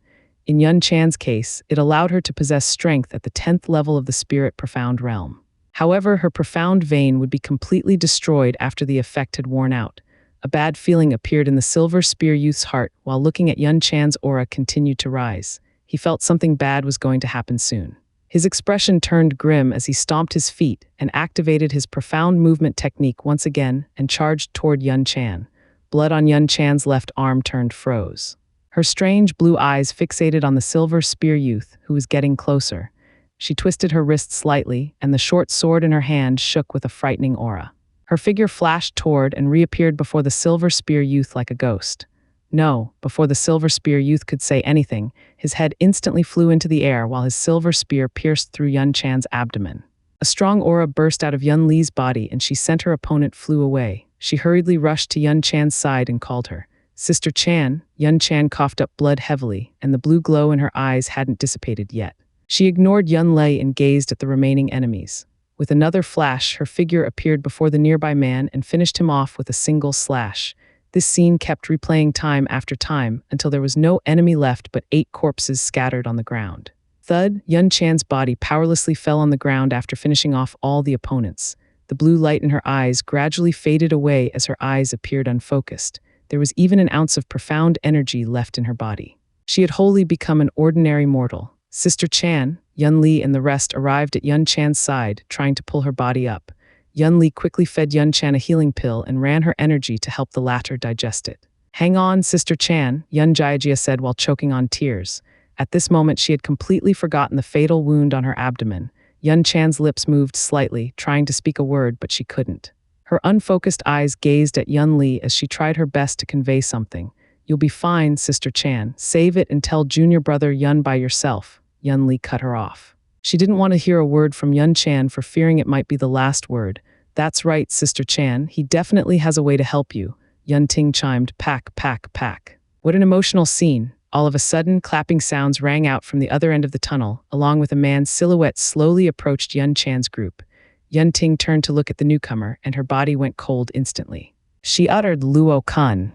In Yun Chan's case, it allowed her to possess strength at the 10th level of the Spirit Profound realm. However, her profound vein would be completely destroyed after the effect had worn out. A bad feeling appeared in the silver spear youth's heart while looking at Yun Chan's aura continued to rise. He felt something bad was going to happen soon. His expression turned grim as he stomped his feet and activated his profound movement technique once again and charged toward Yun Chan. Blood on Yun Chan's left arm turned froze. Her strange blue eyes fixated on the silver spear youth, who was getting closer. She twisted her wrist slightly, and the short sword in her hand shook with a frightening aura. Her figure flashed toward and reappeared before the silver spear youth like a ghost. No, before the silver spear youth could say anything, his head instantly flew into the air while his silver spear pierced through Yun Chan's abdomen. A strong aura burst out of Yun Li's body and she sent her opponent flew away. She hurriedly rushed to Yun Chan's side and called her. "Sister Chan." Yun Chan coughed up blood heavily, and the blue glow in her eyes hadn't dissipated yet. She ignored Yun Li and gazed at the remaining enemies. With another flash, her figure appeared before the nearby man and finished him off with a single slash. This scene kept replaying time after time until there was no enemy left but 8 corpses scattered on the ground. Thud, Yun Chan's body powerlessly fell on the ground after finishing off all the opponents. The blue light in her eyes gradually faded away as her eyes appeared unfocused. There was even an ounce of profound energy left in her body. She had wholly become an ordinary mortal. Sister Chan, Yun Li and the rest arrived at Yun Chan's side, trying to pull her body up. Yun Li quickly fed Yun Chan a healing pill and ran her energy to help the latter digest it. "Hang on, Sister Chan," Yun Jiajia said while choking on tears. At this moment, she had completely forgotten the fatal wound on her abdomen. Yun Chan's lips moved slightly, trying to speak a word, but she couldn't. Her unfocused eyes gazed at Yun Li as she tried her best to convey something. "You'll be fine, Sister Chan. Save it and tell junior brother Yun by yourself." Yun Li cut her off. She didn't want to hear a word from Yun Chan for fearing it might be the last word. "That's right, Sister Chan. He definitely has a way to help you." Yun Ting chimed, "Pack, pack, pack." What an emotional scene. All of a sudden, clapping sounds rang out from the other end of the tunnel, along with a man's silhouette slowly approached Yun Chan's group. Yun Ting turned to look at the newcomer, and her body went cold instantly. She uttered, "Luo Kun."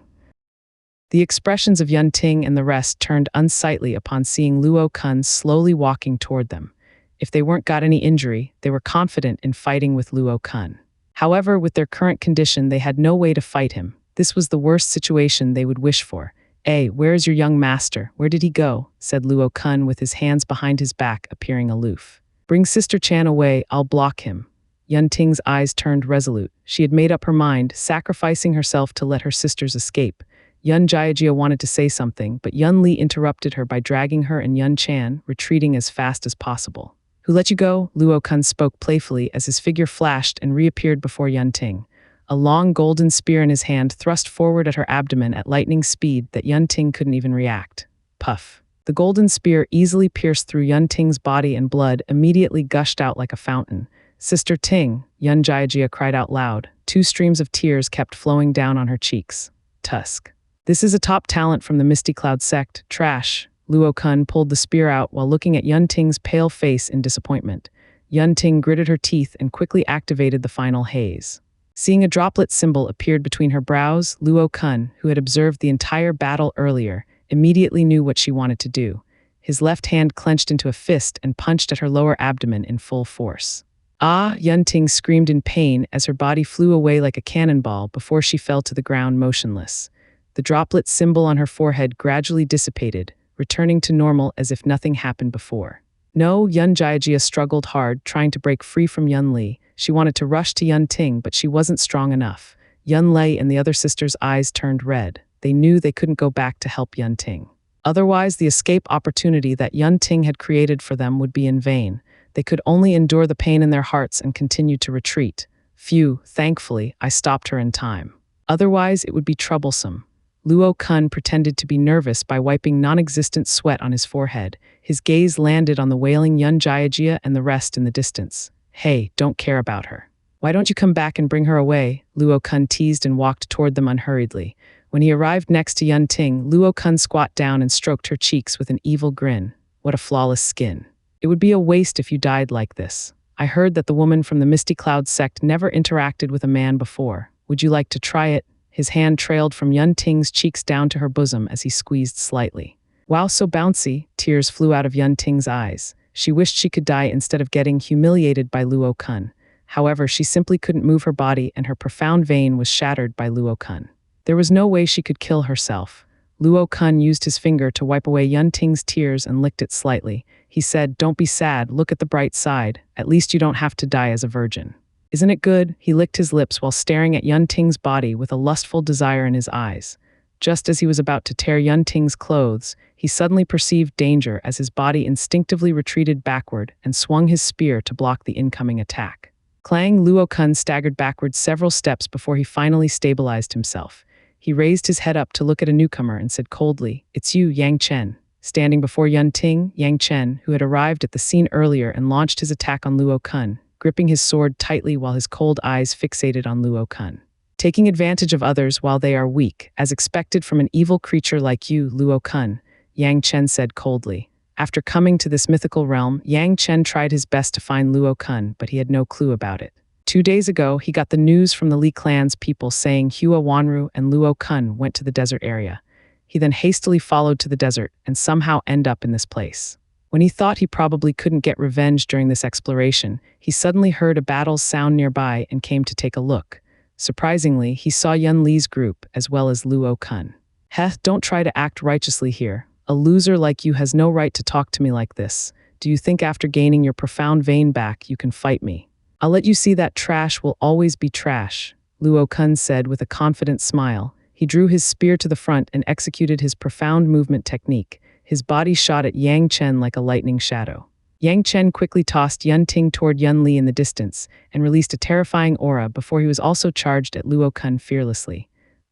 The expressions of Yun Ting and the rest turned unsightly upon seeing Luo Kun slowly walking toward them. If they weren't got any injury, they were confident in fighting with Luo Kun. However, with their current condition, they had no way to fight him. This was the worst situation they would wish for. Where is your young master? Where did he go?" said Luo Kun with his hands behind his back, appearing aloof. "Bring Sister Chan away, I'll block him." Yun Ting's eyes turned resolute. She had made up her mind, sacrificing herself to let her sisters escape. Yun Jiajia wanted to say something, but Yun Li interrupted her by dragging her and Yun Chan, retreating as fast as possible. "Who let you go?" Luo Kun spoke playfully as his figure flashed and reappeared before Yun Ting. A long golden spear in his hand thrust forward at her abdomen at lightning speed that Yun Ting couldn't even react. Puff. The golden spear easily pierced through Yun Ting's body and blood immediately gushed out like a fountain. "Sister Ting," Yun Jiajia cried out loud. 2 streams of tears kept flowing down on her cheeks. "Tusk. This is a top talent from the Misty Cloud sect. Trash." Luo Kun pulled the spear out while looking at Yun Ting's pale face in disappointment. Yun Ting gritted her teeth and quickly activated the final haze. Seeing a droplet symbol appeared between her brows, Luo Kun, who had observed the entire battle earlier, immediately knew what she wanted to do. His left hand clenched into a fist and punched at her lower abdomen in full force. Ah! Yun Ting screamed in pain as her body flew away like a cannonball before she fell to the ground motionless. The droplet symbol on her forehead gradually dissipated, returning to normal as if nothing happened before. No, Yun Jiajia struggled hard, trying to break free from Yun Li. She wanted to rush to Yun Ting, but she wasn't strong enough. Yun Lei and the other sisters' eyes turned red. They knew they couldn't go back to help Yun Ting. Otherwise, the escape opportunity that Yun Ting had created for them would be in vain. They could only endure the pain in their hearts and continue to retreat. Phew, thankfully, I stopped her in time. Otherwise, it would be troublesome. Luo Kun pretended to be nervous by wiping non-existent sweat on his forehead. His gaze landed on the wailing Yun Jiajia and the rest in the distance. Hey, don't care about her. Why don't you come back and bring her away? Luo Kun teased and walked toward them unhurriedly. When he arrived next to Yun Ting, Luo Kun squat down and stroked her cheeks with an evil grin. What a flawless skin. It would be a waste if you died like this. I heard that the woman from the Misty Cloud sect never interacted with a man before. Would you like to try it? His hand trailed from Yun Ting's cheeks down to her bosom as he squeezed slightly. Wow, so bouncy! Tears flew out of Yun Ting's eyes. She wished she could die instead of getting humiliated by Luo Kun. However, she simply couldn't move her body and her profound vein was shattered by Luo Kun. There was no way she could kill herself. Luo Kun used his finger to wipe away Yun Ting's tears and licked it slightly. He said, "Don't be sad, look at the bright side. At least you don't have to die as a virgin." Isn't it good? He licked his lips while staring at Yun Ting's body with a lustful desire in his eyes. Just as he was about to tear Yun Ting's clothes, he suddenly perceived danger as his body instinctively retreated backward and swung his spear to block the incoming attack. Clang! Luo Kun staggered backward several steps before he finally stabilized himself. He raised his head up to look at a newcomer and said coldly, "It's you, Yang Chen." Standing before Yun Ting, Yang Chen, who had arrived at the scene earlier and launched his attack on Luo Kun, gripping his sword tightly while his cold eyes fixated on Luo Kun. Taking advantage of others while they are weak, as expected from an evil creature like you, Luo Kun, Yang Chen said coldly. After coming to this mythical realm, Yang Chen tried his best to find Luo Kun, but he had no clue about it. 2 days ago, he got the news from the Li clan's people saying Hua Wanru and Luo Kun went to the desert area. He then hastily followed to the desert and somehow ended up in this place. When he thought he probably couldn't get revenge during this exploration, he suddenly heard a battle's sound nearby and came to take a look. Surprisingly, he saw Yun Li's group as well as Luo Kun. Heh, don't try to act righteously here. A loser like you has no right to talk to me like this. Do you think after gaining your profound vein back, you can fight me? I'll let you see that trash will always be trash, Luo Kun said with a confident smile. He drew his spear to the front and executed his profound movement technique. His body shot at Yang Chen like a lightning shadow. Yang Chen quickly tossed Yun Ting toward Yun Li in the distance and released a terrifying aura before he was also charged at Luo Kun fearlessly.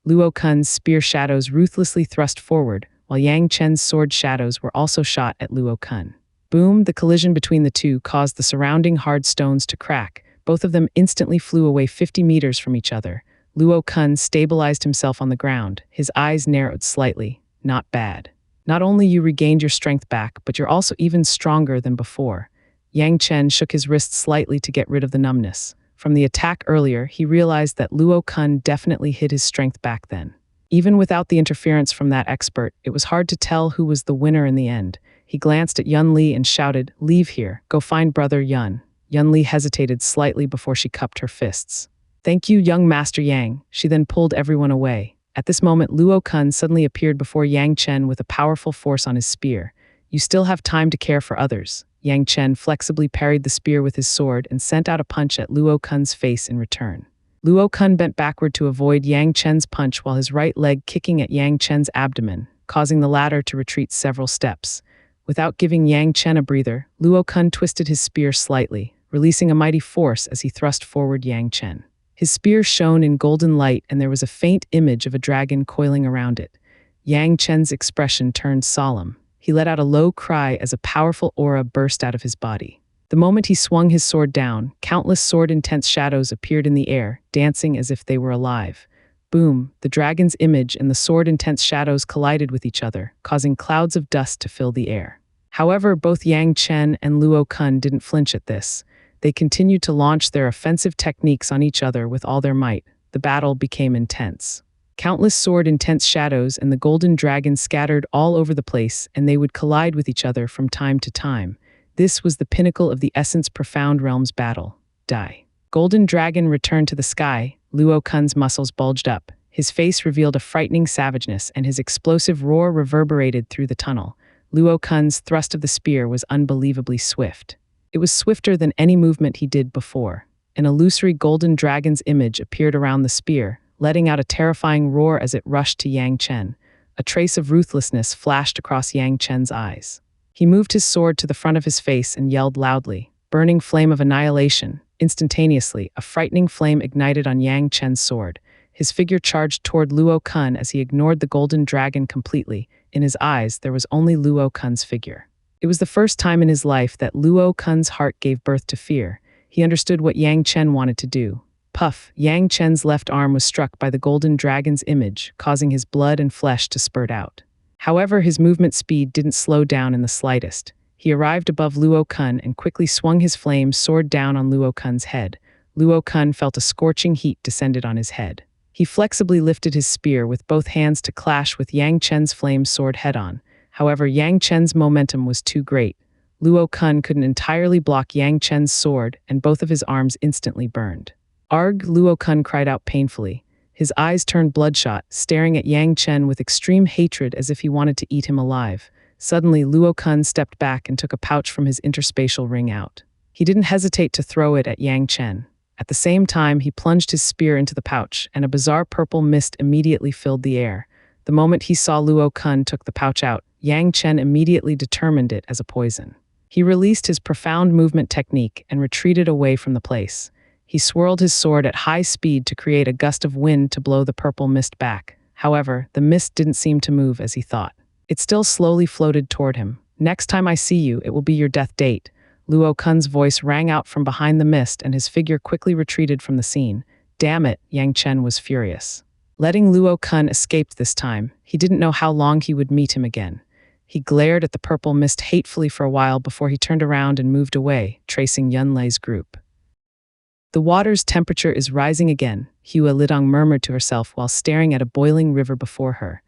Luo Kun's spear shadows ruthlessly thrust forward, while Yang Chen's sword shadows were also shot at Luo Kun. Boom! The collision between the two caused the surrounding hard stones to crack. Both of them instantly flew away 50 meters from each other. Luo Kun stabilized himself on the ground. His eyes narrowed slightly. Not bad. Not only you regained your strength back, but you're also even stronger than before. Yang Chen shook his wrist slightly to get rid of the numbness. From the attack earlier, he realized that Luo Kun definitely hid his strength back then. Even without the interference from that expert, it was hard to tell who was the winner in the end. He glanced at Yun Li and shouted, "Leave here, go find brother Yun." Yun Li hesitated slightly before she cupped her fists. "Thank you, young Master Yang." She then pulled everyone away. At this moment, Luo Kun suddenly appeared before Yang Chen with a powerful force on his spear. "You still have time to care for others." Yang Chen flexibly parried the spear with his sword and sent out a punch at Luo Kun's face in return. Luo Kun bent backward to avoid Yang Chen's punch while his right leg kicking at Yang Chen's abdomen, causing the latter to retreat several steps. Without giving Yang Chen a breather, Luo Kun twisted his spear slightly, releasing a mighty force as he thrust forward Yang Chen. His spear shone in golden light and there was a faint image of a dragon coiling around it. Yang Chen's expression turned solemn. He let out a low cry as a powerful aura burst out of his body. The moment he swung his sword down, countless sword-intense shadows appeared in the air, dancing as if they were alive. Boom, the dragon's image and the sword-intense shadows collided with each other, causing clouds of dust to fill the air. However, both Yang Chen and Luo Kun didn't flinch at this. They continued to launch their offensive techniques on each other with all their might. The battle became intense. Countless sword-intense shadows and the golden dragon scattered all over the place, and they would collide with each other from time to time. This was the pinnacle of the Essence Profound Realms battle. Die. Golden Dragon returned to the sky. Luo Kun's muscles bulged up. His face revealed a frightening savageness, and his explosive roar reverberated through the tunnel. Luo Kun's thrust of the spear was unbelievably swift. It was swifter than any movement he did before. An illusory golden dragon's image appeared around the spear, letting out a terrifying roar as it rushed to Yang Chen. A trace of ruthlessness flashed across Yang Chen's eyes. He moved his sword to the front of his face and yelled loudly, "Burning flame of annihilation!" Instantaneously, a frightening flame ignited on Yang Chen's sword. His figure charged toward Luo Kun as he ignored the golden dragon completely. In his eyes, there was only Luo Kun's figure. It was the first time in his life that Luo Kun's heart gave birth to fear. He understood what Yang Chen wanted to do. Puff, Yang Chen's left arm was struck by the golden dragon's image, causing his blood and flesh to spurt out. However, his movement speed didn't slow down in the slightest. He arrived above Luo Kun and quickly swung his flame sword down on Luo Kun's head. Luo Kun felt a scorching heat descended on his head. He flexibly lifted his spear with both hands to clash with Yang Chen's flame sword head-on. However, Yang Chen's momentum was too great. Luo Kun couldn't entirely block Yang Chen's sword, and both of his arms instantly burned. Arg! Luo Kun cried out painfully. His eyes turned bloodshot, staring at Yang Chen with extreme hatred as if he wanted to eat him alive. Suddenly, Luo Kun stepped back and took a pouch from his interspatial ring out. He didn't hesitate to throw it at Yang Chen. At the same time, he plunged his spear into the pouch, and a bizarre purple mist immediately filled the air. The moment he saw Luo Kun took the pouch out, Yang Chen immediately determined it as a poison. He released his profound movement technique and retreated away from the place. He swirled his sword at high speed to create a gust of wind to blow the purple mist back. However, the mist didn't seem to move as he thought. It still slowly floated toward him. "Next time I see you, it will be your death date." Luo Kun's voice rang out from behind the mist, and his figure quickly retreated from the scene. Damn it, Yang Chen was furious. Letting Luo Kun escape this time, he didn't know how long he would meet him again. He glared at the purple mist hatefully for a while before he turned around and moved away, tracing Yunlei's group. "The water's temperature is rising again," Hua Lidong murmured to herself while staring at a boiling river before her.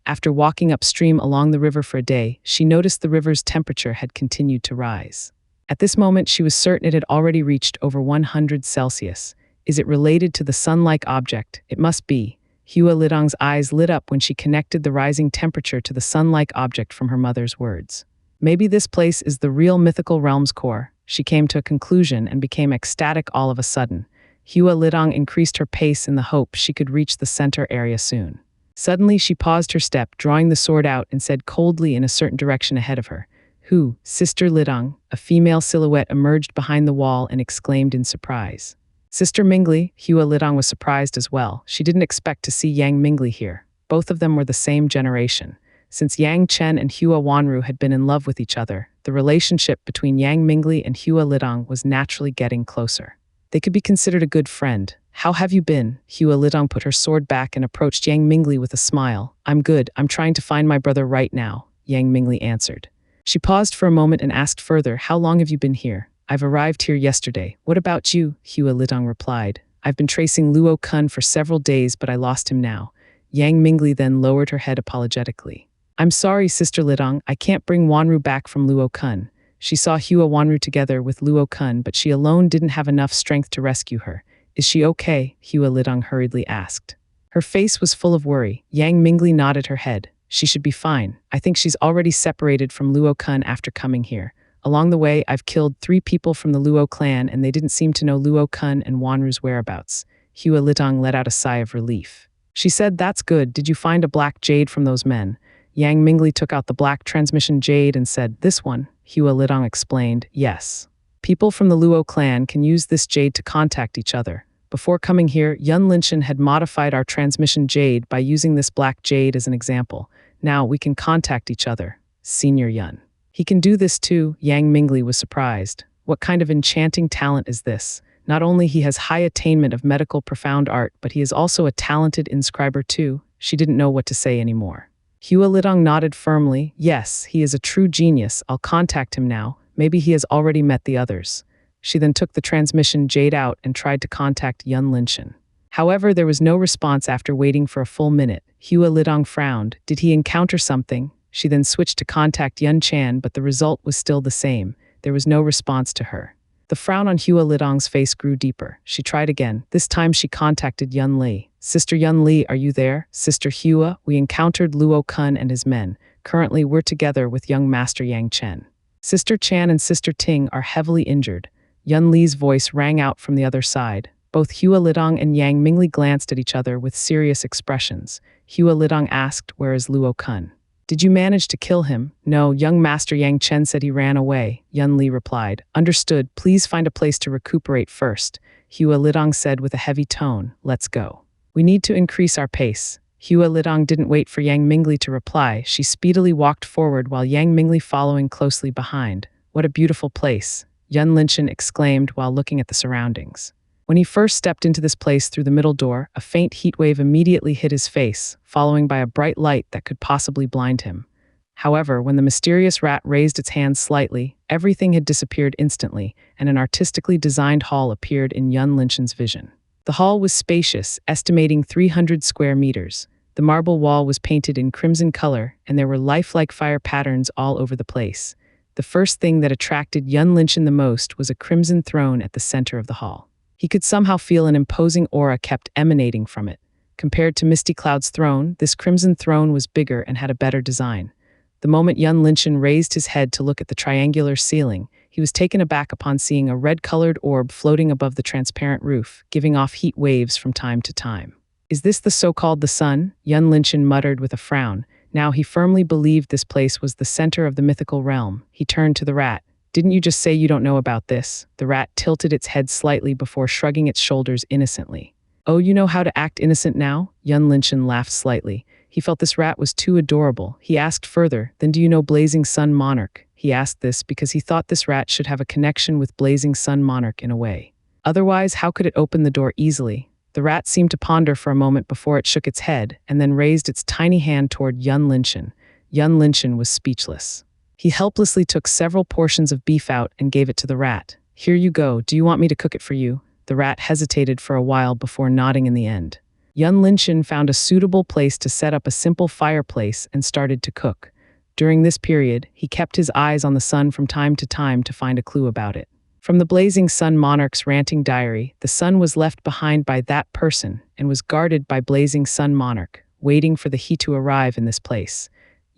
After walking upstream along the river for a day, she noticed the river's temperature had continued to rise. At this moment, she was certain it had already reached over 100 Celsius. Is it related to the sun-like object? It must be. Hua Lidong's eyes lit up when she connected the rising temperature to the sun-like object from her mother's words. Maybe this place is the real mythical realm's core. She came to a conclusion and became ecstatic all of a sudden. Hua Lidong increased her pace in the hope she could reach the center area soon. Suddenly, she paused her step, drawing the sword out, and said coldly in a certain direction ahead of her, "Who, Sister Lidong?" A female silhouette emerged behind the wall and exclaimed in surprise. "Sister Mingli." Hua Lidong was surprised as well. She didn't expect to see Yang Mingli here. Both of them were the same generation. Since Yang Chen and Hua Wanru had been in love with each other, the relationship between Yang Mingli and Hua Lidong was naturally getting closer. They could be considered a good friend. "How have you been?" Hua Lidong put her sword back and approached Yang Mingli with a smile. "I'm good. I'm trying to find my brother right now," Yang Mingli answered. She paused for a moment and asked further, "How long have you been here?" "I've arrived here yesterday. What about you?" Hua Lidong replied. "I've been tracing Luo Kun for several days, but I lost him now." Yang Mingli then lowered her head apologetically. "I'm sorry, Sister Lidong. I can't bring Wanru back from Luo Kun." She saw Hua Wanru together with Luo Kun, but she alone didn't have enough strength to rescue her. "Is she okay?" Hua Lidong hurriedly asked. Her face was full of worry. Yang Mingli nodded her head. "She should be fine. I think she's already separated from Luo Kun after coming here. Along the way, I've killed 3 people from the Luo clan, and they didn't seem to know Luo Kun and Wanru's whereabouts." Hua Lidong let out a sigh of relief. She said, "That's good. Did you find a black jade from those men?" Yang Mingli took out the black transmission jade and said, "This one." Hua Lidong explained, "Yes. People from the Luo clan can use this jade to contact each other. Before coming here, Yun Linshan had modified our transmission jade by using this black jade as an example. Now we can contact each other. Senior Yun. He can do this too." Yang Mingli was surprised. "What kind of enchanting talent is this? Not only he has high attainment of medical profound art, but he is also a talented inscriber too. She didn't know what to say anymore. Hua Lidong nodded firmly. Yes, he is a true genius. I'll contact him now. Maybe he has already met the others. She then took the transmission jade out and tried to contact Yun Linshan. However, there was no response after waiting for a full minute. Hua Lidong frowned. Did he encounter something? She then switched to contact Yun Chan, but the result was still the same. There was no response to her. The frown on Hua Lidong's face grew deeper. She tried again. This time she contacted Yun Li. Sister Yun Li, are you there? Sister Hua, we encountered Luo Kun and his men. Currently, we're together with young Master Yang Chen. Sister Chan and Sister Ting are heavily injured. Yun Li's voice rang out from the other side. Both Hua Lidong and Yang Mingli glanced at each other with serious expressions. Hua Lidong asked, where is Luo Kun? Did you manage to kill him? No, young Master Yang Chen said he ran away. Yun Li replied. Understood, please find a place to recuperate first. Hua Lidong said with a heavy tone. Let's go. We need to increase our pace. Hua Lidong didn't wait for Yang Mingli to reply. She speedily walked forward while Yang Mingli following closely behind. What a beautiful place, Yun Linshan exclaimed while looking at the surroundings. When he first stepped into this place through the middle door, a faint heat wave immediately hit his face, following by a bright light that could possibly blind him. However, when the mysterious rat raised its hands slightly, everything had disappeared instantly, and an artistically designed hall appeared in Yun Linshan's vision. The hall was spacious, estimating 300 square meters. The marble wall was painted in crimson color, and there were lifelike fire patterns all over the place. The first thing that attracted Yun Linshan the most was a crimson throne at the center of the hall. He could somehow feel an imposing aura kept emanating from it. Compared to Misty Cloud's throne, this crimson throne was bigger and had a better design. The moment Yun Linshan raised his head to look at the triangular ceiling, he was taken aback upon seeing a red-colored orb floating above the transparent roof, giving off heat waves from time to time. Is this the so-called the sun? Yun Linshan muttered with a frown. Now he firmly believed this place was the center of the mythical realm. He turned to the rat. Didn't you just say you don't know about this? The rat tilted its head slightly before shrugging its shoulders innocently. Oh, you know how to act innocent now? Yun Linshan laughed slightly. He felt this rat was too adorable. He asked further, then do you know Blazing Sun Monarch? He asked this because he thought this rat should have a connection with Blazing Sun Monarch in a way. Otherwise, how could it open the door easily? The rat seemed to ponder for a moment before it shook its head, and then raised its tiny hand toward Yun Linshan. Yun Linshan was speechless. He helplessly took several portions of beef out and gave it to the rat. Here you go, do you want me to cook it for you? The rat hesitated for a while before nodding in the end. Yun Linshan found a suitable place to set up a simple fireplace and started to cook. During this period, he kept his eyes on the sun from time to find a clue about it. From the Blazing Sun Monarch's ranting diary, the sun was left behind by that person and was guarded by Blazing Sun Monarch, waiting for the he to arrive in this place.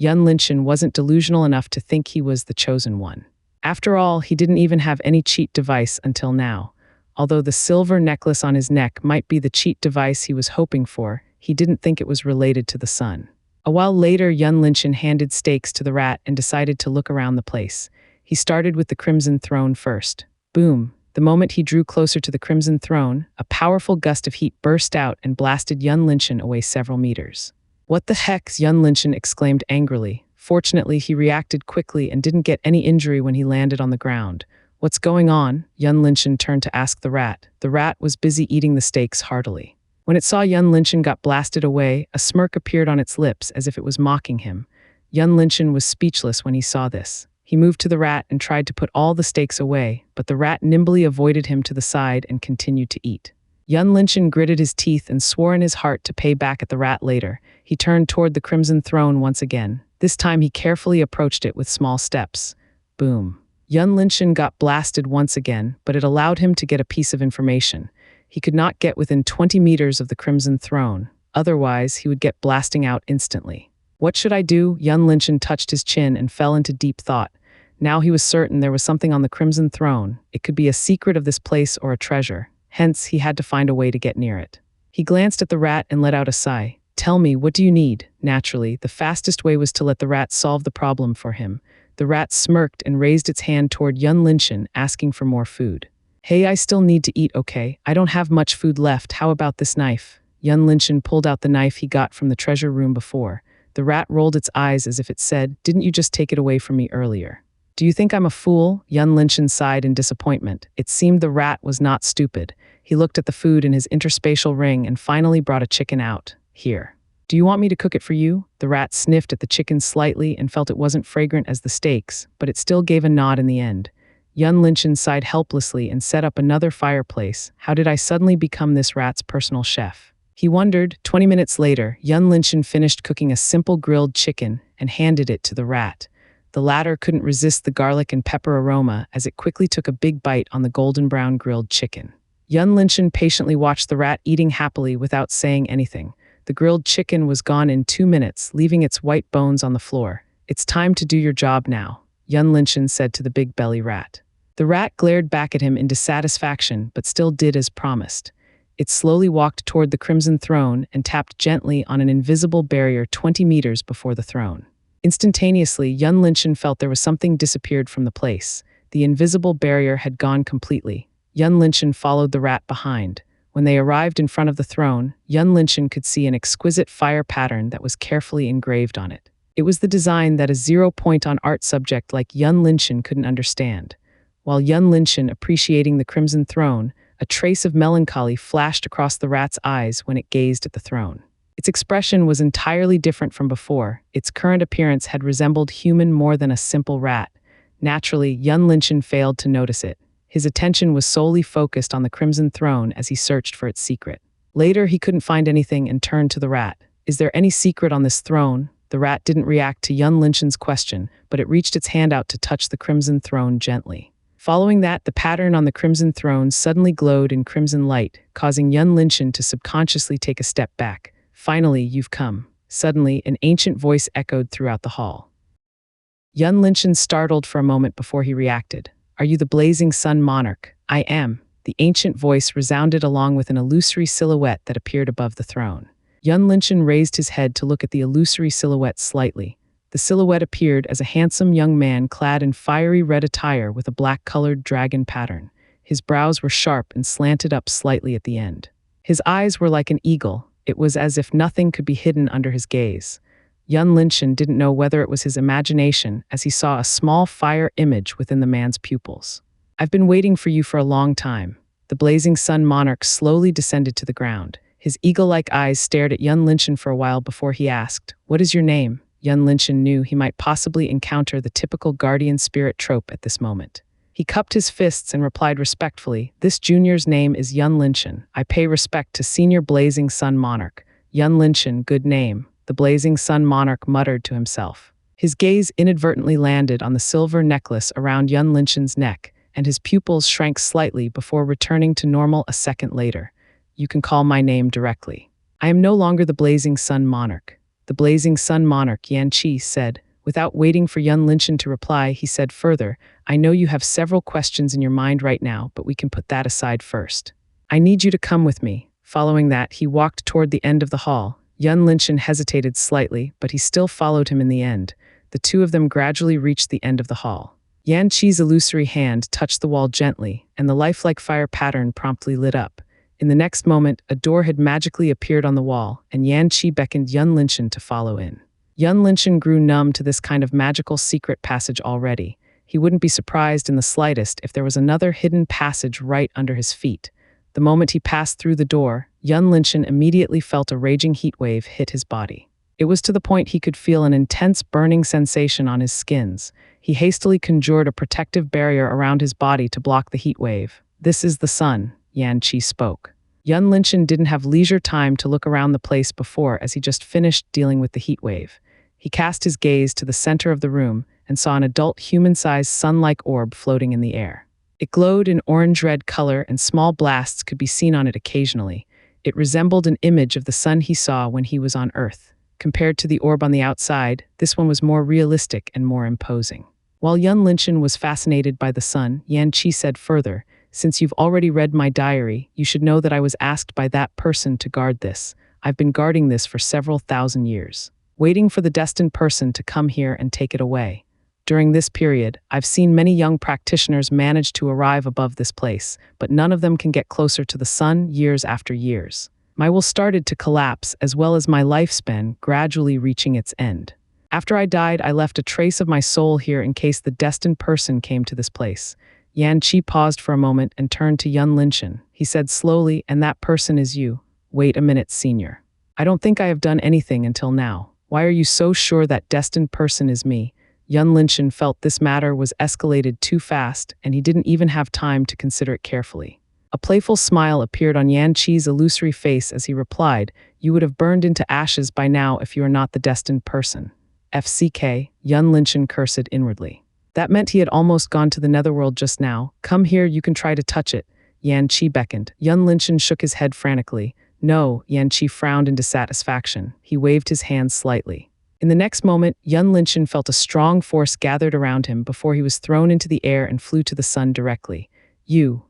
Yun Linshan wasn't delusional enough to think he was the chosen one. After all, he didn't even have any cheat device until now. Although the silver necklace on his neck might be the cheat device he was hoping for, he didn't think it was related to the sun. A while later, Yun Linshan handed steaks to the rat and decided to look around the place. He started with the Crimson Throne first. Boom! The moment he drew closer to the Crimson Throne, a powerful gust of heat burst out and blasted Yun Linshan away several meters. What the heck? Yun Linshan exclaimed angrily. Fortunately, he reacted quickly and didn't get any injury when he landed on the ground. What's going on? Yun Linshan turned to ask the rat. The rat was busy eating the steaks heartily. When it saw Yun Linshan got blasted away, a smirk appeared on its lips as if it was mocking him. Yun Linshan was speechless when he saw this. He moved to the rat and tried to put all the steaks away, but the rat nimbly avoided him to the side and continued to eat. Yun Linshan gritted his teeth and swore in his heart to pay back at the rat later. He turned toward the Crimson Throne once again. This time he carefully approached it with small steps. Boom. Yun Linshan got blasted once again, but it allowed him to get a piece of information. He could not get within 20 meters of the Crimson Throne. Otherwise, he would get blasting out instantly. What should I do? Yun Linshan touched his chin and fell into deep thought. Now he was certain there was something on the Crimson Throne. It could be a secret of this place or a treasure. Hence, he had to find a way to get near it. He glanced at the rat and let out a sigh. Tell me, what do you need? Naturally, the fastest way was to let the rat solve the problem for him. The rat smirked and raised its hand toward Yun Linshan, asking for more food. Hey, I still need to eat, okay? I don't have much food left. How about this knife? Yun Linshan pulled out the knife he got from the treasure room before. The rat rolled its eyes as if it said, didn't you just take it away from me earlier? Do you think I'm a fool? Yun Linshan sighed in disappointment. It seemed the rat was not stupid. He looked at the food in his interspatial ring and finally brought a chicken out. Here. Do you want me to cook it for you? The rat sniffed at the chicken slightly and felt it wasn't fragrant as the steaks, but it still gave a nod in the end. Yun Linshan sighed helplessly and set up another fireplace. How did I suddenly become this rat's personal chef? He wondered. 20 minutes later, Yun Linshan finished cooking a simple grilled chicken and handed it to the rat. The latter couldn't resist the garlic and pepper aroma as it quickly took a big bite on the golden brown grilled chicken. Yun Linshan patiently watched the rat eating happily without saying anything. The grilled chicken was gone in 2 minutes, leaving its white bones on the floor. It's time to do your job now, Yun Linshan said to the big belly rat. The rat glared back at him in dissatisfaction, but still did as promised. It slowly walked toward the crimson throne and tapped gently on an invisible barrier 20 meters before the throne. Instantaneously, Yun Linshan felt there was something disappeared from the place. The invisible barrier had gone completely. Yun Linshan followed the rat behind. When they arrived in front of the throne, Yun Linshan could see an exquisite fire pattern that was carefully engraved on it. It was the design that a 0-point on art subject like Yun Linshan couldn't understand. While Yun Linshan appreciating the crimson throne, a trace of melancholy flashed across the rat's eyes when it gazed at the throne. Its expression was entirely different from before. Its current appearance had resembled human more than a simple rat. Naturally, Yun Linshan failed to notice it. His attention was solely focused on the crimson throne as he searched for its secret. Later, he couldn't find anything and turned to the rat. Is there any secret on this throne? The rat didn't react to Yun Linshan's question, but it reached its hand out to touch the crimson throne gently. Following that, the pattern on the crimson throne suddenly glowed in crimson light, causing Yun Linshan to subconsciously take a step back. Finally, you've come. Suddenly, an ancient voice echoed throughout the hall. Yun Linshan startled for a moment before he reacted. Are you the blazing sun monarch? I am. The ancient voice resounded along with an illusory silhouette that appeared above the throne. Yun Linshan raised his head to look at the illusory silhouette slightly. The silhouette appeared as a handsome young man clad in fiery red attire with a black-colored dragon pattern. His brows were sharp and slanted up slightly at the end. His eyes were like an eagle. It was as if nothing could be hidden under his gaze. Yun Linshan didn't know whether it was his imagination as he saw a small fire image within the man's pupils. I've been waiting for you for a long time. The blazing sun monarch slowly descended to the ground. His eagle-like eyes stared at Yun Linshan for a while before he asked, "What is your name?" Yun Linshan knew he might possibly encounter the typical guardian spirit trope at this moment. He cupped his fists and replied respectfully, "This junior's name is Yun Linshan. I pay respect to senior blazing sun monarch." Yun Linshan, good name, the blazing sun monarch muttered to himself. His gaze inadvertently landed on the silver necklace around Yun Linshan's neck, and his pupils shrank slightly before returning to normal a second later. You can call my name directly. I am no longer the blazing sun monarch. The blazing sun monarch, Xianxia said. Without waiting for Yun Linshan to reply, he said further, I know you have several questions in your mind right now, but we can put that aside first. I need you to come with me. Following that, he walked toward the end of the hall. Yun Linshan hesitated slightly, but he still followed him in the end. The two of them gradually reached the end of the hall. Xianxia's illusory hand touched the wall gently, and the lifelike fire pattern promptly lit up. In the next moment, a door had magically appeared on the wall, and Xianxia beckoned Yun Linshan to follow in. Yun Linshan grew numb to this kind of magical secret passage already. He wouldn't be surprised in the slightest if there was another hidden passage right under his feet. The moment he passed through the door, Yun Linshan immediately felt a raging heat wave hit his body. It was to the point he could feel an intense burning sensation on his skins. He hastily conjured a protective barrier around his body to block the heat wave. This is the sun, Xianxia spoke. Yun Linshan didn't have leisure time to look around the place before as he just finished dealing with the heat wave. He cast his gaze to the center of the room and saw an adult human-sized sun-like orb floating in the air. It glowed in orange-red color and small blasts could be seen on it occasionally. It resembled an image of the sun he saw when he was on Earth. Compared to the orb on the outside, this one was more realistic and more imposing. While Yun Linshan was fascinated by the sun, Xianxia said further, Since you've already read my diary, you should know that I was asked by that person to guard this. I've been guarding this for several thousand years, waiting for the destined person to come here and take it away. During this period, I've seen many young practitioners manage to arrive above this place, but none of them can get closer to the sun years after years. My will started to collapse as well as my lifespan gradually reaching its end. After I died, I left a trace of my soul here in case the destined person came to this place. Xianxia paused for a moment and turned to Yun Linshan. He said slowly, and that person is you. Wait a minute, senior. I don't think I have done anything until now. Why are you so sure that destined person is me? Yun Linshan felt this matter was escalated too fast, and he didn't even have time to consider it carefully. A playful smile appeared on Xianxia's illusory face as he replied, "You would have burned into ashes by now if you are not the destined person." FCK, Yun Linshan cursed inwardly. That meant he had almost gone to the netherworld just now. Come here, you can try to touch it. Xianxia beckoned. Yun Linshan shook his head frantically. No, Xianxia frowned in dissatisfaction. He waved his hands slightly. In the next moment, Yun Linshan felt a strong force gathered around him before he was thrown into the air and flew to the sun directly. Yun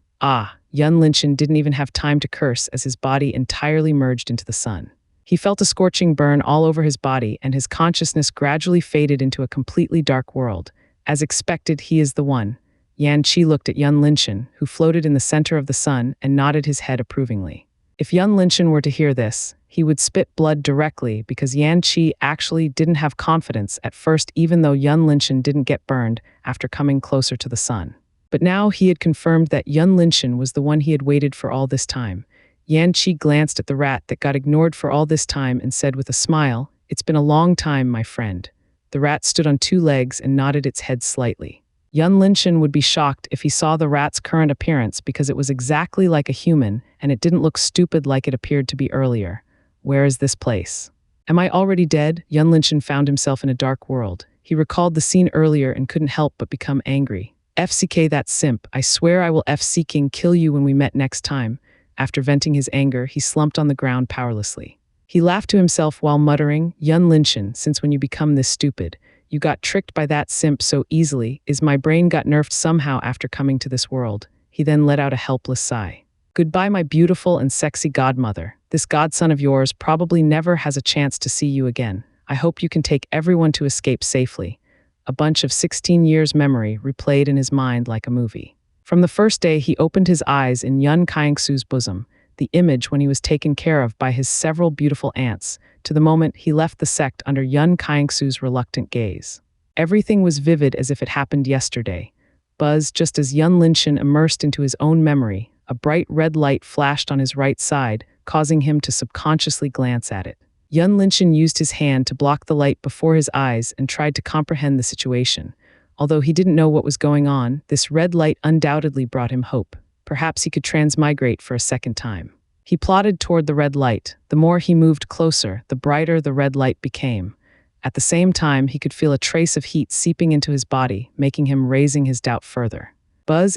Linshan didn't even have time to curse as his body entirely merged into the sun. He felt a scorching burn all over his body, and his consciousness gradually faded into a completely dark world. As expected, he is the one. Xianxia looked at Yun Linshan, who floated in the center of the sun, and nodded his head approvingly. If Yun Linshan were to hear this, he would spit blood directly because Xianxia actually didn't have confidence at first, even though Yun Linshan didn't get burned after coming closer to the sun. But now he had confirmed that Yun Linshan was the one he had waited for all this time. Xianxia glanced at the rat that got ignored for all this time and said with a smile, "It's been a long time, my friend." The rat stood on two legs and nodded its head slightly. Yun Linshan would be shocked if he saw the rat's current appearance because it was exactly like a human and it didn't look stupid like it appeared to be earlier. Where is this place? Am I already dead? Yun Linshan found himself in a dark world. He recalled the scene earlier and couldn't help but become angry. FCK, that simp. I swear I will FCking kill you when we met next time. After venting his anger, he slumped on the ground powerlessly. He laughed to himself while muttering, Yun Linshan, since when you become this stupid? You got tricked by that simp so easily. Is my brain got nerfed somehow after coming to this world? He then let out a helpless sigh. Goodbye, my beautiful and sexy godmother. This godson of yours probably never has a chance to see you again. I hope you can take everyone to escape safely. A bunch of 16 years memory replayed in his mind like a movie. From the first day he opened his eyes in Yun Qiangsu's bosom, the image when he was taken care of by his several beautiful aunts, to the moment he left the sect under Yun Qiangsu's reluctant gaze. Everything was vivid as if it happened yesterday. Just as Yun Linshan immersed into his own memory, a bright red light flashed on his right side, causing him to subconsciously glance at it. Yun Linshan used his hand to block the light before his eyes and tried to comprehend the situation. Although he didn't know what was going on, this red light undoubtedly brought him hope. Perhaps he could transmigrate for a second time. He plodded toward the red light. The more he moved closer, the brighter the red light became. At the same time, he could feel a trace of heat seeping into his body, making him raising his doubt further.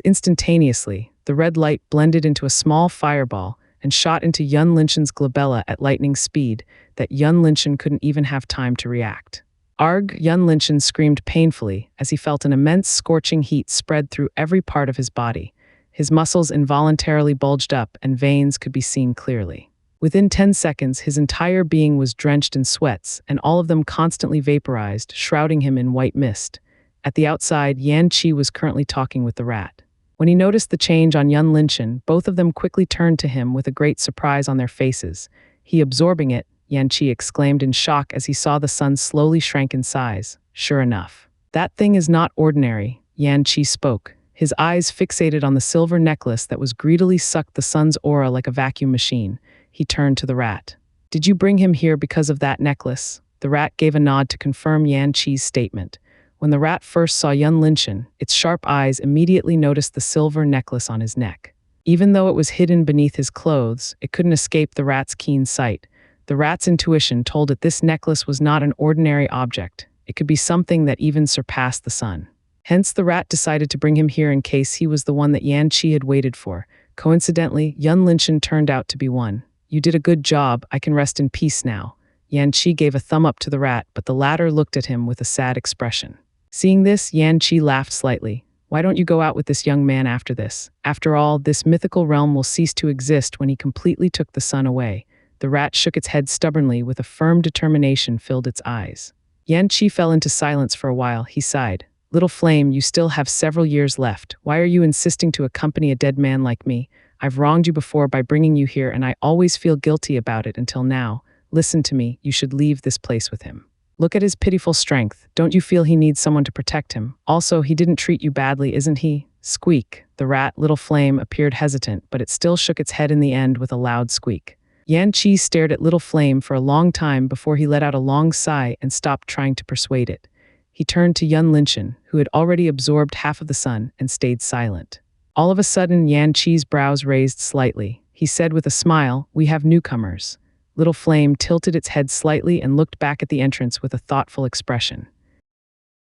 Instantaneously, the red light blended into a small fireball and shot into Yun Linshan's glabella at lightning speed that Yun Linshan couldn't even have time to react. Arg! Yun Linshan screamed painfully as he felt an immense scorching heat spread through every part of his body. His muscles involuntarily bulged up and veins could be seen clearly. Within 10 seconds, his entire being was drenched in sweats, and all of them constantly vaporized, shrouding him in white mist. At the outside, Xianxia was currently talking with the rat. When he noticed the change on Yun Linshan, both of them quickly turned to him with a great surprise on their faces. He absorbing it, Xianxia exclaimed in shock as he saw the sun slowly shrank in size. Sure enough. That thing is not ordinary, Xianxia spoke. His eyes fixated on the silver necklace that was greedily sucked the sun's aura like a vacuum machine. He turned to the rat. Did you bring him here because of that necklace? The rat gave a nod to confirm Xianxia's statement. When the rat first saw Yun Linshan, its sharp eyes immediately noticed the silver necklace on his neck. Even though it was hidden beneath his clothes, it couldn't escape the rat's keen sight. The rat's intuition told it this necklace was not an ordinary object. It could be something that even surpassed the sun. Hence, the rat decided to bring him here in case he was the one that Xianxia had waited for. Coincidentally, Yun Linshan turned out to be one. You did a good job. I can rest in peace now. Xianxia gave a thumb up to the rat, but the latter looked at him with a sad expression. Seeing this, Xianxia laughed slightly. Why don't you go out with this young man after this? After all, this mythical realm will cease to exist when he completely took the sun away. The rat shook its head stubbornly with a firm determination filled its eyes. Xianxia fell into silence for a while. He sighed. Little flame, you still have several years left. Why are you insisting to accompany a dead man like me? I've wronged you before by bringing you here, and I always feel guilty about it until now. Listen to me, you should leave this place with him. Look at his pitiful strength. Don't you feel he needs someone to protect him? Also, he didn't treat you badly, isn't he? Squeak. The rat, Little Flame, appeared hesitant, but it still shook its head in the end with a loud squeak. Yan Qi stared at Little Flame for a long time before he let out a long sigh and stopped trying to persuade it. He turned to Yun Linchen, who had already absorbed half of the sun, and stayed silent. All of a sudden, Yan Qi's brows raised slightly. He said with a smile, "We have newcomers." Little Flame tilted its head slightly and looked back at the entrance with a thoughtful expression.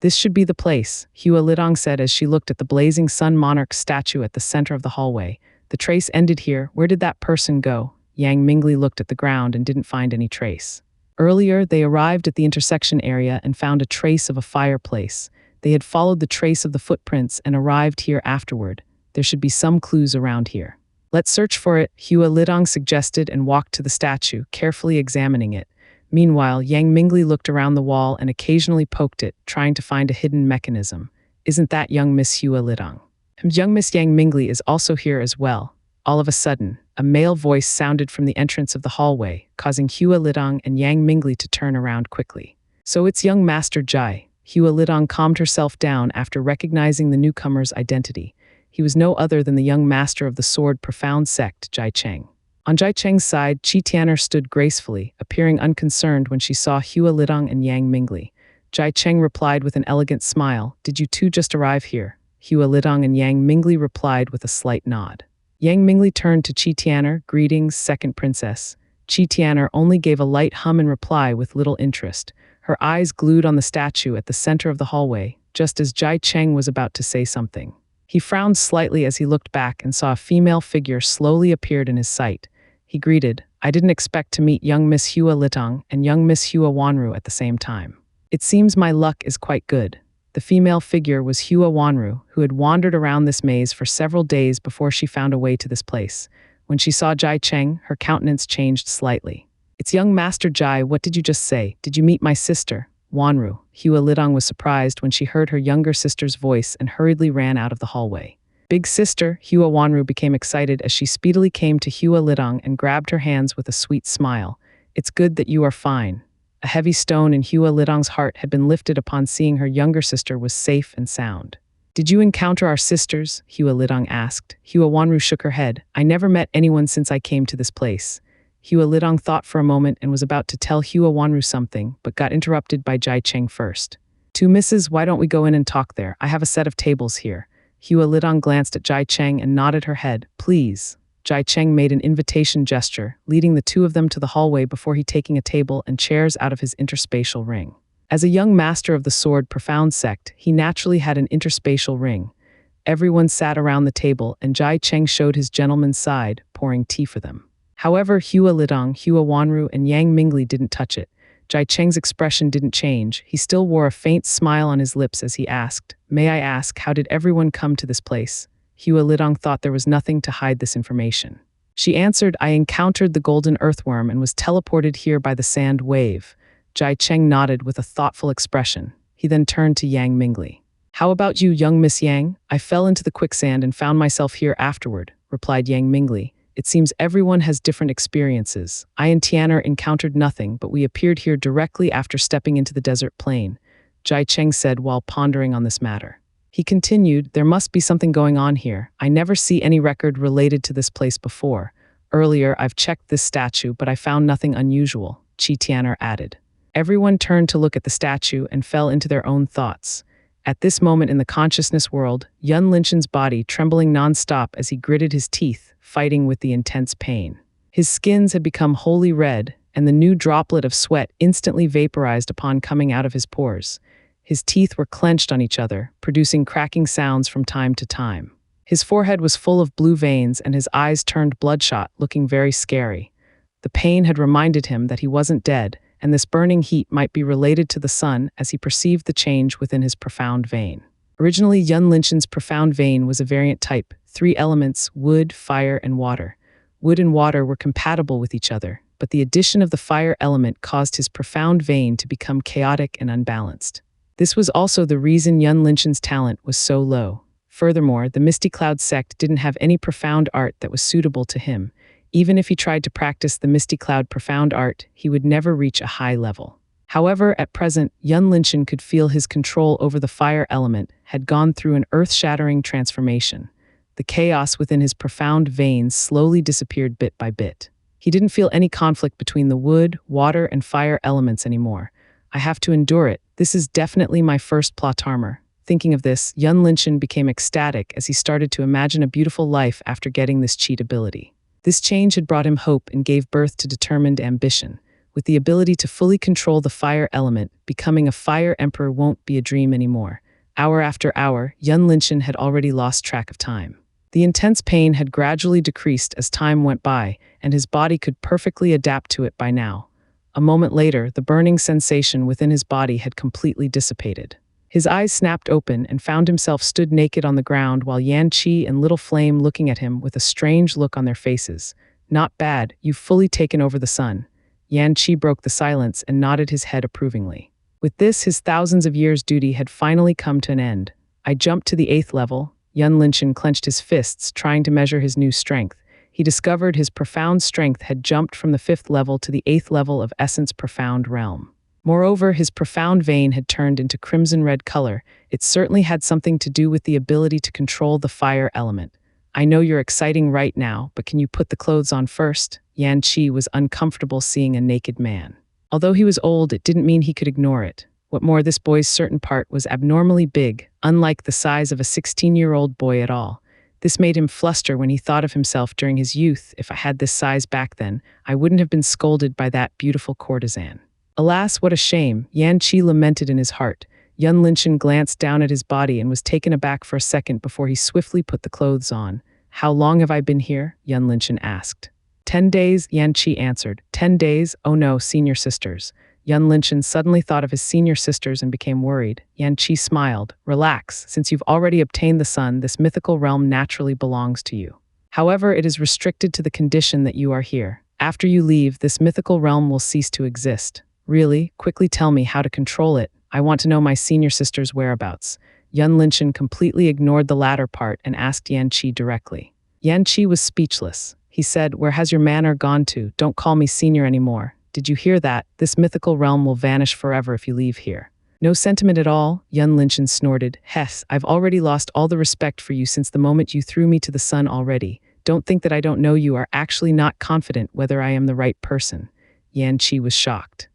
"This should be the place," Hua Lidong said as she looked at the blazing sun monarch statue at the center of the hallway. "The trace ended here. Where did that person go?" Yang Mingli looked at the ground and didn't find any trace. Earlier, they arrived at the intersection area and found a trace of a fireplace. They had followed the trace of the footprints and arrived here afterward. There should be some clues around here. "Let's search for it," Hua Lidong suggested and walked to the statue, carefully examining it. Meanwhile, Yang Mingli looked around the wall and occasionally poked it, trying to find a hidden mechanism. "Isn't that young Miss Hua Lidong?" Young Miss Yang Mingli is also here as well. All of a sudden, a male voice sounded from the entrance of the hallway, causing Hua Lidong and Yang Mingli to turn around quickly. "So it's young Master Jai." Hua Lidong calmed herself down after recognizing the newcomer's identity. He was no other than the young master of the sword profound sect, Jai Cheng. On Jai Cheng's side, Qi Tian'er stood gracefully, appearing unconcerned when she saw Hua Lidong and Yang Mingli. Jai Cheng replied with an elegant smile, "Did you two just arrive here?" Hua Lidong and Yang Mingli replied with a slight nod. Yang Mingli turned to Qi Tian'er, "Greetings, second princess." Qi Tian'er only gave a light hum in reply with little interest, her eyes glued on the statue at the center of the hallway, just as Jai Cheng was about to say something. He frowned slightly as he looked back and saw a female figure slowly appeared in his sight. He greeted, "I didn't expect to meet young Miss Hua Litong and young Miss Hua Wanru at the same time. It seems my luck is quite good." The female figure was Hua Wanru, who had wandered around this maze for several days before she found a way to this place. When she saw Jai Cheng, her countenance changed slightly. "It's young Master Jai, what did you just say? Did you meet my sister, Wanru?" Hua Lidong was surprised when she heard her younger sister's voice and hurriedly ran out of the hallway. "Big sister," Hua Wanru became excited as she speedily came to Hua Lidong and grabbed her hands with a sweet smile. "It's good that you are fine." A heavy stone in Hua Lidong's heart had been lifted upon seeing her younger sister was safe and sound. "Did you encounter our sisters?" Hua Lidong asked. Hua Wanru shook her head. "I never met anyone since I came to this place." Hua Lidong thought for a moment and was about to tell Hua Wanru something, but got interrupted by Jai Cheng first. "Two misses, why don't we go in and talk there? I have a set of tables here." Hua Lidong glanced at Jai Cheng and nodded her head. "Please." Jai Cheng made an invitation gesture, leading the two of them to the hallway before he taking a table and chairs out of his interspatial ring. As a young master of the sword profound sect, he naturally had an interspatial ring. Everyone sat around the table and Jai Cheng showed his gentleman's side, pouring tea for them. However, Hua Lidong, Hua Wanru, and Yang Mingli didn't touch it. Jai Cheng's expression didn't change. He still wore a faint smile on his lips as he asked, "May I ask, how did everyone come to this place?" Hua Lidong thought there was nothing to hide this information. She answered, "I encountered the golden earthworm and was teleported here by the sand wave." Jai Cheng nodded with a thoughtful expression. He then turned to Yang Mingli. "How about you, young Miss Yang?" "I fell into the quicksand and found myself here afterward," replied Yang Mingli. "It seems everyone has different experiences. I and Tian'er encountered nothing, but we appeared here directly after stepping into the desert plain," Jai Cheng said while pondering on this matter. He continued, "There must be something going on here. I never see any record related to this place before. Earlier, I've checked this statue, but I found nothing unusual," Qi Tian'er added. Everyone turned to look at the statue and fell into their own thoughts. At this moment in the consciousness world, Yun Linchen's body trembling non-stop as he gritted his teeth, fighting with the intense pain. His skins had become wholly red, and the new droplet of sweat instantly vaporized upon coming out of his pores. His teeth were clenched on each other, producing cracking sounds from time to time. His forehead was full of blue veins and his eyes turned bloodshot, looking very scary. The pain had reminded him that he wasn't dead, and this burning heat might be related to the sun as he perceived the change within his profound vein. Originally, Yun Linchen's profound vein was a variant type, 3 elements, wood, fire, and water. Wood and water were compatible with each other, but the addition of the fire element caused his profound vein to become chaotic and unbalanced. This was also the reason Yun Linchen's talent was so low. Furthermore, the Misty Cloud sect didn't have any profound art that was suitable to him. Even if he tried to practice the Misty Cloud profound art, he would never reach a high level. However, at present, Yun Linshan could feel his control over the fire element had gone through an earth-shattering transformation. The chaos within his profound veins slowly disappeared bit by bit. He didn't feel any conflict between the wood, water, and fire elements anymore. I have to endure it. This is definitely my first plot armor. Thinking of this, Yun Linshan became ecstatic as he started to imagine a beautiful life after getting this cheat ability. This change had brought him hope and gave birth to determined ambition. With the ability to fully control the fire element, becoming a fire emperor won't be a dream anymore. Hour after hour, Yun Linshan had already lost track of time. The intense pain had gradually decreased as time went by, and his body could perfectly adapt to it by now. A moment later, the burning sensation within his body had completely dissipated. His eyes snapped open and found himself stood naked on the ground while Yan Qi and Little Flame looking at him with a strange look on their faces. Not bad, you've fully taken over the sun. Yan Qi broke the silence and nodded his head approvingly. With this, his thousands of years' duty had finally come to an end. I jumped to the 8th level. Yun Linshan clenched his fists, trying to measure his new strength. He discovered his profound strength had jumped from the 5th level to the 8th level of Essence Profound Realm. Moreover, his profound vein had turned into crimson-red color. It certainly had something to do with the ability to control the fire element. I know you're exciting right now, but can you put the clothes on first? Yan Qi was uncomfortable seeing a naked man. Although he was old, it didn't mean he could ignore it. What more, this boy's certain part was abnormally big, unlike the size of a 16-year-old boy at all. This made him fluster when he thought of himself during his youth. If I had this size back then, I wouldn't have been scolded by that beautiful courtesan. Alas, what a shame, Yan Qi lamented in his heart. Yun Linshan glanced down at his body and was taken aback for a second before he swiftly put the clothes on. How long have I been here? Yun Linshan asked. 10 days, Yan Qi answered. 10 days? Oh no, senior sisters. Yun Linshan suddenly thought of his senior sisters and became worried. Yan Qi smiled. Relax, since you've already obtained the sun, this mythical realm naturally belongs to you. However, it is restricted to the condition that you are here. After you leave, this mythical realm will cease to exist. Really? Quickly tell me how to control it. I want to know my senior sister's whereabouts. Yun Linshan completely ignored the latter part and asked Yan Qi directly. Yan Qi was speechless. He said, "Where has your manner gone to? Don't call me senior anymore. Did you hear that? This mythical realm will vanish forever if you leave here." No sentiment at all, Yun Linshan snorted. Hess, I've already lost all the respect for you since the moment you threw me to the sun already. Don't think that I don't know you are actually not confident whether I am the right person. Yan Qi was shocked.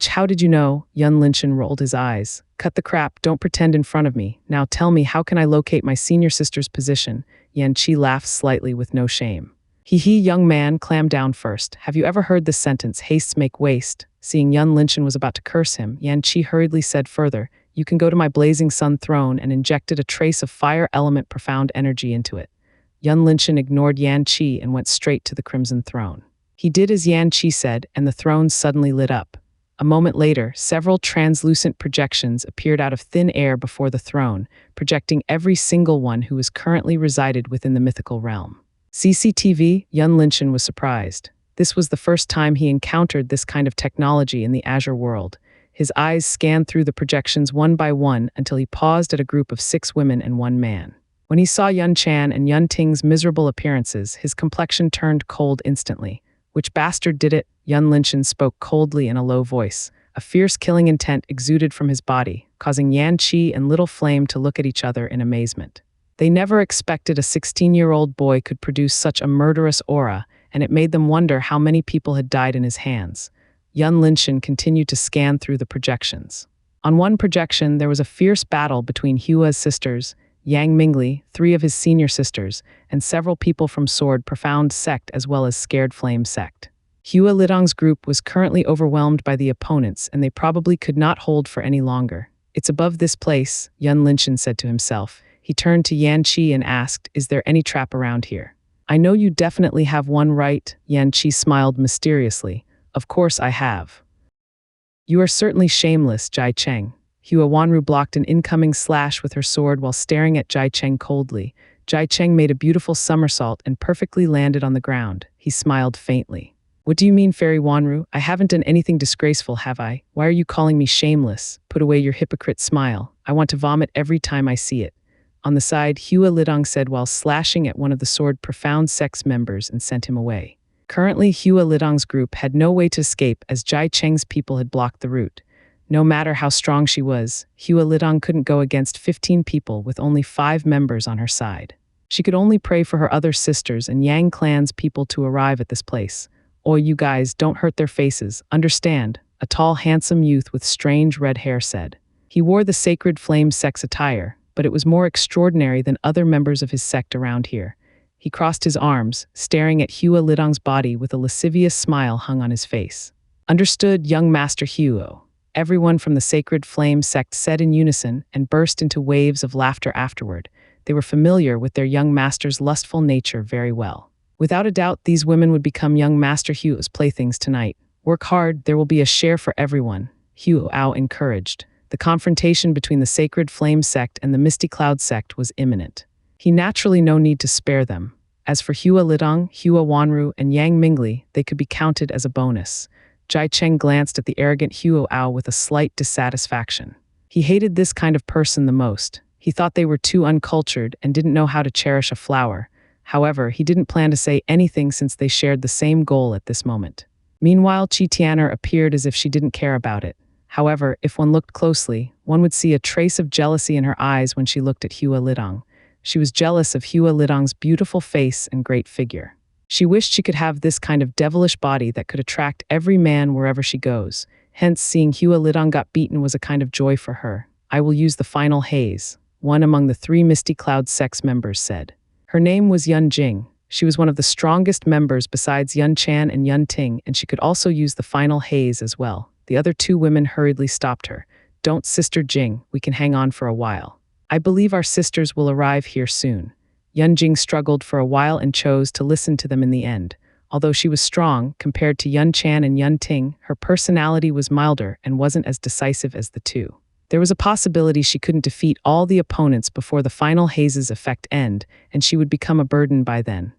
How did you know? Yun Linshan rolled his eyes. Cut the crap, don't pretend in front of me. Now tell me, how can I locate my senior sister's position? Yan Qi laughed slightly with no shame. Hee, young man, clam down first. Have you ever heard this sentence, hastes make waste? Seeing Yun Linshan was about to curse him, Yan Qi hurriedly said further, you can go to my blazing sun throne and injected a trace of fire element profound energy into it. Yun Linshan ignored Yan Qi and went straight to the crimson throne. He did as Yan Qi said, and the throne suddenly lit up. A moment later, several translucent projections appeared out of thin air before the throne, projecting every single one who is currently resided within the mythical realm. CCTV, Yun Linshan was surprised. This was the first time he encountered this kind of technology in the Azure world. His eyes scanned through the projections one by one until he paused at a group of 6 women and 1 man. When he saw Yun Chan and Yun Ting's miserable appearances, his complexion turned cold instantly. Which bastard did it? Yun Linshan spoke coldly in a low voice. A fierce killing intent exuded from his body, causing Yan Qi and Little Flame to look at each other in amazement. They never expected a 16-year-old boy could produce such a murderous aura, and it made them wonder how many people had died in his hands. Yun Linshan continued to scan through the projections. On one projection, there was a fierce battle between Hua's sisters, Yang Mingli, 3 of his senior sisters, and several people from Sword Profound Sect as well as Scared Flame Sect. Hua Lidong's group was currently overwhelmed by the opponents, and they probably could not hold for any longer. It's above this place, Yun Linshan said to himself. He turned to Yan Qi and asked, is there any trap around here? I know you definitely have one, right? Yan Qi smiled mysteriously. Of course I have. You are certainly shameless, Jai Cheng. Hua Wanru blocked an incoming slash with her sword while staring at Jai Cheng coldly. Jai Cheng made a beautiful somersault and perfectly landed on the ground. He smiled faintly. What do you mean, Fairy Wanru? I haven't done anything disgraceful, have I? Why are you calling me shameless? Put away your hypocrite smile. I want to vomit every time I see it. On the side, Hua Lidong said while slashing at one of the Sword Profound Sect's members and sent him away. Currently, Hua Lidong's group had no way to escape as Jai Cheng's people had blocked the route. No matter how strong she was, Hua Lidong couldn't go against 15 people with only 5 members on her side. She could only pray for her other sisters and Yang clan's people to arrive at this place. "Oh, you guys, don't hurt their faces, understand," a tall, handsome youth with strange red hair said. He wore the sacred flame sect's attire, but it was more extraordinary than other members of his sect around here. He crossed his arms, staring at Hua Lidong's body with a lascivious smile hung on his face. "Understood, young Master Hua," everyone from the sacred flame sect said in unison and burst into waves of laughter afterward. They were familiar with their young master's lustful nature very well. Without a doubt, these women would become young Master Hua's playthings tonight. "Work hard, there will be a share for everyone," Hua encouraged. The confrontation between the Sacred Flame sect and the Misty Cloud sect was imminent. He naturally no need to spare them. As for Hua Lidong, Hua Wanru, and Yang Mingli, they could be counted as a bonus. Jai Cheng glanced at the arrogant Hua with a slight dissatisfaction. He hated this kind of person the most. He thought they were too uncultured and didn't know how to cherish a flower. However, he didn't plan to say anything since they shared the same goal at this moment. Meanwhile, Qi Tian'er appeared as if she didn't care about it. However, if one looked closely, one would see a trace of jealousy in her eyes when she looked at Hua Lidong. She was jealous of Hua Lidong's beautiful face and great figure. She wished she could have this kind of devilish body that could attract every man wherever she goes. Hence, seeing Hua Lidong got beaten was a kind of joy for her. "I will use the final haze," one among the 3 Misty Cloud sect's members said. Her name was Yun Jing. She was one of the strongest members besides Yun Chan and Yun Ting, and she could also use the final haze as well. The other 2 women hurriedly stopped her. "Don't, Sister Jing, we can hang on for a while. I believe our sisters will arrive here soon." Yun Jing struggled for a while and chose to listen to them in the end. Although she was strong, compared to Yun Chan and Yun Ting, her personality was milder and wasn't as decisive as the 2. There was a possibility she couldn't defeat all the opponents before the final haze's effect end, and she would become a burden by then.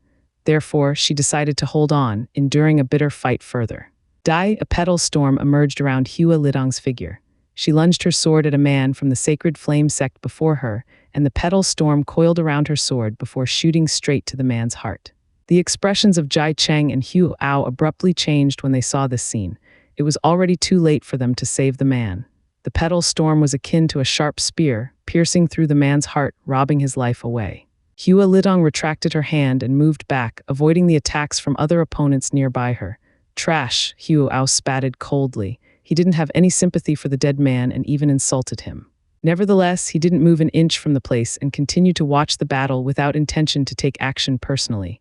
Therefore, she decided to hold on, enduring a bitter fight further. A petal storm emerged around Hua Lidong's figure. She lunged her sword at a man from the Sacred Flame sect before her, and the petal storm coiled around her sword before shooting straight to the man's heart. The expressions of Jai Cheng and Hua abruptly changed when they saw this scene. It was already too late for them to save the man. The petal storm was akin to a sharp spear, piercing through the man's heart, robbing his life away. Hua Lidong retracted her hand and moved back, avoiding the attacks from other opponents nearby her. "Trash," Hua spatted coldly. He didn't have any sympathy for the dead man and even insulted him. Nevertheless, he didn't move an inch from the place and continued to watch the battle without intention to take action personally.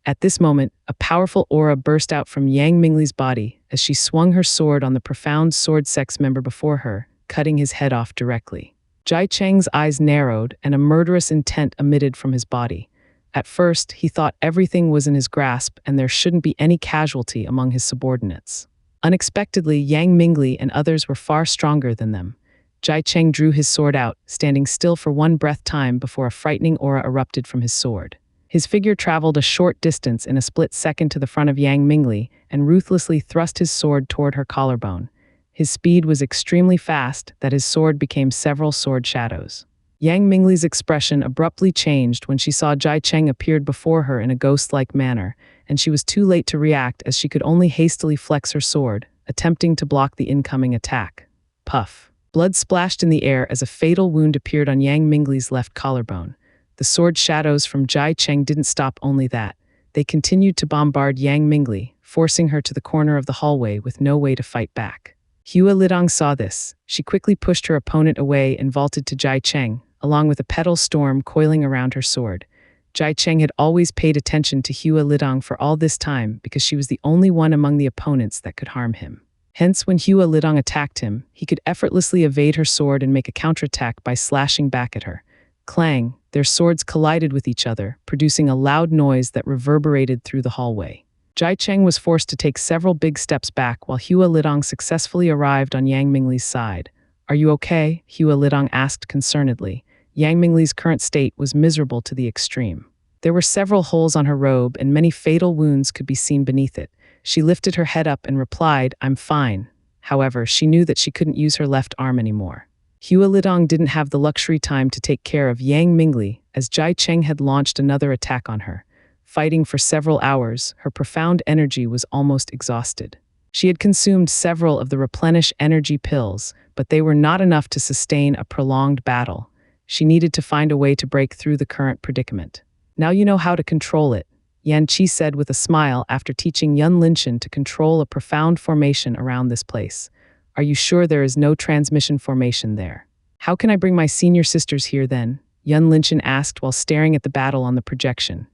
At this moment, a powerful aura burst out from Yang Mingli's body as she swung her sword on the profound sword sex member before her, cutting his head off directly. Jai Cheng's eyes narrowed and a murderous intent emitted from his body. At first, he thought everything was in his grasp and there shouldn't be any casualty among his subordinates. Unexpectedly, Yang Mingli and others were far stronger than them. Jai Cheng drew his sword out, standing still for one breath time before a frightening aura erupted from his sword. His figure traveled a short distance in a split second to the front of Yang Mingli and ruthlessly thrust his sword toward her collarbone. His speed was extremely fast that his sword became several sword shadows. Yang Mingli's expression abruptly changed when she saw Jai Cheng appeared before her in a ghost-like manner, and she was too late to react as she could only hastily flex her sword, attempting to block the incoming attack. Puff. Blood splashed in the air as a fatal wound appeared on Yang Mingli's left collarbone. The sword shadows from Jai Cheng didn't stop only that. They continued to bombard Yang Mingli, forcing her to the corner of the hallway with no way to fight back. Hua Lidong saw this. She quickly pushed her opponent away and vaulted to Jai Cheng, along with a petal storm coiling around her sword. Jai Cheng had always paid attention to Hua Lidong for all this time because she was the only one among the opponents that could harm him. Hence, when Hua Lidong attacked him, he could effortlessly evade her sword and make a counterattack by slashing back at her. Clang, their swords collided with each other, producing a loud noise that reverberated through the hallway. Jai Cheng was forced to take several big steps back while Hua Lidong successfully arrived on Yang Mingli's side. "Are you okay?" Hua Lidong asked concernedly. Yang Mingli's current state was miserable to the extreme. There were several holes on her robe and many fatal wounds could be seen beneath it. She lifted her head up and replied, "I'm fine." However, she knew that she couldn't use her left arm anymore. Hua Lidong didn't have the luxury time to take care of Yang Mingli as Jai Cheng had launched another attack on her. Fighting for several hours, her profound energy was almost exhausted. She had consumed several of the replenish energy pills, but they were not enough to sustain a prolonged battle. She needed to find a way to break through the current predicament. Now you know how to control it, Xianxia said with a smile after teaching Yun Linshan to control a profound formation around this place. Are you sure there is no transmission formation there? How can I bring my senior sisters here then? Yun Linshan asked while staring at the battle on the projection.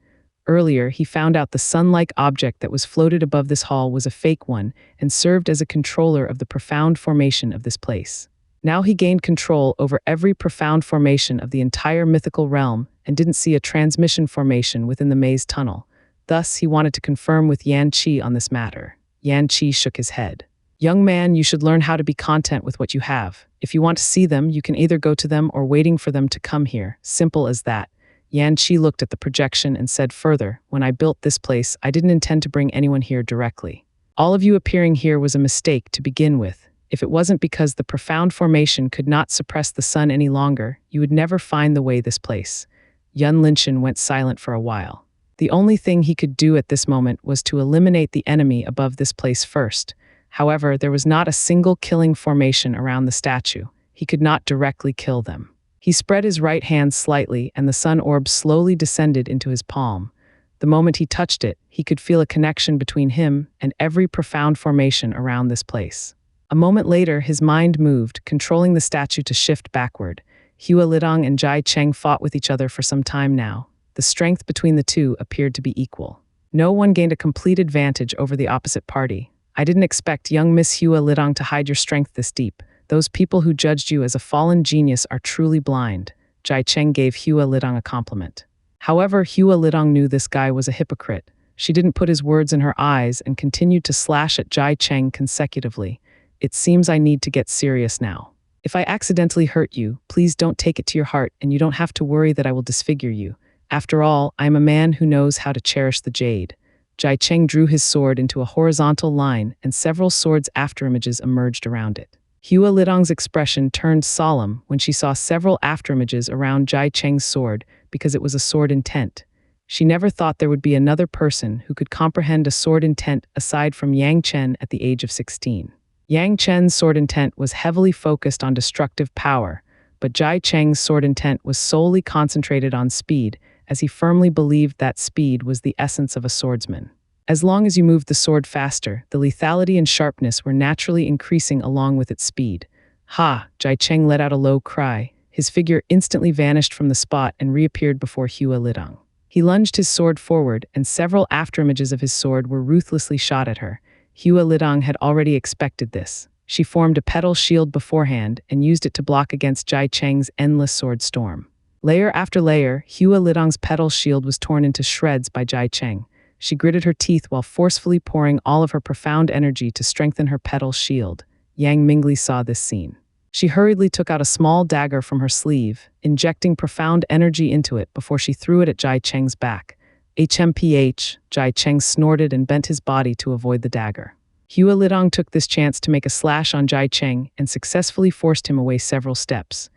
Earlier, he found out the sun-like object that was floated above this hall was a fake one and served as a controller of the profound formation of this place. Now he gained control over every profound formation of the entire mythical realm and didn't see a transmission formation within the maze tunnel. Thus, he wanted to confirm with Xianxia on this matter. Xianxia shook his head. Young man, you should learn how to be content with what you have. If you want to see them, you can either go to them or waiting for them to come here. Simple as that. Xianxia looked at the projection and said further, when I built this place, I didn't intend to bring anyone here directly. All of you appearing here was a mistake to begin with. If it wasn't because the profound formation could not suppress the sun any longer, you would never find the way this place. Yun Linshan went silent for a while. The only thing he could do at this moment was to eliminate the enemy above this place first. However, there was not a single killing formation around the statue. He could not directly kill them. He spread his right hand slightly, and the sun orb slowly descended into his palm. The moment he touched it, he could feel a connection between him and every profound formation around this place. A moment later, his mind moved, controlling the statue to shift backward. Hua Lidong and Jai Cheng fought with each other for some time now. The strength between the two appeared to be equal. No one gained a complete advantage over the opposite party. I didn't expect young Miss Hua Lidong to hide your strength this deep. Those people who judged you as a fallen genius are truly blind. Jai Cheng gave Hua Lidong a compliment. However, Hua Lidong knew this guy was a hypocrite. She didn't put his words in her eyes and continued to slash at Jai Cheng consecutively. It seems I need to get serious now. If I accidentally hurt you, please don't take it to your heart, and you don't have to worry that I will disfigure you. After all, I am a man who knows how to cherish the jade. Jai Cheng drew his sword into a horizontal line, and several swords afterimages emerged around it. Hua Lidong's expression turned solemn when she saw several afterimages around Jai Cheng's sword because it was a sword intent. She never thought there would be another person who could comprehend a sword intent aside from Yang Chen at the age of 16. Yang Chen's sword intent was heavily focused on destructive power, but Jai Cheng's sword intent was solely concentrated on speed, as he firmly believed that speed was the essence of a swordsman. As long as you moved the sword faster, the lethality and sharpness were naturally increasing along with its speed. Ha! Jai Cheng let out a low cry. His figure instantly vanished from the spot and reappeared before Hua Lidong. He lunged his sword forward, and several afterimages of his sword were ruthlessly shot at her. Hua Lidong had already expected this. She formed a petal shield beforehand and used it to block against Jai Cheng's endless sword storm. Layer after layer, Hua Lidong's petal shield was torn into shreds by Jai Cheng. She gritted her teeth while forcefully pouring all of her profound energy to strengthen her petal shield. Yang Mingli saw this scene. She hurriedly took out a small dagger from her sleeve, injecting profound energy into it before she threw it at Jai Cheng's back. HMPH, Jai Cheng snorted and bent his body to avoid the dagger. Hua Lidong took this chance to make a slash on Jai Cheng and successfully forced him away several steps.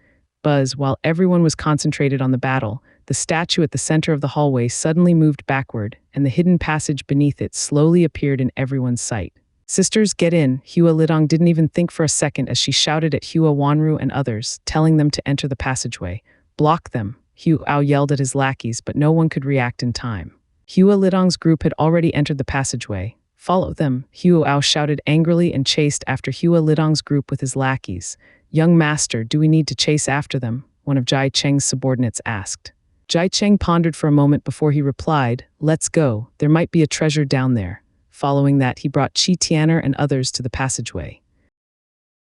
Buzz, while everyone was concentrated on the battle, the statue at the center of the hallway suddenly moved backward, and the hidden passage beneath it slowly appeared in everyone's sight. Sisters, get in. Hua Lidong didn't even think for a second as she shouted at Hua Wanru and others, telling them to enter the passageway. Block them. Hua yelled at his lackeys, but no one could react in time. Hua Lidong's group had already entered the passageway. Follow them, Hua shouted angrily and chased after Hua Lidong's group with his lackeys. Young master, do we need to chase after them? One of Jai Cheng's subordinates asked. Jai Cheng pondered for a moment before he replied, let's go, there might be a treasure down there. Following that, he brought Qi Tian'er and others to the passageway.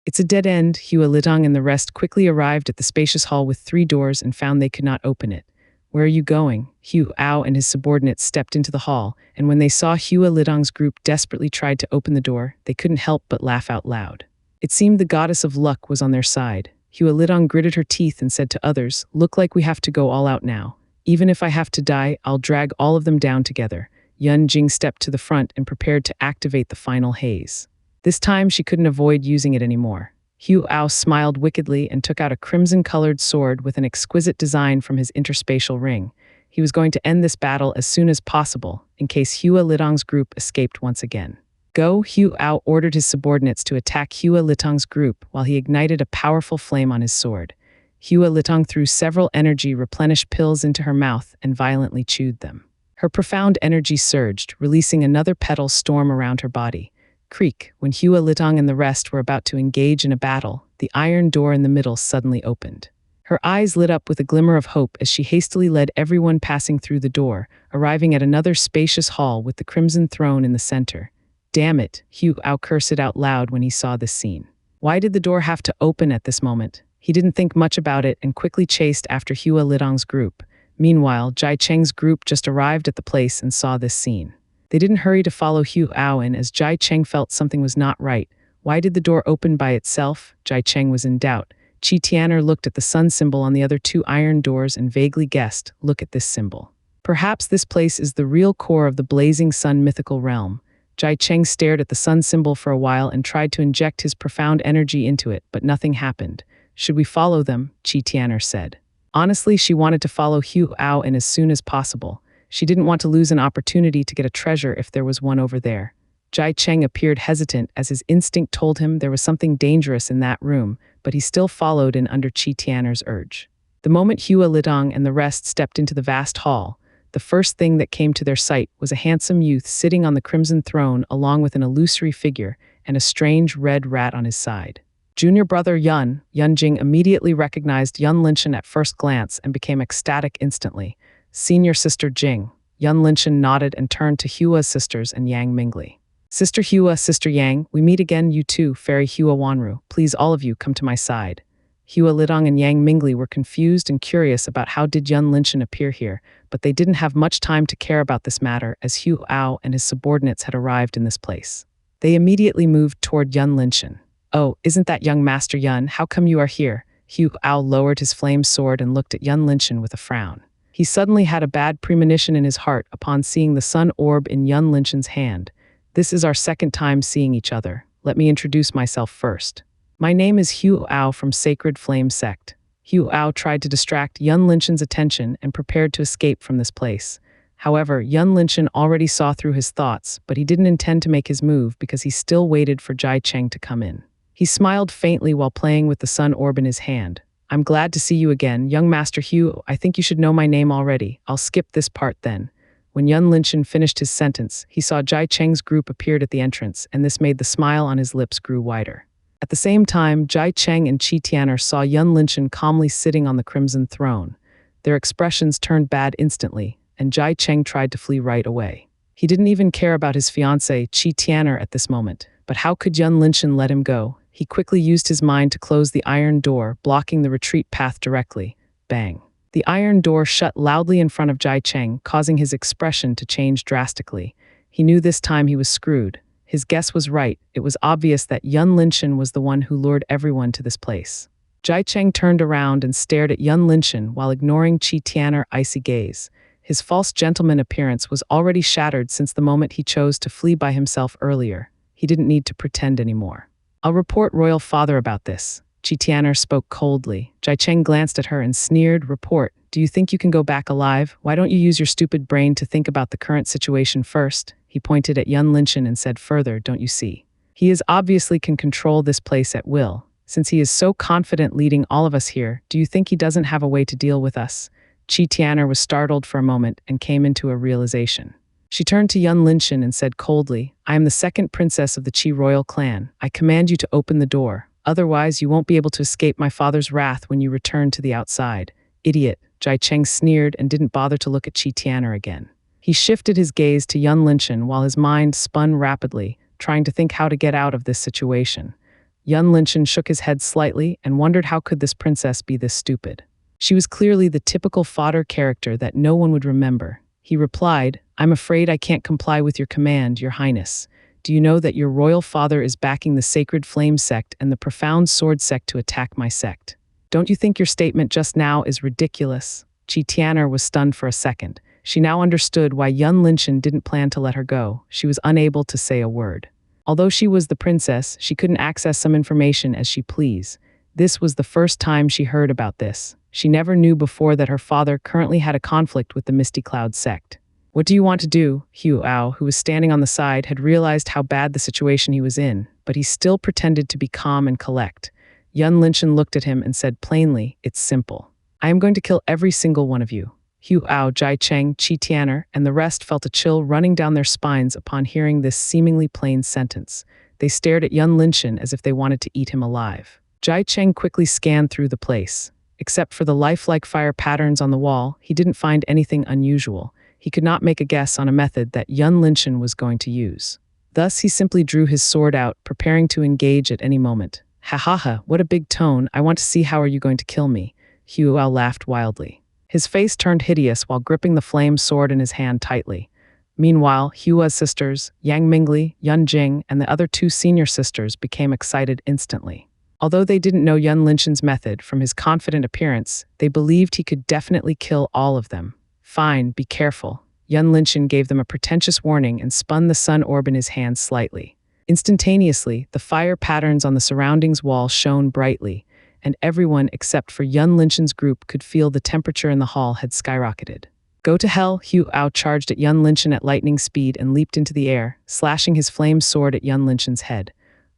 It's a dead end. Hua Lidong and the rest quickly arrived at the spacious hall with 3 doors and found they could not open it. Where are you going? Hua and his subordinates stepped into the hall, and when they saw Hua Lidong's group desperately tried to open the door, they couldn't help but laugh out loud. It seemed the goddess of luck was on their side. Hua Lidong gritted her teeth and said to others, look like we have to go all out now. Even if I have to die, I'll drag all of them down together. Yun Jing stepped to the front and prepared to activate the final haze. This time she couldn't avoid using it anymore. Hua smiled wickedly and took out a crimson-colored sword with an exquisite design from his interspatial ring. He was going to end this battle as soon as possible, in case Hua Lidong's group escaped once again. Go, Hu Ao ordered his subordinates to attack Hua Litong's group while he ignited a powerful flame on his sword. Hua Litong threw several energy-replenished pills into her mouth and violently chewed them. Her profound energy surged, releasing another petal storm around her body. Creak, when Hua Litong and the rest were about to engage in a battle, the iron door in the middle suddenly opened. Her eyes lit up with a glimmer of hope as she hastily led everyone passing through the door, arriving at another spacious hall with the crimson throne in the center. Damn it, Hu Ao cursed out loud when he saw this scene. Why did the door have to open at this moment? He didn't think much about it and quickly chased after Hua Litong's group. Meanwhile, Jai Cheng's group just arrived at the place and saw this scene. They didn't hurry to follow Hu Ao in as Jai Cheng felt something was not right. Why did the door open by itself? Jai Cheng was in doubt. Qi Tian'er looked at the sun symbol on the other two iron doors and vaguely guessed, look at this symbol. Perhaps this place is the real core of the blazing sun mythical realm. Jai Cheng stared at the sun symbol for a while and tried to inject his profound energy into it, but nothing happened. Should we follow them? Qi Tian'er said. Honestly, she wanted to follow Hu Ao in as soon as possible. She didn't want to lose an opportunity to get a treasure if there was one over there. Jai Cheng appeared hesitant as his instinct told him there was something dangerous in that room, but he still followed in under Qi Tian'er's urge. The moment Hua Litong and the rest stepped into the vast hall, the first thing that came to their sight was a handsome youth sitting on the crimson throne along with an illusory figure and a strange red rat on his side. Junior brother Yun Jing immediately recognized Yun Linshan at first glance and became ecstatic instantly. Senior sister Jing. Yun Linshan nodded and turned to Hua's sisters and Yang Mingli. Sister Hua, Sister Yang, we meet again, you too, Fairy Hua Wanru. Please, all of you, come to my side. Hua Litong and Yang Mingli were confused and curious about how did Yun Linshan appear here, but they didn't have much time to care about this matter as Hu Ao and his subordinates had arrived in this place. They immediately moved toward Yun Linshan. Oh, isn't that young Master Yun? How come you are here? Hu Ao lowered his flame sword and looked at Yun Linshan with a frown. He suddenly had a bad premonition in his heart upon seeing the sun orb in Yun Linshan's hand. This is our second time seeing each other. Let me introduce myself first. My name is Hu Ao from Sacred Flame Sect. Hu Ao tried to distract Yun Linshan's attention and prepared to escape from this place. However, Yun Linshan already saw through his thoughts, but he didn't intend to make his move because he still waited for Jai Cheng to come in. He smiled faintly while playing with the sun orb in his hand. I'm glad to see you again, young Master Hu. I think you should know my name already. I'll skip this part then. When Yun Linshan finished his sentence, he saw Jai Cheng's group appeared at the entrance, and this made the smile on his lips grew wider. At the same time, Jai Cheng and Qi Tian'er saw Yun Linshan calmly sitting on the crimson throne. Their expressions turned bad instantly, and Jai Cheng tried to flee right away. He didn't even care about his fiancée, Qi Tian'er, at this moment. But how could Yun Linshan let him go? He quickly used his mind to close the iron door, blocking the retreat path directly. Bang. The iron door shut loudly in front of Jai Cheng, causing his expression to change drastically. He knew this time he was screwed. His guess was right. It was obvious that Yun Linshan was the one who lured everyone to this place. Jai Cheng turned around and stared at Yun Linshan while ignoring Qi Tian'er's icy gaze. His false gentleman appearance was already shattered since the moment he chose to flee by himself earlier. He didn't need to pretend anymore. I'll report Royal Father about this. Qi Tian'er spoke coldly. Jai Cheng glanced at her and sneered, report. Do you think you can go back alive? Why don't you use your stupid brain to think about the current situation first? He pointed at Yun Linshan and said further, don't you see? He is obviously can control this place at will. Since he is so confident leading all of us here, do you think he doesn't have a way to deal with us? Qi Tian'er was startled for a moment and came into a realization. She turned to Yun Linshan and said coldly, I am the second princess of the Qi royal clan. I command you to open the door. Otherwise, you won't be able to escape my father's wrath when you return to the outside. Idiot. Jai Cheng sneered and didn't bother to look at Qi Tian'er again. He shifted his gaze to Yun Linshan while his mind spun rapidly, trying to think how to get out of this situation. Yun Linshan shook his head slightly and wondered how could this princess be this stupid. She was clearly the typical fodder character that no one would remember. He replied, I'm afraid I can't comply with your command, Your Highness. Do you know that your royal father is backing the Sacred Flame Sect and the Profound Sword Sect to attack my sect? Don't you think your statement just now is ridiculous? Qi Tian'er was stunned for a second. She now understood why Yun Linshan didn't plan to let her go. She was unable to say a word. Although she was the princess, she couldn't access some information as she pleased. This was the first time she heard about this. She never knew before that her father currently had a conflict with the Misty Cloud sect. What do you want to do? Hu Ao, who was standing on the side, had realized how bad the situation he was in, but he still pretended to be calm and collect. Yun Linshan looked at him and said plainly, "It's simple. I am going to kill every single one of you." Hu Ao, Jai Cheng, Qi Tian'er, and the rest felt a chill running down their spines upon hearing this seemingly plain sentence. They stared at Yun Linshan as if they wanted to eat him alive. Jai Cheng quickly scanned through the place. Except for the lifelike fire patterns on the wall, he didn't find anything unusual. He could not make a guess on a method that Yun Linshan was going to use. Thus, he simply drew his sword out, preparing to engage at any moment. "Ha ha ha, what a big tone. I want to see how are you going to kill me." Hu Ao laughed wildly. His face turned hideous while gripping the flame sword in his hand tightly. Meanwhile, Hua's sisters, Yang Mingli, Yun Jing, and the other two senior sisters became excited instantly. Although they didn't know Yun Linshan's method from his confident appearance, they believed he could definitely kill all of them. "Fine, be careful." Yun Linshan gave them a pretentious warning and spun the sun orb in his hand slightly. Instantaneously, the fire patterns on the surroundings wall shone brightly, and everyone except for Yun Linshan's group could feel the temperature in the hall had skyrocketed. "Go to hell!" Hu Ao charged at Yun Linshan at lightning speed and leaped into the air, slashing his flame sword at Yun Linshan's head.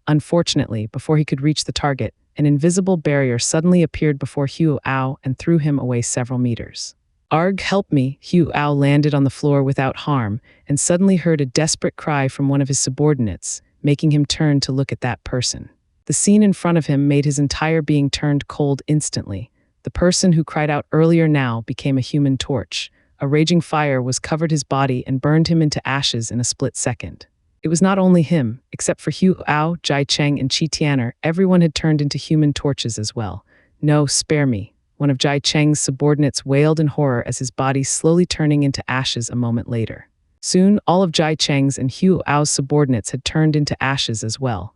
Unfortunately, before he could reach the target, an invisible barrier suddenly appeared before Hu Ao and threw him away several meters. "Arg, help me!" Hu Ao landed on the floor without harm and suddenly heard a desperate cry from one of his subordinates, making him turn to look at that person. The scene in front of him made his entire being turned cold instantly. The person who cried out earlier now became a human torch. A raging fire was covered his body and burned him into ashes in a split second. It was not only him, except for Hu Ao, Jai Cheng, and Qi Tian'er, everyone had turned into human torches as well. "No, spare me." One of Jai Cheng's subordinates wailed in horror as his body slowly turning into ashes a moment later. Soon, all of Jai Cheng's and Hu Ao's subordinates had turned into ashes as well.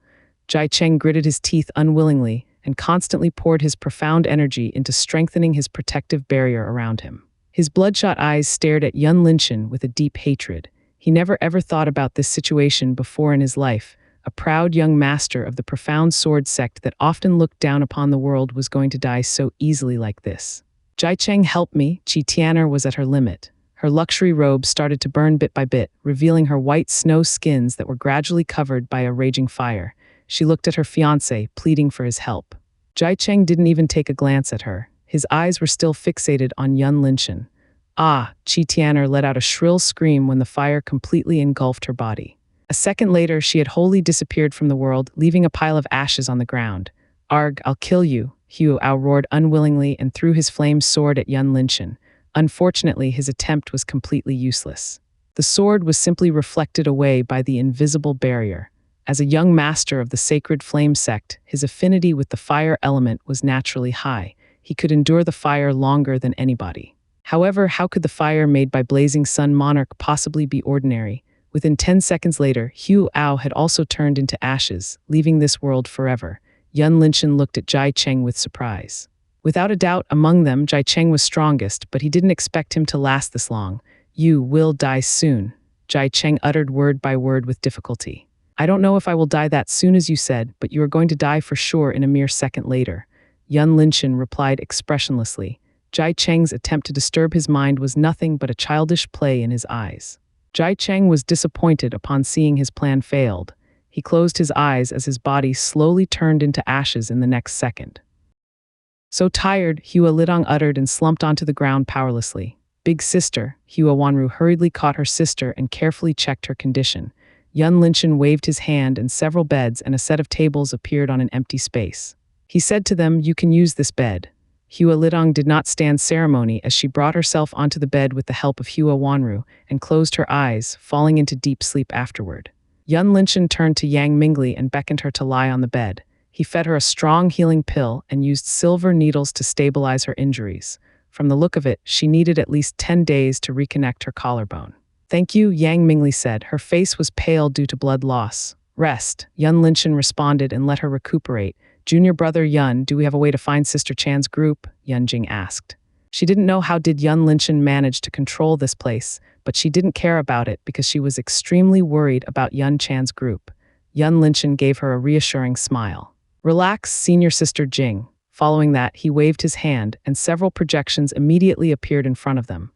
Jai Cheng gritted his teeth unwillingly and constantly poured his profound energy into strengthening his protective barrier around him. His bloodshot eyes stared at Yun Linshan with a deep hatred. He never ever thought about this situation before in his life. A proud young master of the profound sword sect that often looked down upon the world was going to die so easily like this. "Jai Cheng, help me." Qi Tian'er was at her limit. Her luxury robe started to burn bit by bit, revealing her white snow skins that were gradually covered by a raging fire. She looked at her fiancé, pleading for his help. Jai Cheng didn't even take a glance at her. His eyes were still fixated on Yun Linshan. "Ah!" Qi Tian'er let out a shrill scream when the fire completely engulfed her body. A second later, she had wholly disappeared from the world, leaving a pile of ashes on the ground. "Arg, I'll kill you!" Hu Ao roared unwillingly and threw his flame sword at Yun Linshan. Unfortunately, his attempt was completely useless. The sword was simply reflected away by the invisible barrier. As a young master of the sacred flame sect, his affinity with the fire element was naturally high. He could endure the fire longer than anybody. However, how could the fire made by Blazing Sun Monarch possibly be ordinary? Within 10 seconds later, Hu Ao had also turned into ashes, leaving this world forever. Yun Linshan looked at Jai Cheng with surprise. Without a doubt, among them, Jai Cheng was strongest, but he didn't expect him to last this long. "You will die soon," Jai Cheng uttered word by word with difficulty. "I don't know if I will die that soon as you said, but you are going to die for sure in a mere second later." Yun Linshan replied expressionlessly. Jai Cheng's attempt to disturb his mind was nothing but a childish play in his eyes. Jai Cheng was disappointed upon seeing his plan failed. He closed his eyes as his body slowly turned into ashes in the next second. "So tired," Hua Lidong uttered and slumped onto the ground powerlessly. "Big sister." Hua Wanru hurriedly caught her sister and carefully checked her condition. Yun Linshan waved his hand and several beds and a set of tables appeared on an empty space. He said to them, "You can use this bed." Hua Lidong did not stand ceremony as she brought herself onto the bed with the help of Hua Wanru and closed her eyes, falling into deep sleep afterward. Yun Linshan turned to Yang Mingli and beckoned her to lie on the bed. He fed her a strong healing pill and used silver needles to stabilize her injuries. From the look of it, she needed at least 10 days to reconnect her collarbone. "Thank you," Yang Mingli said. Her face was pale due to blood loss. "Rest," Yun Linshan responded and let her recuperate. "Junior brother Yun, do we have a way to find Sister Chan's group?" Yun Jing asked. She didn't know how did Yun Linshan manage to control this place, but she didn't care about it because she was extremely worried about Yun Chan's group. Yun Linshan gave her a reassuring smile. "Relax, senior sister Jing." Following that, he waved his hand and several projections immediately appeared in front of them.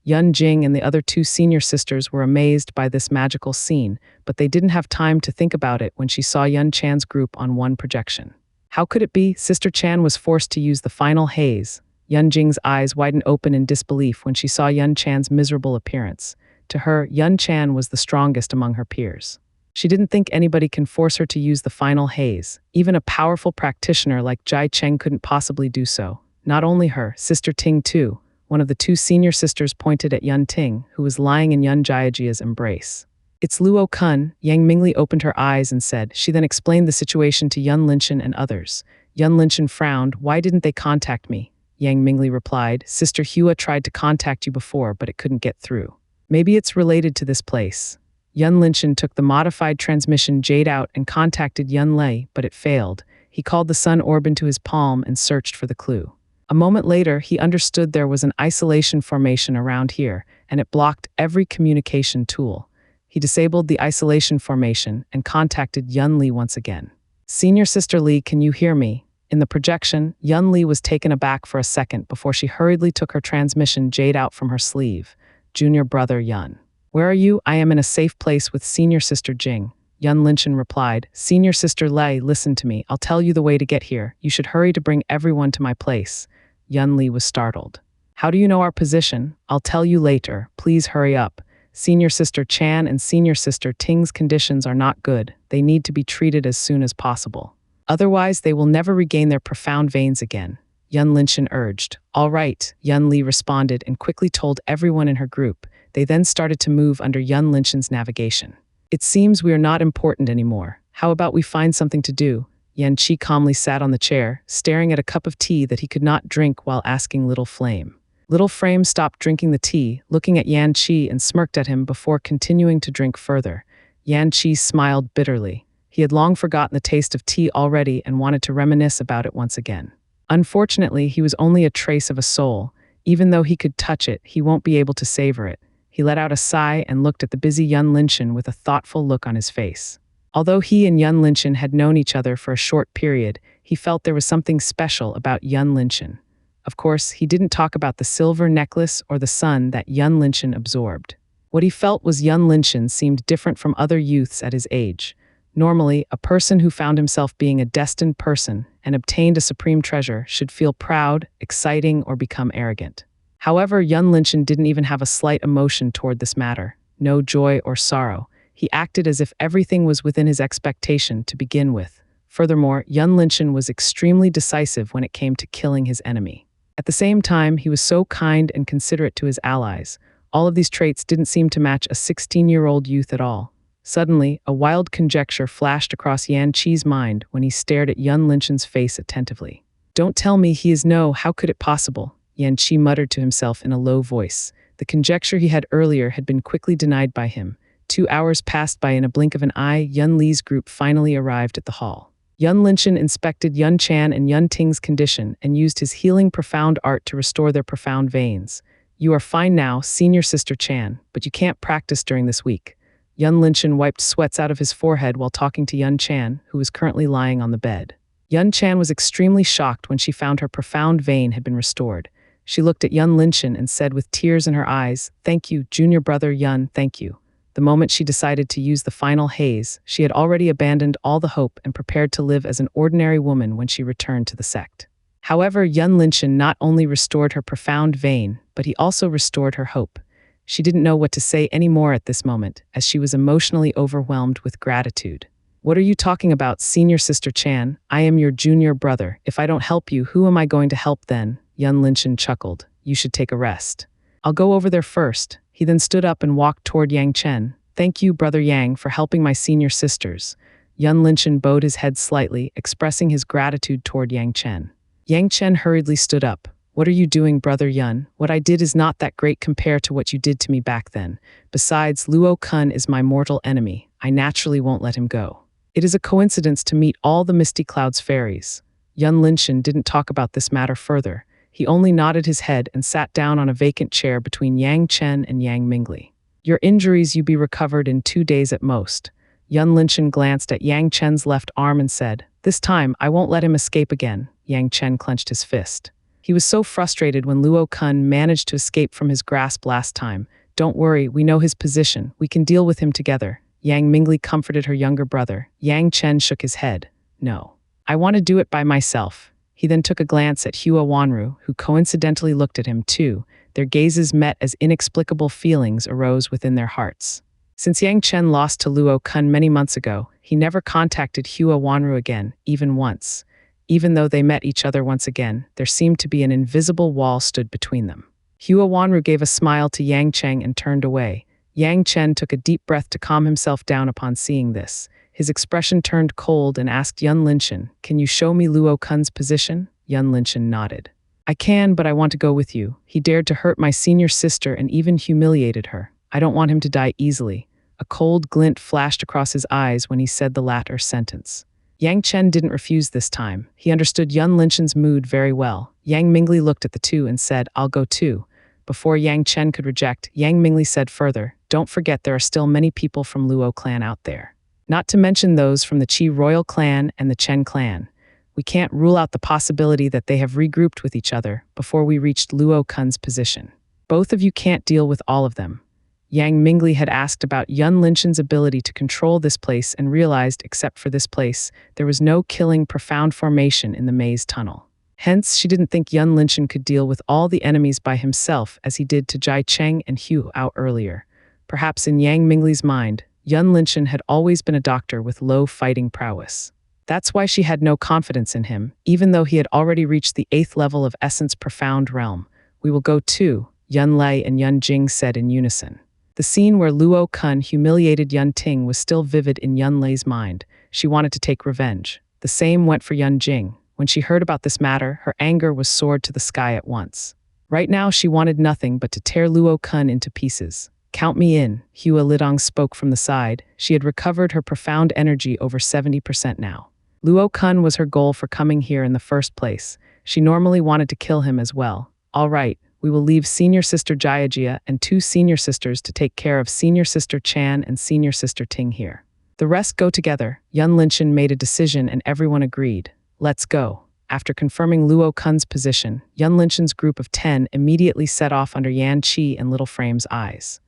Yun Jing and the other two senior sisters were amazed by this magical scene, but they didn't have time to think about it when she saw Yun Chan's group on one projection. How could it be? Sister Chan was forced to use the final haze. Yun Jing's eyes widened open in disbelief when she saw Yun Chan's miserable appearance. To her, Yun Chan was the strongest among her peers. She didn't think anybody can force her to use the final haze. Even a powerful practitioner like Jai Cheng couldn't possibly do so. Not only her, Sister Ting too. One of the two senior sisters pointed at Yun Ting, who was lying in Yun Jiajia's embrace. "It's Luo Kun." Yang Mingli opened her eyes and said. She then explained the situation to Yun Linshan and others. Yun Linshan frowned. "Why didn't they contact me?" Yang Mingli replied. "Sister Hua tried to contact you before, but it couldn't get through. Maybe it's related to this place." Yun Linshan took the modified transmission jade out and contacted Yun Lei, but it failed. He called the sun orb into his palm and searched for the clue. A moment later, he understood there was an isolation formation around here, and it blocked every communication tool. He disabled the isolation formation and contacted Yun Li once again. "Senior Sister Li, can you hear me?" In the projection, Yun Li was taken aback for a second before she hurriedly took her transmission jade out from her sleeve. "Junior brother Yun. Where are you?" "I am in a safe place with Senior Sister Jing." Yun Linshan replied. "Senior Sister Lei, listen to me. I'll tell you the way to get here. You should hurry to bring everyone to my place." Yun Li was startled. "How do you know our position?" "I'll tell you later. Please hurry up. Senior Sister Chan and Senior Sister Ting's conditions are not good. They need to be treated as soon as possible. Otherwise, they will never regain their profound veins again," Yun Linshan urged. "All right," Yun Li responded and quickly told everyone in her group. They then started to move under Yun Linshan's navigation. "It seems we are not important anymore. How about we find something to do?" Yan Qi calmly sat on the chair, staring at a cup of tea that he could not drink while asking Little Flame. Little Flame stopped drinking the tea, looking at Yan Qi and smirked at him before continuing to drink further. Yan Qi smiled bitterly. He had long forgotten the taste of tea already and wanted to reminisce about it once again. Unfortunately, he was only a trace of a soul. Even though he could touch it, he won't be able to savor it. He let out a sigh and looked at the busy Yun Linshan with a thoughtful look on his face. Although he and Yun Linshan had known each other for a short period, he felt there was something special about Yun Linshan. Of course, he didn't talk about the silver necklace or the sun that Yun Linshan absorbed. What he felt was Yun Linshan seemed different from other youths at his age. Normally, a person who found himself being a destined person and obtained a supreme treasure should feel proud, exciting, or become arrogant. However, Yun Linshan didn't even have a slight emotion toward this matter, no joy or sorrow. He acted as if everything was within his expectation to begin with. Furthermore, Yun Linshan was extremely decisive when it came to killing his enemy. At the same time, he was so kind and considerate to his allies. All of these traits didn't seem to match a 16-year-old youth at all. Suddenly, a wild conjecture flashed across Yan Qi's mind when he stared at Yun Linshan's face attentively. "Don't tell me he is no, how could it possible?" Yan Qi muttered to himself in a low voice. The conjecture he had earlier had been quickly denied by him. 2 hours passed by in a blink of an eye. Yun Li's group finally arrived at the hall. Yun Linshan inspected Yun Chan and Yun Ting's condition and used his healing profound art to restore their profound veins. "You are fine now, Senior Sister Chan, but you can't practice during this week." Yun Linshan wiped sweats out of his forehead while talking to Yun Chan, who was currently lying on the bed. Yun Chan was extremely shocked when she found her profound vein had been restored. She looked at Yun Linshan and said with tears in her eyes, "Thank you, junior brother Yun, thank you." The moment she decided to use the final haze, she had already abandoned all the hope and prepared to live as an ordinary woman when she returned to the sect. However, Yun Linshan not only restored her profound vein, but he also restored her hope. She didn't know what to say anymore at this moment, as she was emotionally overwhelmed with gratitude. "What are you talking about, Senior Sister Chan? I am your junior brother. If I don't help you, who am I going to help then?" Yun Linshan chuckled. "You should take a rest. I'll go over there first." He then stood up and walked toward Yang Chen. "Thank you, Brother Yang, for helping my senior sisters." Yun Linshan bowed his head slightly, expressing his gratitude toward Yang Chen. Yang Chen hurriedly stood up. "What are you doing, Brother Yun? What I did is not that great compared to what you did to me back then. Besides, Luo Kun is my mortal enemy. I naturally won't let him go. It is a coincidence to meet all the Misty Cloud's fairies." Yun Linshan didn't talk about this matter further. He only nodded his head and sat down on a vacant chair between Yang Chen and Yang Mingli. "Your injuries you be recovered in 2 days at most." Yun Linshan glanced at Yang Chen's left arm and said, "This time, I won't let him escape again." Yang Chen clenched his fist. He was so frustrated when Luo Kun managed to escape from his grasp last time. Don't worry, we know his position. We can deal with him together. Yang Mingli comforted her younger brother. Yang Chen shook his head. No. I want to do it by myself. He then took a glance at Hua Wanru, who coincidentally looked at him too. Their gazes met as inexplicable feelings arose within their hearts. Since Yang Chen lost to Luo Kun many months ago, he never contacted Hua Wanru again, even once. Even though they met each other once again, there seemed to be an invisible wall stood between them. Hua Wanru gave a smile to Yang Chen and turned away. Yang Chen took a deep breath to calm himself down upon seeing this. His expression turned cold and asked Yun Linshan, "Can you show me Luo Kun's position?" Yun Linshan nodded. "I can, but I want to go with you. He dared to hurt my senior sister and even humiliated her. I don't want him to die easily." A cold glint flashed across his eyes when he said the latter sentence. Yang Chen didn't refuse this time. He understood Yun Linshan's mood very well. Yang Mingli looked at the two and said, "I'll go too." Before Yang Chen could reject, Yang Mingli said further, "Don't forget there are still many people from Luo clan out there. Not to mention those from the Qi royal clan and the Chen clan. We can't rule out the possibility that they have regrouped with each other before we reached Luo Kun's position. Both of you can't deal with all of them." Yang Mingli had asked about Yun Linshan's ability to control this place and realized, except for this place, there was no killing profound formation in the maze tunnel. Hence, she didn't think Yun Linshan could deal with all the enemies by himself as he did to Jai Cheng and Hu Ao earlier. Perhaps in Yang Mingli's mind, Yun Linshan had always been a doctor with low fighting prowess. That's why she had no confidence in him, even though he had already reached the 8th level of Essence Profound Realm. "We will go too," Yun Lei and Yun Jing said in unison. The scene where Luo Kun humiliated Yun Ting was still vivid in Yun Lei's mind. She wanted to take revenge. The same went for Yun Jing. When she heard about this matter, her anger was soared to the sky at once. Right now, she wanted nothing but to tear Luo Kun into pieces. "Count me in," Hua Lidong spoke from the side. She had recovered her profound energy over 70% now. Luo Kun was her goal for coming here in the first place. She normally wanted to kill him as well. "All right. We will leave Senior Sister Jiajia and 2 senior sisters to take care of Senior Sister Chan and Senior Sister Ting here. The rest go together." Yun Linshan made a decision and everyone agreed. "Let's go." After confirming Luo Kun's position, Yun Linshan's group of 10 immediately set off under Yan Qi and Little Frame's eyes.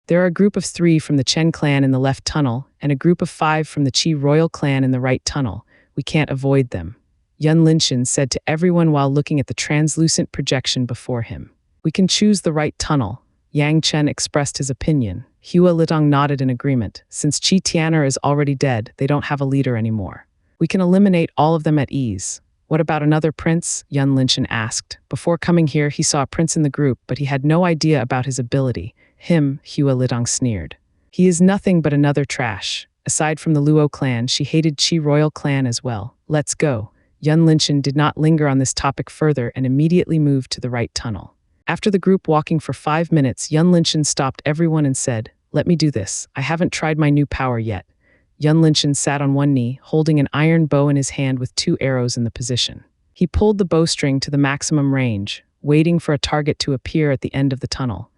There are a group of 3 from the Chen clan in the left tunnel and a group of 5 from the Qi royal clan in the right tunnel. We can't avoid them, Yun Linshan said to everyone while looking at the translucent projection before him. "We can choose the right tunnel." Yang Chen expressed his opinion. Hua Lidong nodded in agreement. Since Qi Tian'er is already dead, they don't have a leader anymore. "We can eliminate all of them at ease." "What about another prince?" Yun Linshan asked. Before coming here, he saw a prince in the group, but he had no idea about his ability. "Him," Hua Lidong sneered. "He is nothing but another trash." Aside from the Luo clan, she hated Qi royal clan as well. "Let's go." Yun Linshan did not linger on this topic further and immediately moved to the right tunnel. After the group walking for 5 minutes, Yun Linshan stopped everyone and said, "Let me do this. I haven't tried my new power yet." Yun Linshan sat on one knee, holding an iron bow in his hand with 2 arrows in the position. He pulled the bowstring to the maximum range, waiting for a target to appear at the end of the tunnel.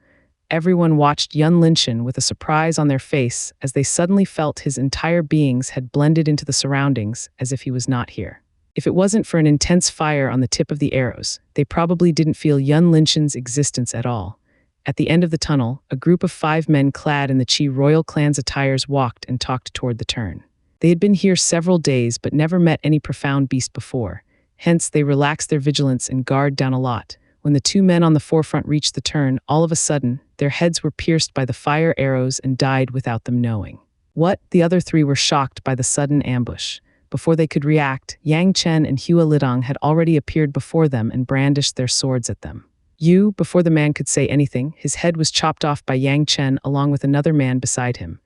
Everyone watched Yun Linshan with a surprise on their face as they suddenly felt his entire beings had blended into the surroundings as if he was not here. If it wasn't for an intense fire on the tip of the arrows, they probably didn't feel Yun Linshan's existence at all. At the end of the tunnel, a group of 5 men clad in the Qi royal clan's attires walked and talked toward the turn. They had been here several days but never met any profound beast before. Hence, they relaxed their vigilance and guard down a lot. When the 2 men on the forefront reached the turn, all of a sudden, their heads were pierced by the fire arrows and died without them knowing. "What?" The other 3 were shocked by the sudden ambush. Before they could react, Yang Chen and Hua Lidong had already appeared before them and brandished their swords at them. Before the man could say anything, his head was chopped off by Yang Chen along with another man beside him.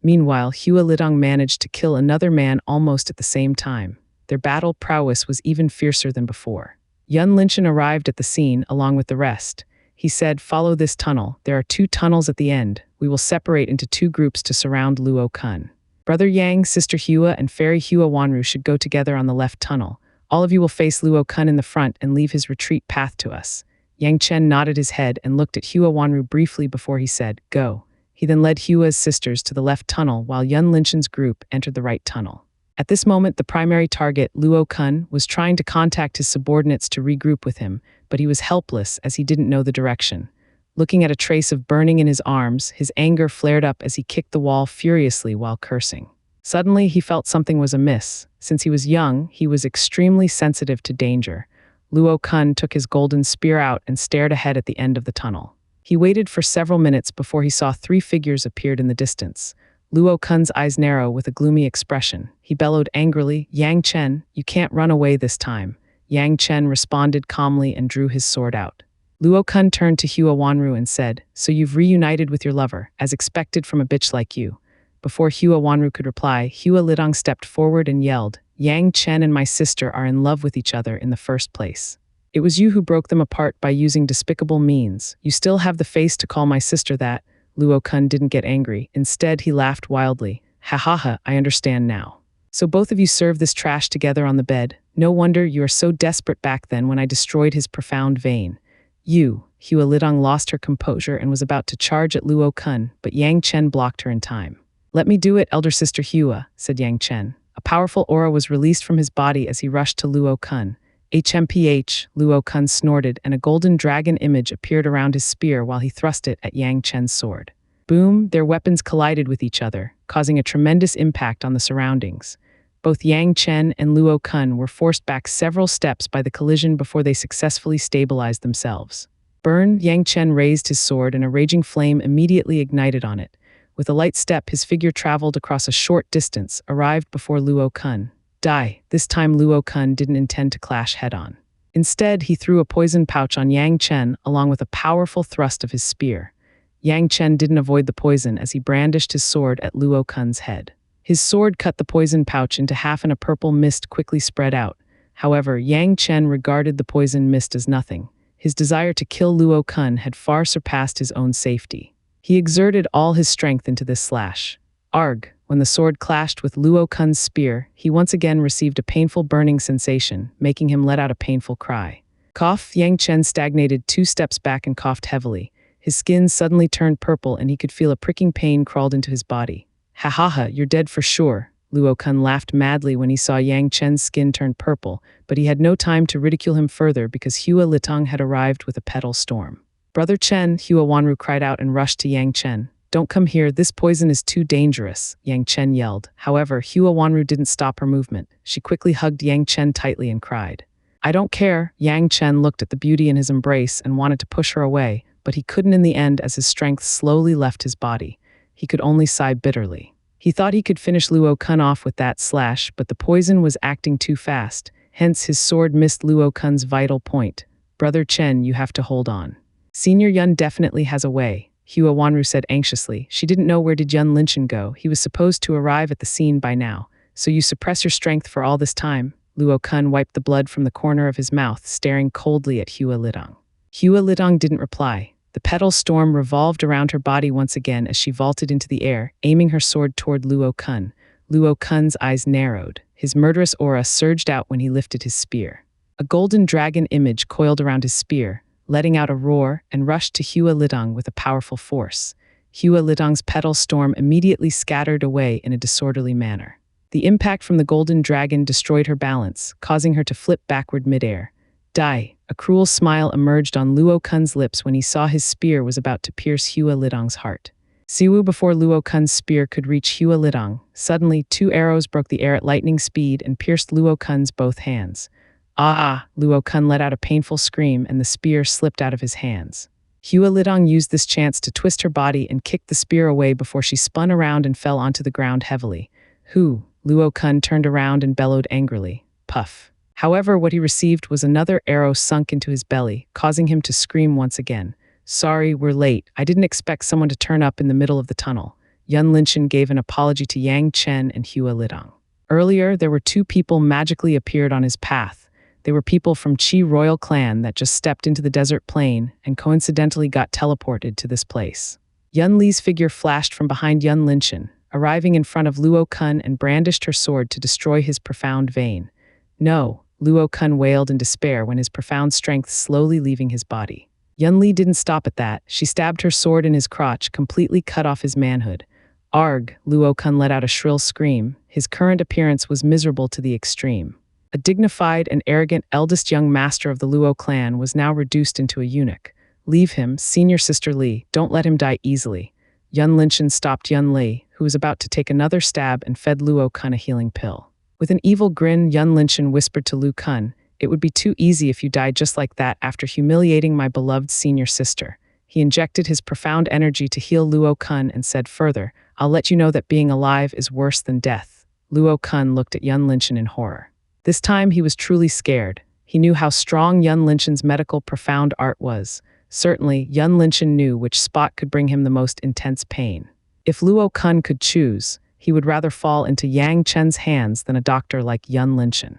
Meanwhile, Hua Lidong managed to kill another man almost at the same time. Their battle prowess was even fiercer than before. Yun Linshan arrived at the scene along with the rest. He said, "Follow this tunnel. There are 2 tunnels at the end. We will separate into 2 groups to surround Luo Kun. Brother Yang, Sister Hua, and Fairy Hua Wanru should go together on the left tunnel. All of you will face Luo Kun in the front and leave his retreat path to us." Yang Chen nodded his head and looked at Hua Wanru briefly before he said, "Go." He then led Hua's sisters to the left tunnel while Yun Linshan's group entered the right tunnel. At this moment, the primary target, Luo Kun, was trying to contact his subordinates to regroup with him, but he was helpless as he didn't know the direction. Looking at a trace of burning in his arms, his anger flared up as he kicked the wall furiously while cursing. Suddenly, he felt something was amiss. Since he was young, he was extremely sensitive to danger. Luo Kun took his golden spear out and stared ahead at the end of the tunnel. He waited for several minutes before he saw 3 figures appeared in the distance. Luo Kun's eyes narrowed with a gloomy expression. He bellowed angrily, "Yang Chen, you can't run away this time." Yang Chen responded calmly and drew his sword out. Luo Kun turned to Hua Wanru and said, "So you've reunited with your lover, as expected from a bitch like you." Before Hua Wanru could reply, Hua Lidong stepped forward and yelled, "Yang Chen and my sister are in love with each other in the first place. It was you who broke them apart by using despicable means. You still have the face to call my sister that." Luo Kun didn't get angry. Instead, he laughed wildly. "Ha ha ha, I understand now. So both of you served this trash together on the bed. No wonder you are so desperate back then when I destroyed his profound vein." Hua Lidong lost her composure and was about to charge at Luo Kun, but Yang Chen blocked her in time. "Let me do it, elder sister Hua," said Yang Chen. A powerful aura was released from his body as he rushed to Luo Kun. HMPH, Luo Kun snorted, and a golden dragon image appeared around his spear while he thrust it at Yang Chen's sword. Boom, their weapons collided with each other, causing a tremendous impact on the surroundings. Both Yang Chen and Luo Kun were forced back several steps by the collision before they successfully stabilized themselves. Burn, Yang Chen raised his sword and a raging flame immediately ignited on it. With a light step, his figure traveled across a short distance, arrived before Luo Kun. Die. This time Luo Kun didn't intend to clash head-on. Instead, he threw a poison pouch on Yang Chen along with a powerful thrust of his spear. Yang Chen didn't avoid the poison as he brandished his sword at Luo Kun's head. His sword cut the poison pouch into half and a purple mist quickly spread out. However, Yang Chen regarded the poison mist as nothing. His desire to kill Luo Kun had far surpassed his own safety. He exerted all his strength into this slash. Arg! When the sword clashed with Luo Kun's spear, he once again received a painful burning sensation, making him let out a painful cry. Cough, Yang Chen stagnated 2 steps back and coughed heavily. His skin suddenly turned purple and he could feel a pricking pain crawled into his body. "Ha ha ha, you're dead for sure." Luo Kun laughed madly when he saw Yang Chen's skin turn purple, but he had no time to ridicule him further because Hua Litong had arrived with a petal storm. "Brother Chen," Hua Wanru cried out and rushed to Yang Chen. "Don't come here, this poison is too dangerous," Yang Chen yelled. However, Hua Wanru didn't stop her movement. She quickly hugged Yang Chen tightly and cried. "I don't care." Yang Chen looked at the beauty in his embrace and wanted to push her away, but he couldn't in the end as his strength slowly left his body. He could only sigh bitterly. He thought he could finish Luo Kun off with that slash, but the poison was acting too fast. Hence, his sword missed Luo Kun's vital point. "Brother Chen, you have to hold on. Senior Yun definitely has a way," Hua Wanru said anxiously. She didn't know where did Yun Linchen go. He was supposed to arrive at the scene by now. "So you suppress your strength for all this time?" Luo Kun wiped the blood from the corner of his mouth, staring coldly at Hua Lidong. Hua Lidong didn't reply. The petal storm revolved around her body once again as she vaulted into the air, aiming her sword toward Luo Kun. Luo Kun's eyes narrowed. His murderous aura surged out when he lifted his spear. A golden dragon image coiled around his spear, letting out a roar, and rushed to Hua Lidong with a powerful force. Hua Lidong's petal storm immediately scattered away in a disorderly manner. The impact from the golden dragon destroyed her balance, causing her to flip backward midair. Die! A cruel smile emerged on Luo Kun's lips when he saw his spear was about to pierce Hua Lidong's heart. Siwu before Luo Kun's spear could reach Hua Lidong. Suddenly, 2 arrows broke the air at lightning speed and pierced Luo Kun's both hands. Ah! Luo Kun let out a painful scream and the spear slipped out of his hands. Hua Lidong used this chance to twist her body and kick the spear away before she spun around and fell onto the ground heavily. "Who?" Luo Kun turned around and bellowed angrily. Puff. However, what he received was another arrow sunk into his belly, causing him to scream once again. "Sorry, we're late. I didn't expect someone to turn up in the middle of the tunnel." Yun Linchen gave an apology to Yang Chen and Hua Lidong. Earlier, there were 2 people magically appeared on his path. They were people from Qi royal clan that just stepped into the desert plain and coincidentally got teleported to this place. Yun Li's figure flashed from behind Yun Linchen, arriving in front of Luo Kun and brandished her sword to destroy his profound vein. "No!" Luo Kun wailed in despair when his profound strength slowly leaving his body. Yun Li didn't stop at that. She stabbed her sword in his crotch, completely cut off his manhood. "Arg!" Luo Kun let out a shrill scream. His current appearance was miserable to the extreme. A dignified and arrogant eldest young master of the Luo clan was now reduced into a eunuch. Leave him, senior sister Li, don't let him die easily. Yun Linshan stopped Yun Li, who was about to take another stab, and fed Luo Kun a healing pill. With an evil grin, Yun Linshan whispered to Lu Kun, "It would be too easy if you died just like that after humiliating my beloved senior sister." He injected his profound energy to heal Luo Kun and said further, "I'll let you know that being alive is worse than death." Luo Kun looked at Yun Linshan in horror. This time he was truly scared. He knew how strong Yun Linshan's medical profound art was. Certainly, Yun Linshan knew which spot could bring him the most intense pain. If Luo Kun could choose, he would rather fall into Yang Chen's hands than a doctor like Yun Linshan.